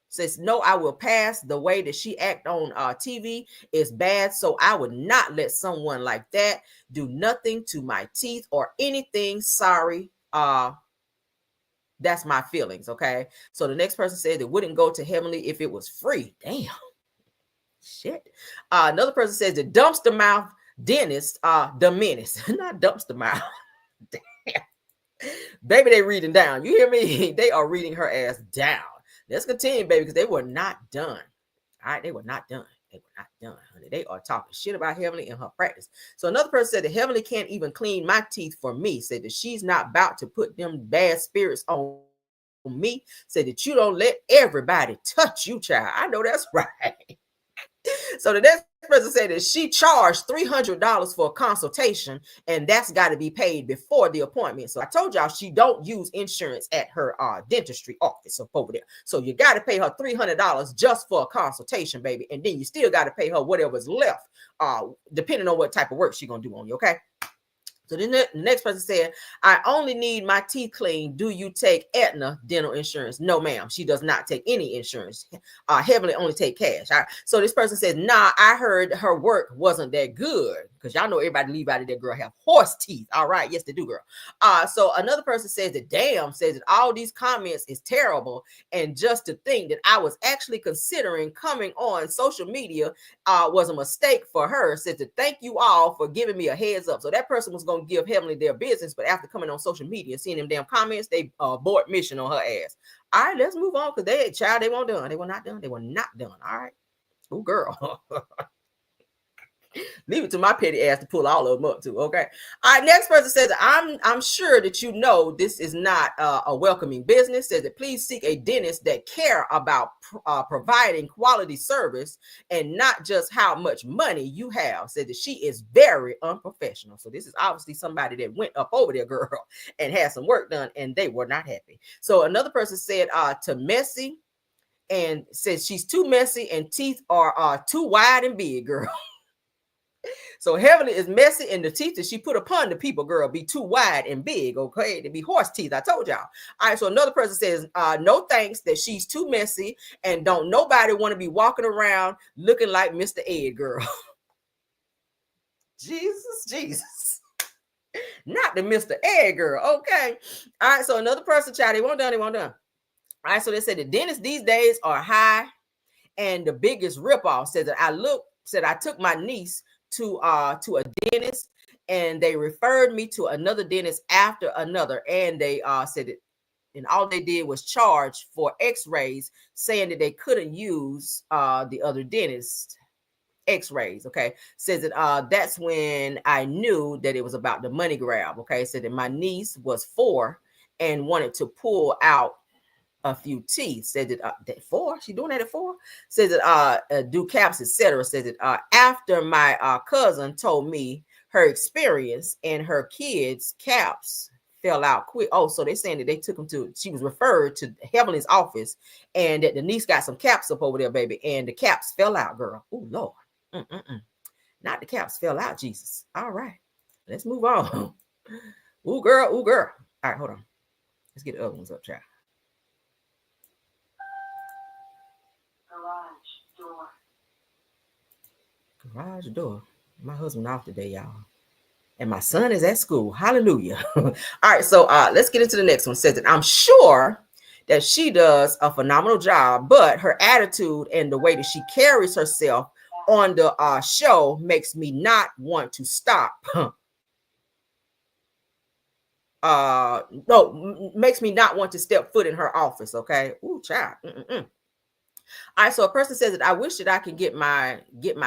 Says no, I will pass. The way that she act on TV is bad. So I would not let someone like that do nothing to my teeth or anything. Sorry. That's my feelings. Okay. So the next person said it wouldn't go to Heavenly if it was free. Damn. Shit. Another person says the dumpster mouth dentist, the menace. Not dumpster mouth. Damn. Baby, they reading down. You hear me? They are reading her ass down. Let's continue, baby, because they were not done. All right. They were not done. They were not done, honey. They are talking shit about Heavenly and her practice. So another person said that Heavenly can't even clean my teeth for me. Said that she's not about to put them bad spirits on me. Said that you don't let everybody touch you, child. I know that's right. So the next person said that she charged $300 for a consultation, and that's got to be paid before the appointment. So I told y'all she don't use insurance at her dentistry office up over there. So you got to pay her $300 just for a consultation, baby, and then you still got to pay her whatever's left, depending on what type of work she's gonna do on you. Okay. So then the next person said, I only need my teeth cleaned. Do you take Aetna dental insurance? No, ma'am. She does not take any insurance. Heavenly only take cash. All right. So this person says, nah, I heard her work wasn't that good. Because y'all know everybody leave out of that girl have horse teeth. All right. Yes, they do, girl. So another person says that, damn, says that all these comments is terrible. And just to think that I was actually considering coming on social media was a mistake for her. Says that thank you all for giving me a heads up. So that person was going to give Heavenly their business, but after coming on social media and seeing them damn comments, they abort mission on her ass. All right, let's move on, because they weren't done. They were not done. They were not done. All right. Oh, girl. Leave it to my petty ass to pull all of them up too. Okay. All right. Next person says, I'm sure that you know this is not a welcoming business. Says that please seek a dentist that care about providing quality service and not just how much money you have. Said that she is very unprofessional. So this is obviously somebody that went up over there, girl, and had some work done, and they were not happy. So another person said to messy, and says she's too messy and teeth are too wide and big, girl. So Heavenly is messy, and the teeth that she put upon the people, girl, be too wide and big, okay? To be horse teeth, I told y'all. All right, so another person says, no thanks, that she's too messy, and don't nobody want to be walking around looking like Mr. Ed, girl. Jesus. Not the Mr. Ed, girl, okay? All right, so another person, child, they won't done. All right, so they said the dentists these days are high, and the biggest ripoff says that I took my niece to a dentist, and they referred me to another dentist after another, and they said it, and all they did was charge for x-rays, saying that they couldn't use the other dentist x-rays. Okay, says that that's when I knew that it was about the money grab. Okay, said that my niece was 4 and wanted to pull out a few teeth. Said that 4, she doing that at 4. Says that do caps, etc. Says that after my cousin told me her experience and her kids' caps fell out quick. Oh, so they're saying that they took him to, she was referred to Heavenly's office, and that the niece got some caps up over there, baby, and the caps fell out, girl. Oh Lord. Not the caps fell out, Jesus. All right, let's move on. Ooh, girl. Ooh, girl. All right, hold on. Let's get the other ones up, child. Garage door. My husband off today, y'all. And my son is at school. Hallelujah. All right, so let's get into the next one. It says that I'm sure that she does a phenomenal job, but her attitude and the way that she carries herself on the show makes me not want to stop. Makes me not want to step foot in her office. Okay. Ooh, child. All right, so a person says that I wish that I could get my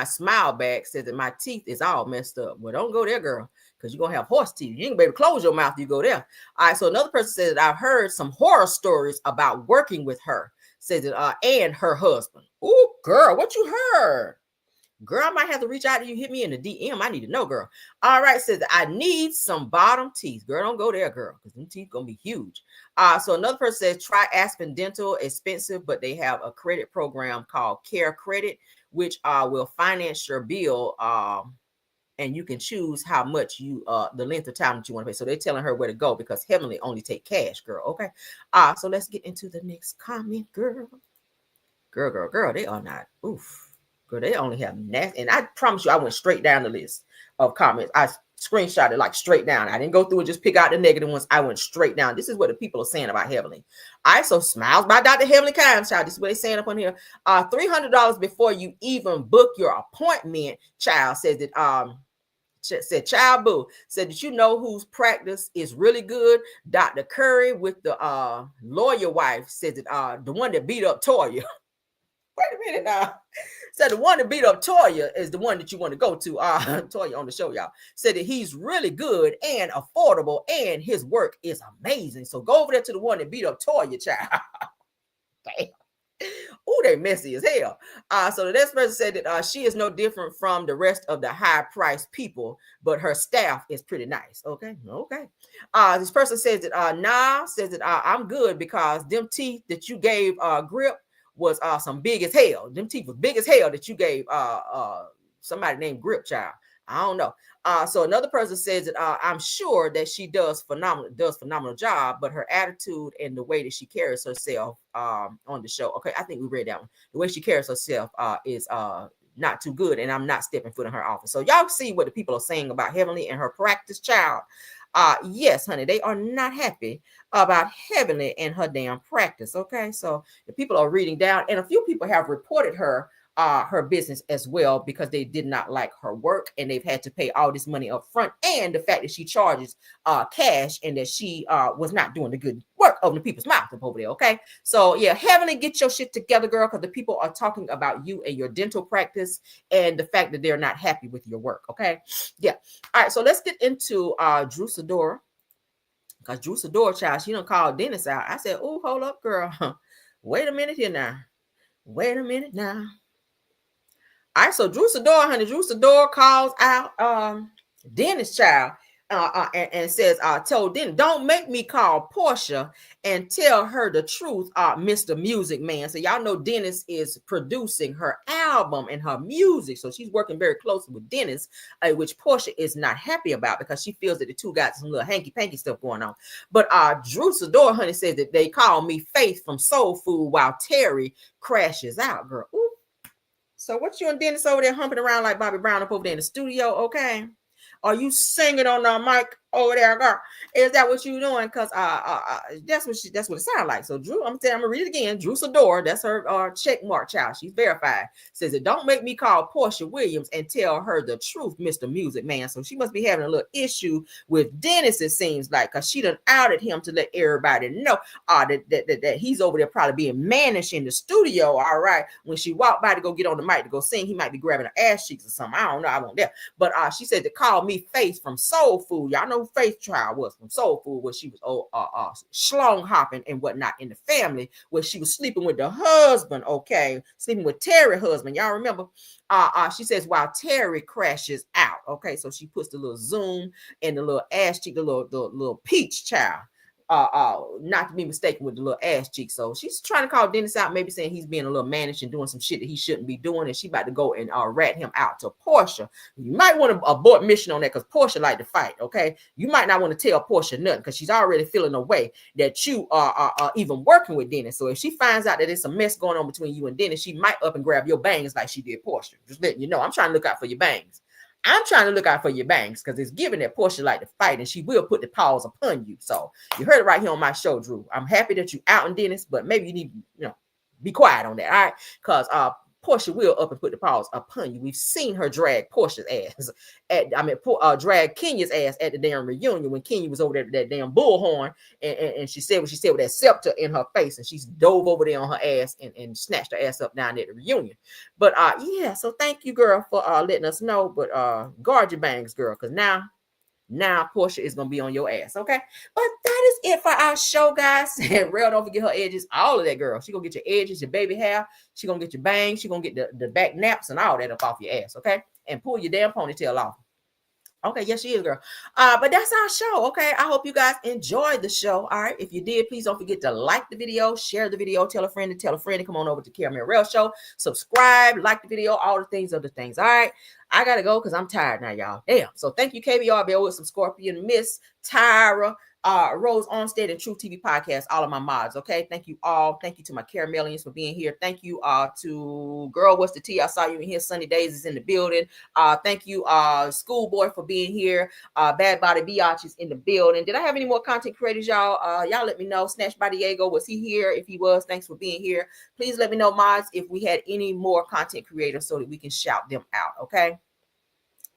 smile back. Says that my teeth is all messed up. Well, don't go there, girl, because you're gonna have horse teeth. You ain't gonna be able to close your mouth if you go there. All right, so another person says that I've heard some horror stories about working with her. Says that and her husband. Ooh, girl, what you heard? Girl, I might have to reach out to you. Hit me in the DM. I need to know, girl. All right, says I need some bottom teeth. Girl, don't go there, girl, because them teeth gonna be huge. So another person says try Aspen Dental. Expensive, but they have a credit program called Care Credit, which will finance your bill. And you can choose how much you the length of time that you want to pay. So they're telling her where to go because Heavenly only take cash, girl. Okay. So let's get into the next comment, girl. Girl, they are not. Oof. Girl, they only have nasty. And I promise you, I went straight down the list of comments. I screenshot it like straight down. I didn't go through and just pick out the negative ones. I went straight down. This is what the people are saying about Heavenly. So smiles by Dr. Heavenly Kind, child. This is what they're saying up on here. $300 before you even book your appointment, child. Says that said child boo said that you know whose practice is really good. Dr. Curry with the lawyer wife said that the one that beat up Toya. Wait a minute now. Said the one that beat up Toya is the one that you want to go to. Toya on the show, y'all. Said that he's really good and affordable and his work is amazing. So go over there to the one that beat up Toya, child. Damn. Ooh, they messy as hell. So the next person said that she is no different from the rest of the high-priced people, but her staff is pretty nice. Okay. This person says that says that I'm good because them teeth that you gave Grip was some big as hell. Them teeth was big as hell that you gave somebody named Grip, child. I don't know. So another person says that I'm sure that she does phenomenal job, but her attitude and the way that she carries herself on the show. Okay, I think we read that one. The way she carries herself is not too good, and I'm not stepping foot in her office. So y'all see what the people are saying about Heavenly and her practice, child. Yes, honey, they are not happy about Heavenly and her damn practice. Okay, so the people are reading down, and a few people have reported her business as well because they did not like her work, and they've had to pay all this money up front, and the fact that she charges cash, and that she was not doing the good work of the people's mouth up over there. Okay, so yeah, Heavenly, get your shit together, girl, because the people are talking about you and your dental practice and the fact that they're not happy with your work. Okay, yeah. All right, so let's get into Drew Sadora, because Drew Sadora, child, she done called Dennis out. I said, oh, hold up, girl. Wait a minute here now. Wait a minute now. All right, so Drew Sadora, honey, Drew Sadora calls out Dennis, child, and says, told Dennis, don't make me call Porsha and tell her the truth, Mr. Music Man. So y'all know Dennis is producing her album and her music. So she's working very closely with Dennis, which Porsha is not happy about because she feels that the two got some little hanky-panky stuff going on. But Drew Sadora, honey, says that they call me Faith from Soul Food while Terry crashes out, girl. Ooh. So what you and Dennis over there humping around like Bobby Brown up over there in the studio, okay? Are you singing on the mic over there, girl. Is that what you doing? Because that's what it sounds like. So Drew, I'm gonna read it again. Drew Sador, that's her check mark child. She's verified. Says it don't make me call Porsha Williams and tell her the truth, Mr. Music Man. So she must be having a little issue with Dennis, it seems like, because she done outed him to let everybody know that he's over there probably being managed in the studio. All right. When she walked by to go get on the mic to go sing, he might be grabbing her ass cheeks or something. I don't know. I won't there. But she said to call me Faith from Soul Food. Y'all know who Faith Child was from Soul Food, where she was schlong hopping and whatnot in the family, where she was sleeping with the husband, okay, sleeping with Terry's husband. Y'all remember? She says while Terry crashes out, okay, so she puts the little zoom and the little ass cheek, the little peach child. Not to be mistaken with the little ass cheek. So she's trying to call Dennis out, maybe saying he's being a little managed and doing some shit that he shouldn't be doing, and she about to go and rat him out to Porsha. You might want to abort mission on that because Porsha like to fight, okay? You might not want to tell Porsha nothing because she's already feeling a way that you are even working with Dennis. So if she finds out that it's a mess going on between you and Dennis, she might up and grab your bangs like she did Porsha. Just letting you know, I'm trying to look out for your bangs. I'm trying to look out for your bangs because it's given that Porsha like to fight and she will put the paws upon you. So you heard it right here on my show, Drew. I'm happy that you out in Dennis, but maybe you need to, be quiet on that, all right? Because Porsha will up and put the paws upon you. We've seen her drag Portia's ass drag Kenya's ass at the damn reunion when Kenya was over there with that damn bullhorn and she said what she said with that scepter in her face, and she's dove over there on her ass and snatched her ass up down there at the reunion. But yeah, so thank you, girl, for letting us know. But guard your bangs, girl, because now Porsha is gonna be on your ass, okay? But that is it for our show, guys. And Real, don't forget her edges, all of that, girl. She gonna get your edges, your baby hair. She gonna get your bangs. She gonna get the back naps and all that up off your ass, okay? And pull your damn ponytail off. Okay, yes, she is, girl. But that's our show, okay? I hope you guys enjoyed the show. All right, if you did, please don't forget to like the video, share the video, tell a friend to come on over to Carmelo Show. Subscribe, like the video, all the things, other things. All right, I gotta go because I'm tired now, y'all. Damn. So thank you, KBR, with some Scorpion, Miss Tyra, Rose Onstead, and True TV Podcast, all of my mods. Okay, thank you all. Thank you to my Caramelians for being here. Thank you to Girl What's the Tea? I saw you in here. Sunny Days is in the building. Thank you, Schoolboy, for being here. Bad Body Biatch is in the building. Did I have any more content creators, y'all? Y'all let me know. Snatch by Diego, was he here? If he was, thanks for being here. Please let me know, mods, if we had any more content creators so that we can shout them out. Okay.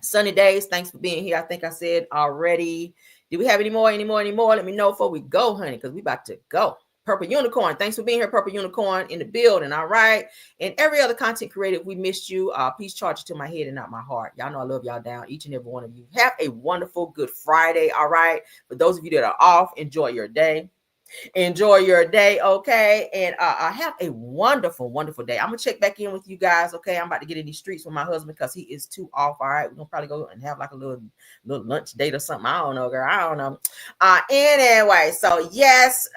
Sunny Days, thanks for being here. I think I said already. Do we have any more? Let me know before we go, honey, because we about to go. Purple Unicorn, thanks for being here. Purple Unicorn in the building, all right? And every other content creator, we missed you. Please charge it to my head and not my heart. Y'all know I love y'all down, each and every one of you. Have a wonderful Good Friday, all right? For those of you that are off, enjoy your day. Enjoy your day, okay? And have a wonderful, wonderful day. I'm gonna check back in with you guys, okay? I'm about to get in these streets with my husband because he is too off. All right, we're gonna probably go and have like a little lunch date or something. I don't know, girl. I don't know. Anyway, so yes,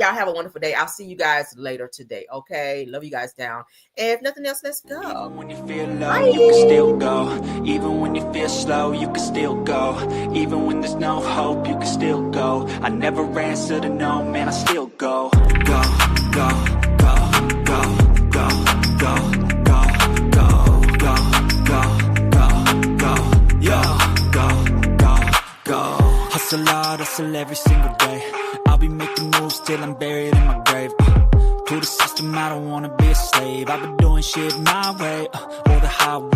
y'all have a wonderful day. I'll see you guys later today, okay? Love you guys down. And if nothing else, let's go. Even when you feel low, you can still go. Even when you feel slow, you can still go. Even when there's no hope, you can still go. I never answer to no, man, I still go. Go, go, go, go, go, go, go, go, go, go, go, go. Hustle hard, hustle every single day. I'll be making moves till I'm buried in my grave. To the system, I don't wanna be a slave. I've been doing shit my way, or the highway.